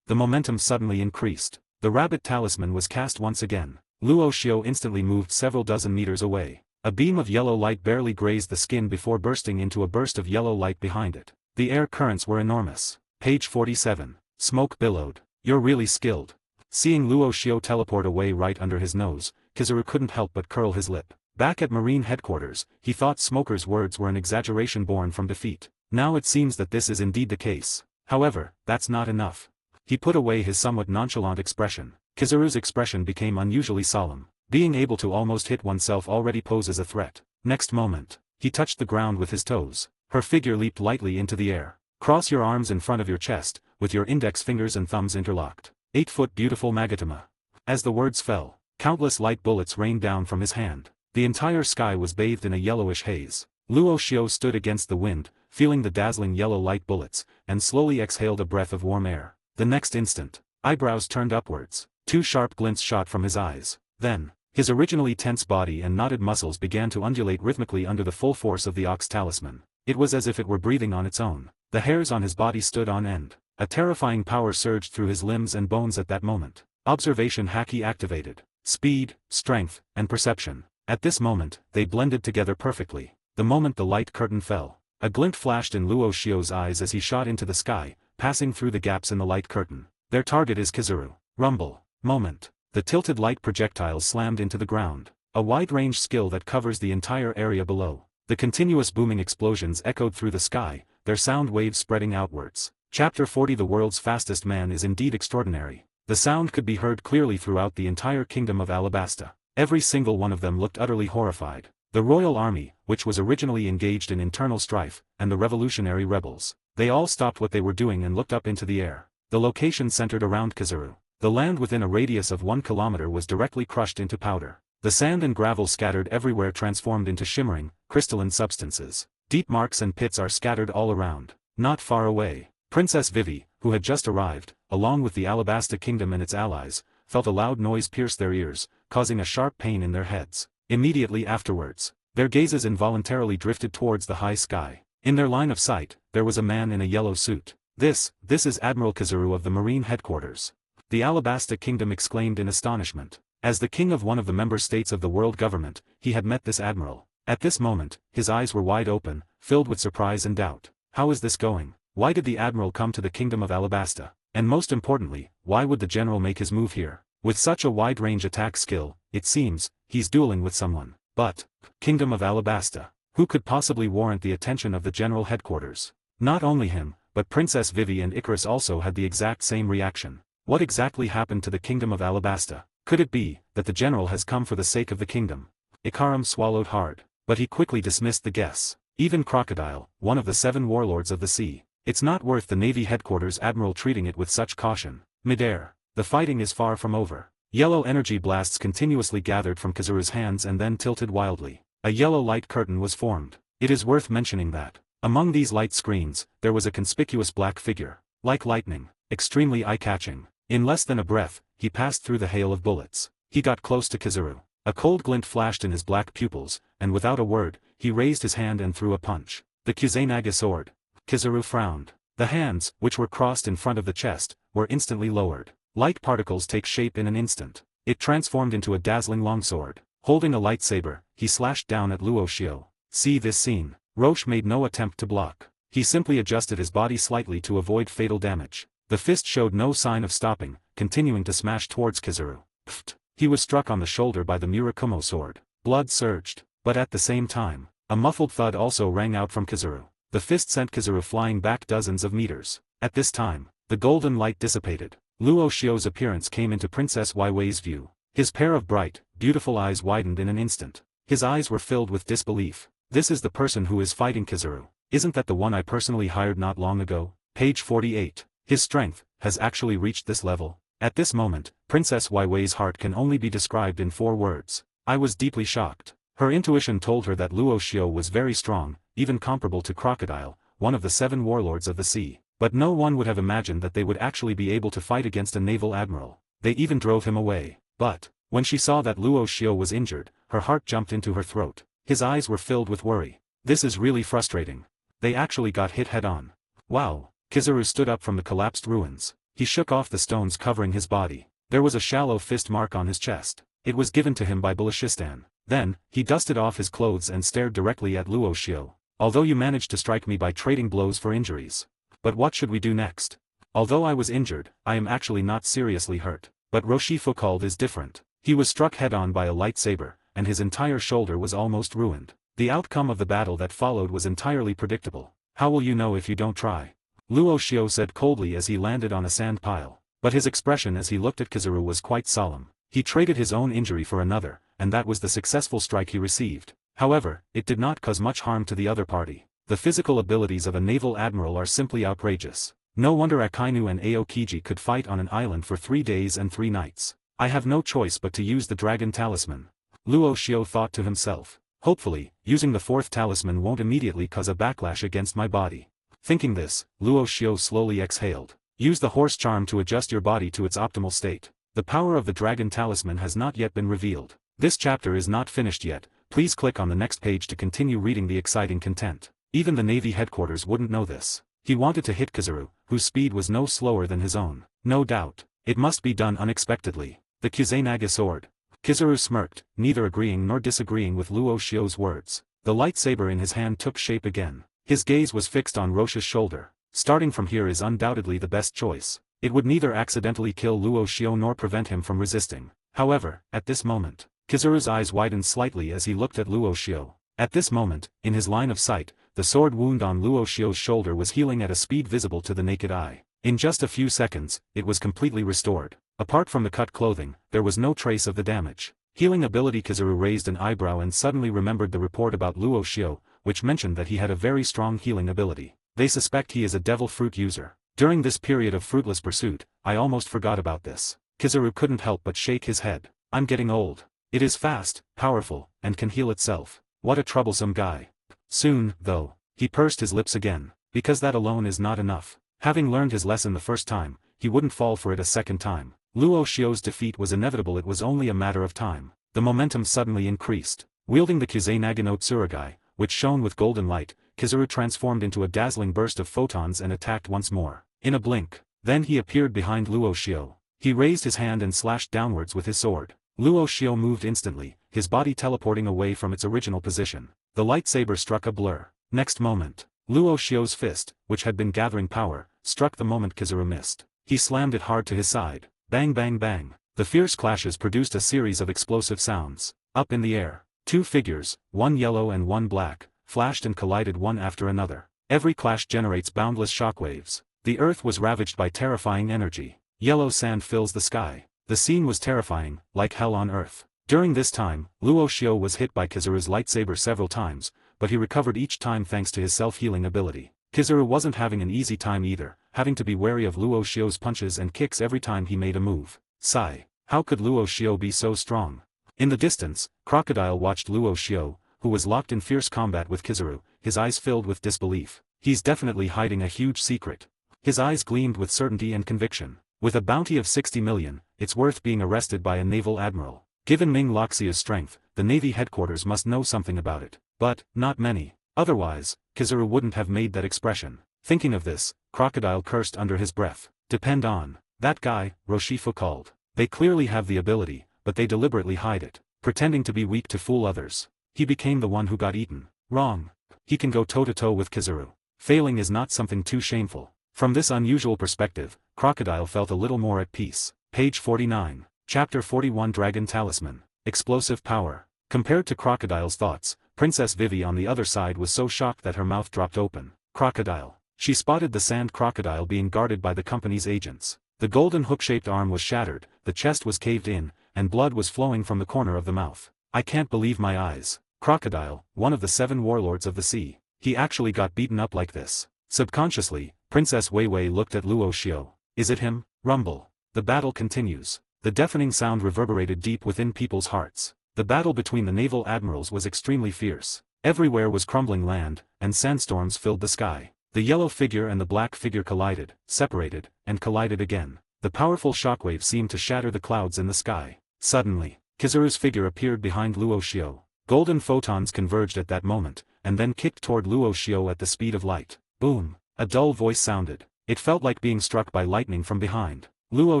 The momentum suddenly increased. The rabbit talisman was cast once again. Luo Xiu instantly moved several dozen meters away. A beam of yellow light barely grazed the skin before bursting into a burst of yellow light behind it. The air currents were enormous. Page 47. Smoke billowed. You're really skilled. Seeing Luo Xiu teleport away right under his nose, Kizaru couldn't help but curl his lip. Back at Marine headquarters, he thought Smoker's words were an exaggeration born from defeat. Now it seems that this is indeed the case. However, that's not enough. He put away his somewhat nonchalant expression. Kizaru's expression became unusually solemn. Being able to almost hit oneself already poses a threat. Next moment, he touched the ground with his toes. Her figure leaped lightly into the air. Cross your arms in front of your chest, with your index fingers and thumbs interlocked. 8-foot beautiful Magatama. As the words fell, countless light bullets rained down from his hand. The entire sky was bathed in a yellowish haze. Luo Xiu stood against the wind, feeling the dazzling yellow light bullets, and slowly exhaled a breath of warm air. The next instant, eyebrows turned upwards. 2 sharp glints shot from his eyes. Then, his originally tense body and knotted muscles began to undulate rhythmically under the full force of the ox talisman. It was as if it were breathing on its own. The hairs on his body stood on end. A terrifying power surged through his limbs and bones at that moment. Observation Haki activated. Speed, strength, and perception. At this moment, they blended together perfectly. The moment the light curtain fell, a glint flashed in Luo Xiu's eyes as he shot into the sky, passing through the gaps in the light curtain. Their target is Kizaru. Rumble. Moment. The tilted light projectiles slammed into the ground. A wide-range skill that covers the entire area below. The continuous booming explosions echoed through the sky, their sound waves spreading outwards. Chapter 40. The world's fastest man is indeed extraordinary. The sound could be heard clearly throughout the entire kingdom of Alabasta. Every single one of them looked utterly horrified. The royal army, which was originally engaged in internal strife, and the revolutionary rebels. They all stopped what they were doing and looked up into the air. The location centered around Kizaru. The land within a radius of 1 kilometer was directly crushed into powder. The sand and gravel scattered everywhere transformed into shimmering, crystalline substances. Deep marks and pits are scattered all around. Not far away, Princess Vivi, who had just arrived, along with the Alabasta kingdom and its allies, felt a loud noise pierce their ears, causing a sharp pain in their heads. Immediately afterwards, their gazes involuntarily drifted towards the high sky. In their line of sight, there was a man in a yellow suit. This is Admiral Kizaru of the Marine headquarters. The Alabasta kingdom exclaimed in astonishment. As the king of one of the member states of the world government, he had met this admiral. At this moment, his eyes were wide open, filled with surprise and doubt. How is this going? Why did the admiral come to the kingdom of Alabasta? And most importantly, why would the general make his move here? With such a wide-range attack skill, it seems, he's dueling with someone. But, Kingdom of Alabasta, who could possibly warrant the attention of the general headquarters? Not only him, but Princess Vivi and Icarus also had the exact same reaction. What exactly happened to the Kingdom of Alabasta? Could it be, that the general has come for the sake of the kingdom? Ikaram swallowed hard, but he quickly dismissed the guess. Even Crocodile, one of the 7 warlords of the sea. It's not worth the Navy headquarters admiral treating it with such caution. Midair. The fighting is far from over. Yellow energy blasts continuously gathered from Kizaru's hands and then tilted wildly. A yellow light curtain was formed. It is worth mentioning that, among these light screens, there was a conspicuous black figure. Like lightning, extremely eye-catching. In less than a breath, he passed through the hail of bullets. He got close to Kizaru. A cold glint flashed in his black pupils, and without a word, he raised his hand and threw a punch. The Kuzenaga sword. Kizaru frowned. The hands, which were crossed in front of the chest, were instantly lowered. Light particles take shape in an instant. It transformed into a dazzling longsword. Holding a lightsaber, he slashed down at Luo Xiu. See this scene. Roche made no attempt to block. He simply adjusted his body slightly to avoid fatal damage. The fist showed no sign of stopping, continuing to smash towards Kizaru. Pfft. He was struck on the shoulder by the Murakumo sword. Blood surged. But at the same time, a muffled thud also rang out from Kizaru. The fist sent Kizaru flying back dozens of meters. At this time, the golden light dissipated. Luo Xiu's appearance came into Princess Weiwei's view. His pair of bright, beautiful eyes widened in an instant. His eyes were filled with disbelief. This is the person who is fighting Kizaru. Isn't that the one I personally hired not long ago? Page 48. His strength, has actually reached this level. At this moment, Princess Weiwei's heart can only be described in 4 words. I was deeply shocked. Her intuition told her that Luo Xiao was very strong, even comparable to Crocodile, one of the 7 warlords of the sea. But no one would have imagined that they would actually be able to fight against a naval admiral. They even drove him away. But, when she saw that Luo Xiao was injured, her heart jumped into her throat. His eyes were filled with worry. This is really frustrating. They actually got hit head-on. Wow. Kizaru stood up from the collapsed ruins. He shook off the stones covering his body. There was a shallow fist mark on his chest. It was given to him by Balochistan. Then, he dusted off his clothes and stared directly at Luo Xiao. Although you managed to strike me by trading blows for injuries. But what should we do next? Although I was injured, I am actually not seriously hurt. But Roshi Foucault is different. He was struck head-on by a lightsaber, and his entire shoulder was almost ruined. The outcome of the battle that followed was entirely predictable. How will you know if you don't try? Luo Xiao said coldly as he landed on a sand pile. But his expression as he looked at Kizaru was quite solemn. He traded his own injury for another, and that was the successful strike he received. However, it did not cause much harm to the other party. The physical abilities of a naval admiral are simply outrageous. No wonder Akainu and Aokiji could fight on an island for 3 days and 3 nights. I have no choice but to use the dragon talisman. Luo Xiao thought to himself. Hopefully, using the 4th talisman won't immediately cause a backlash against my body. Thinking this, Luo Xiao slowly exhaled. Use the horse charm to adjust your body to its optimal state. The power of the dragon talisman has not yet been revealed. This chapter is not finished yet. Please click on the next page to continue reading the exciting content. Even the Navy headquarters wouldn't know this. He wanted to hit Kizaru, whose speed was no slower than his own. No doubt. It must be done unexpectedly. The Kuzenaga sword. Kizaru smirked, neither agreeing nor disagreeing with Luo Xiao's words. The lightsaber in his hand took shape again. His gaze was fixed on Roshi's shoulder. Starting from here is undoubtedly the best choice. It would neither accidentally kill Luo Xiao nor prevent him from resisting. However, at this moment, Kizaru's eyes widened slightly as he looked at Luo Xiao. At this moment, in his line of sight, the sword wound on Luo Xiao's shoulder was healing at a speed visible to the naked eye. In just a few seconds, it was completely restored. Apart from the cut clothing, there was no trace of the damage. Healing ability. Kizaru raised an eyebrow and suddenly remembered the report about Luo Xiao, which mentioned that he had a very strong healing ability. They suspect he is a devil fruit user. During this period of fruitless pursuit, I almost forgot about this. Kizaru couldn't help but shake his head. I'm getting old. It is fast, powerful, and can heal itself. What a troublesome guy. Soon, though, he pursed his lips again, because that alone is not enough. Having learned his lesson the first time, he wouldn't fall for it a second time. Luo Xiao's defeat was inevitable. It was only a matter of time. The momentum suddenly increased. Wielding the Kuzenagi no Tsurugai, which shone with golden light, Kizaru transformed into a dazzling burst of photons and attacked once more. In a blink, then he appeared behind Luo Xiao. He raised his hand and slashed downwards with his sword. Luo Xiao moved instantly, his body teleporting away from its original position. The lightsaber struck a blur. Next moment, Luo Xiao's fist, which had been gathering power, struck the moment Kizaru missed. He slammed it hard to his side. Bang bang bang. The fierce clashes produced a series of explosive sounds. Up in the air, 2 figures, one yellow and one black, flashed and collided one after another. Every clash generates boundless shockwaves. The earth was ravaged by terrifying energy. Yellow sand fills the sky. The scene was terrifying, like hell on earth. During this time, Luo Xiao was hit by Kizaru's lightsaber several times, but he recovered each time thanks to his self-healing ability. Kizaru wasn't having an easy time either, having to be wary of Luo Xiao's punches and kicks every time he made a move. Sigh. How could Luo Xiao be so strong? In the distance, Crocodile watched Luo Xiao, who was locked in fierce combat with Kizaru, his eyes filled with disbelief. He's definitely hiding a huge secret. His eyes gleamed with certainty and conviction. With a bounty of 60 million, it's worth being arrested by a naval admiral. Given Ming Loxia's strength, the Navy headquarters must know something about it. But, not many. Otherwise, Kizaru wouldn't have made that expression. Thinking of this, Crocodile cursed under his breath. Depend on that guy, Roshi Foucault. They clearly have the ability, but they deliberately hide it, pretending to be weak to fool others. He became the one who got eaten. Wrong. He can go toe-to-toe with Kizaru. Failing is not something too shameful. From this unusual perspective, Crocodile felt a little more at peace. Page 49. Chapter 41. Dragon Talisman. Explosive Power. Compared to Crocodile's thoughts, Princess Vivi on the other side was so shocked that her mouth dropped open. Crocodile. She spotted the sand crocodile being guarded by the company's agents. The golden hook-shaped arm was shattered, the chest was caved in, and blood was flowing from the corner of the mouth. I can't believe my eyes. Crocodile, one of the 7 warlords of the sea. He actually got beaten up like this. Subconsciously, Princess Weiwei looked at Luo Xiao. Is it him? Rumble. The battle continues. The deafening sound reverberated deep within people's hearts. The battle between the naval admirals was extremely fierce. Everywhere was crumbling land, and sandstorms filled the sky. The yellow figure and the black figure collided, separated, and collided again. The powerful shockwave seemed to shatter the clouds in the sky. Suddenly, Kizaru's figure appeared behind Luo Xiao. Golden photons converged at that moment, and then kicked toward Luo Xiao at the speed of light. Boom! A dull voice sounded. It felt like being struck by lightning from behind. Luo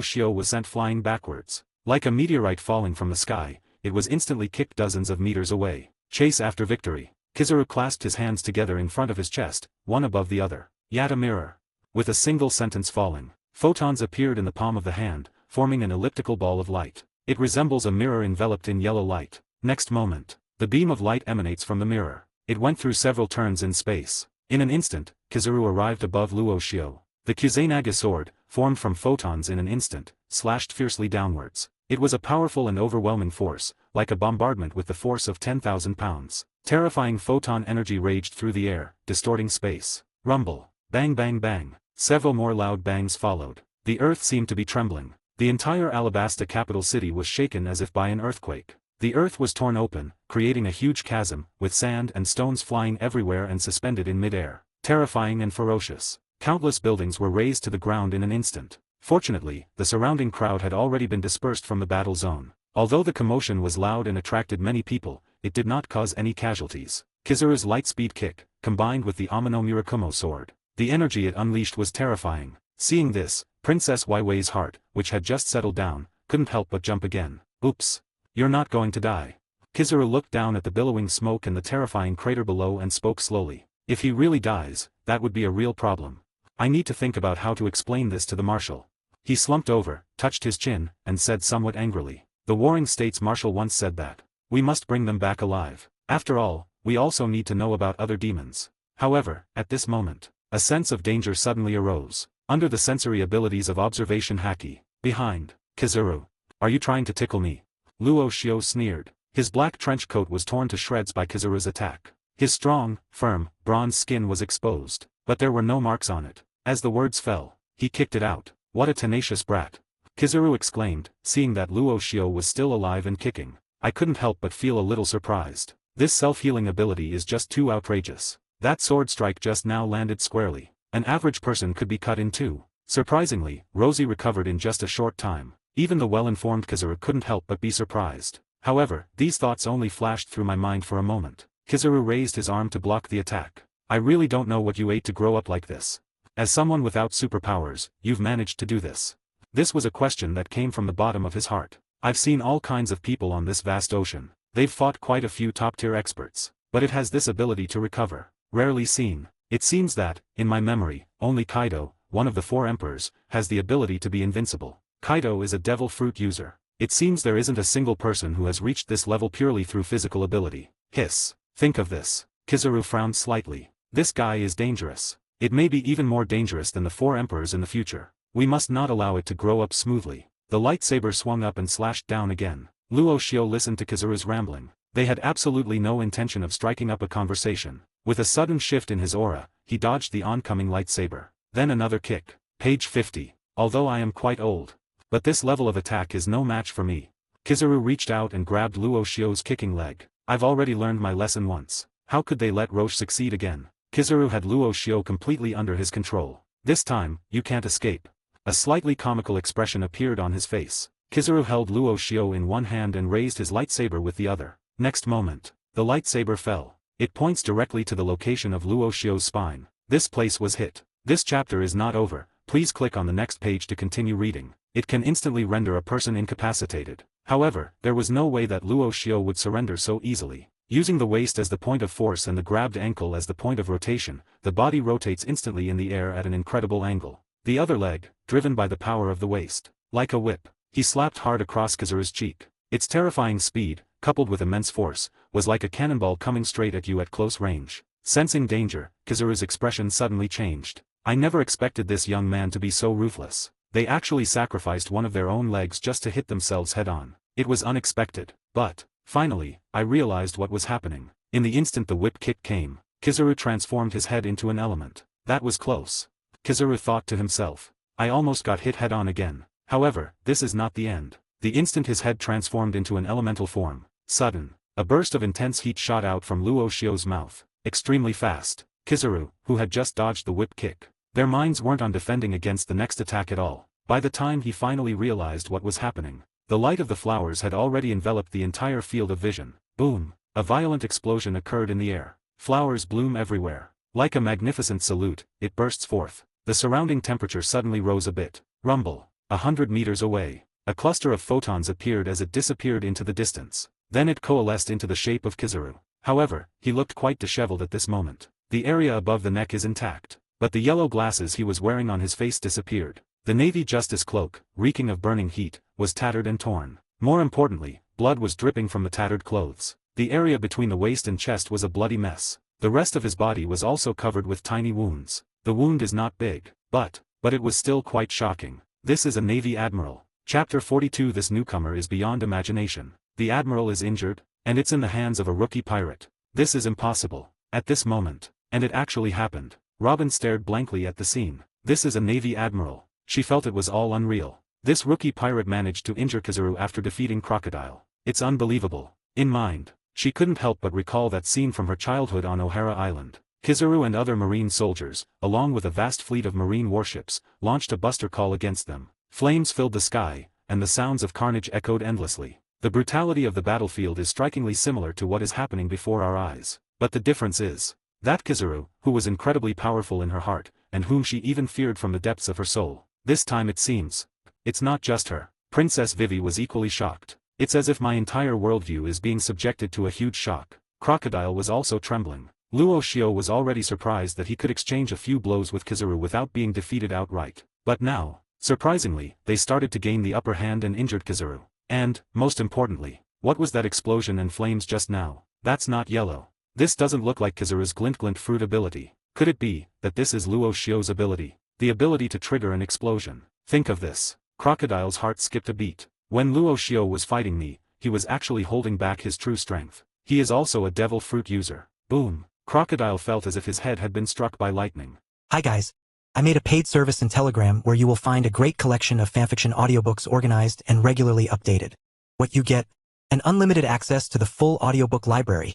Xiao was sent flying backwards. Like a meteorite falling from the sky, it was instantly kicked dozens of meters away. Chase after victory. Kizaru clasped his hands together in front of his chest, one above the other. Yet a mirror. With a single sentence falling, photons appeared in the palm of the hand, forming an elliptical ball of light. It resembles a mirror enveloped in yellow light. Next moment, the beam of light emanates from the mirror. It went through several turns in space. In an instant, Kizaru arrived above Luo Xiao. The Kuzenagi sword, formed from photons in an instant, slashed fiercely downwards. It was a powerful and overwhelming force, like a bombardment with the force of 10,000 pounds. Terrifying photon energy raged through the air, distorting space. Rumble. Bang bang bang. Several more loud bangs followed. The earth seemed to be trembling. The entire Alabasta capital city was shaken as if by an earthquake. The earth was torn open, creating a huge chasm, with sand and stones flying everywhere and suspended in mid-air. Terrifying and ferocious. Countless buildings were razed to the ground in an instant. Fortunately, the surrounding crowd had already been dispersed from the battle zone. Although the commotion was loud and attracted many people, it did not cause any casualties. Kizaru's light-speed kick, combined with the Amano Murakumo sword. The energy it unleashed was terrifying. Seeing this, Princess Waiwei's heart, which had just settled down, couldn't help but jump again. Oops. You're not going to die. Kizaru looked down at the billowing smoke and the terrifying crater below and spoke slowly. If he really dies, that would be a real problem. I need to think about how to explain this to the marshal. He slumped over, touched his chin, and said somewhat angrily. The Warring States Marshal once said that. We must bring them back alive. After all, we also need to know about other demons. However, at this moment, a sense of danger suddenly arose. Under the sensory abilities of observation haki. Behind. Kizaru. Are you trying to tickle me? Luo Xiao sneered. His black trench coat was torn to shreds by Kizaru's attack. His strong, firm, bronze skin was exposed, but there were no marks on it. As the words fell, he kicked it out. What a tenacious brat. Kizaru exclaimed, seeing that Luo Xiao was still alive and kicking. I couldn't help but feel a little surprised. This self-healing ability is just too outrageous. That sword strike just now landed squarely. An average person could be cut in two. Surprisingly, Rosie recovered in just a short time. Even the well-informed Kizaru couldn't help but be surprised. However, these thoughts only flashed through my mind for a moment. Kizaru raised his arm to block the attack. I really don't know what you ate to grow up like this. As someone without superpowers, you've managed to do this. This was a question that came from the bottom of his heart. I've seen all kinds of people on this vast ocean. They've fought quite a few top-tier experts. But it has this ability to recover. Rarely seen. It seems that, in my memory, only Kaido, one of the 4 emperors, has the ability to be invincible. Kaido is a devil fruit user. It seems there isn't a single person who has reached this level purely through physical ability. Hiss. Think of this. Kizaru frowned slightly. This guy is dangerous. It may be even more dangerous than the 4 emperors in the future. We must not allow it to grow up smoothly. The lightsaber swung up and slashed down again. Luo Xiao listened to Kizaru's rambling. They had absolutely no intention of striking up a conversation. With a sudden shift in his aura, he dodged the oncoming lightsaber. Then another kick. Page 50. Although I am quite old. But this level of attack is no match for me. Kizaru reached out and grabbed Luo Xiao's kicking leg. I've already learned my lesson once. How could they let Roche succeed again? Kizaru had Luo Xiao completely under his control. This time, you can't escape. A slightly comical expression appeared on his face. Kizaru held Luo Xiao in one hand and raised his lightsaber with the other. Next moment, the lightsaber fell. It points directly to the location of Luo Xiao's spine. This place was hit. This chapter is not over. Please click on the next page to continue reading. It can instantly render a person incapacitated. However, there was no way that Luo Xiao would surrender so easily. Using the waist as the point of force and the grabbed ankle as the point of rotation, the body rotates instantly in the air at an incredible angle. The other leg, driven by the power of the waist. Like a whip, he slapped hard across Kizaru's cheek. Its terrifying speed, coupled with immense force, was like a cannonball coming straight at you at close range. Sensing danger, Kizaru's expression suddenly changed. I never expected this young man to be so ruthless. They actually sacrificed one of their own legs just to hit themselves head-on. It was unexpected. But, finally, I realized what was happening. In the instant the whip kick came, Kizaru transformed his head into an element. That was close. Kizaru thought to himself. I almost got hit head-on again. However, this is not the end. The instant his head transformed into an elemental form, sudden, a burst of intense heat shot out from Luo Xiu's mouth, extremely fast. Kizaru, who had just dodged the whip kick. Their minds weren't on defending against the next attack at all. By the time he finally realized what was happening, the light of the flowers had already enveloped the entire field of vision. Boom! A violent explosion occurred in the air. Flowers bloom everywhere. Like a magnificent salute, it bursts forth. The surrounding temperature suddenly rose a bit. Rumble. 100 meters away. A cluster of photons appeared as it disappeared into the distance. Then it coalesced into the shape of Kizaru. However, he looked quite disheveled at this moment. The area above the neck is intact, but the yellow glasses he was wearing on his face disappeared. The Navy Justice cloak, reeking of burning heat, was tattered and torn. More importantly, blood was dripping from the tattered clothes. The area between the waist and chest was a bloody mess. The rest of his body was also covered with tiny wounds. The wound is not big, but it was still quite shocking. This is a Navy Admiral. Chapter 42. This newcomer is beyond imagination. The Admiral is injured, and it's in the hands of a rookie pirate. This is impossible. At this moment, and it actually happened. Robin stared blankly at the scene. This is a Navy Admiral. She felt it was all unreal. This rookie pirate managed to injure Kizaru after defeating Crocodile. It's unbelievable. In mind, she couldn't help but recall that scene from her childhood on O'Hara Island. Kizaru and other marine soldiers, along with a vast fleet of marine warships, launched a buster call against them. Flames filled the sky, and the sounds of carnage echoed endlessly. The brutality of the battlefield is strikingly similar to what is happening before our eyes. But the difference is that Kizaru, who was incredibly powerful in her heart, and whom she even feared from the depths of her soul, this time it seems, it's not just her. Princess Vivi was equally shocked. It's as if my entire worldview is being subjected to a huge shock. Crocodile was also trembling. Luo Xiu was already surprised that he could exchange a few blows with Kizaru without being defeated outright. But now, surprisingly, they started to gain the upper hand and injured Kizaru. And, most importantly, what was that explosion and flames just now? That's not yellow. This doesn't look like Kizaru's glint fruit ability. Could it be that this is Luo Xiu's ability? The ability to trigger an explosion. Think of this. Crocodile's heart skipped a beat. When Luo Xiu was fighting me, he was actually holding back his true strength. He is also a devil fruit user. Boom. Crocodile felt as if his head had been struck by lightning. Hi guys. I made a paid service in Telegram where you will find a great collection of fanfiction audiobooks organized and regularly updated. What you get? An unlimited access to the full audiobook library.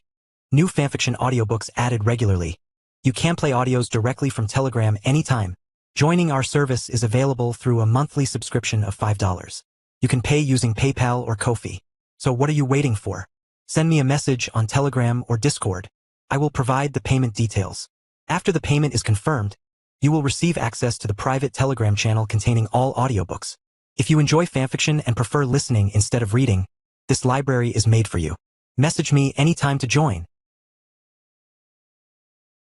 New fanfiction audiobooks added regularly. You can play audios directly from Telegram anytime. Joining our service is available through a monthly subscription of $5. You can pay using PayPal or Ko-fi. So what are you waiting for? Send me a message on Telegram or Discord. I will provide the payment details. After the payment is confirmed, you will receive access to the private Telegram channel containing all audiobooks. If you enjoy fanfiction and prefer listening instead of reading, this library is made for you. Message me anytime to join.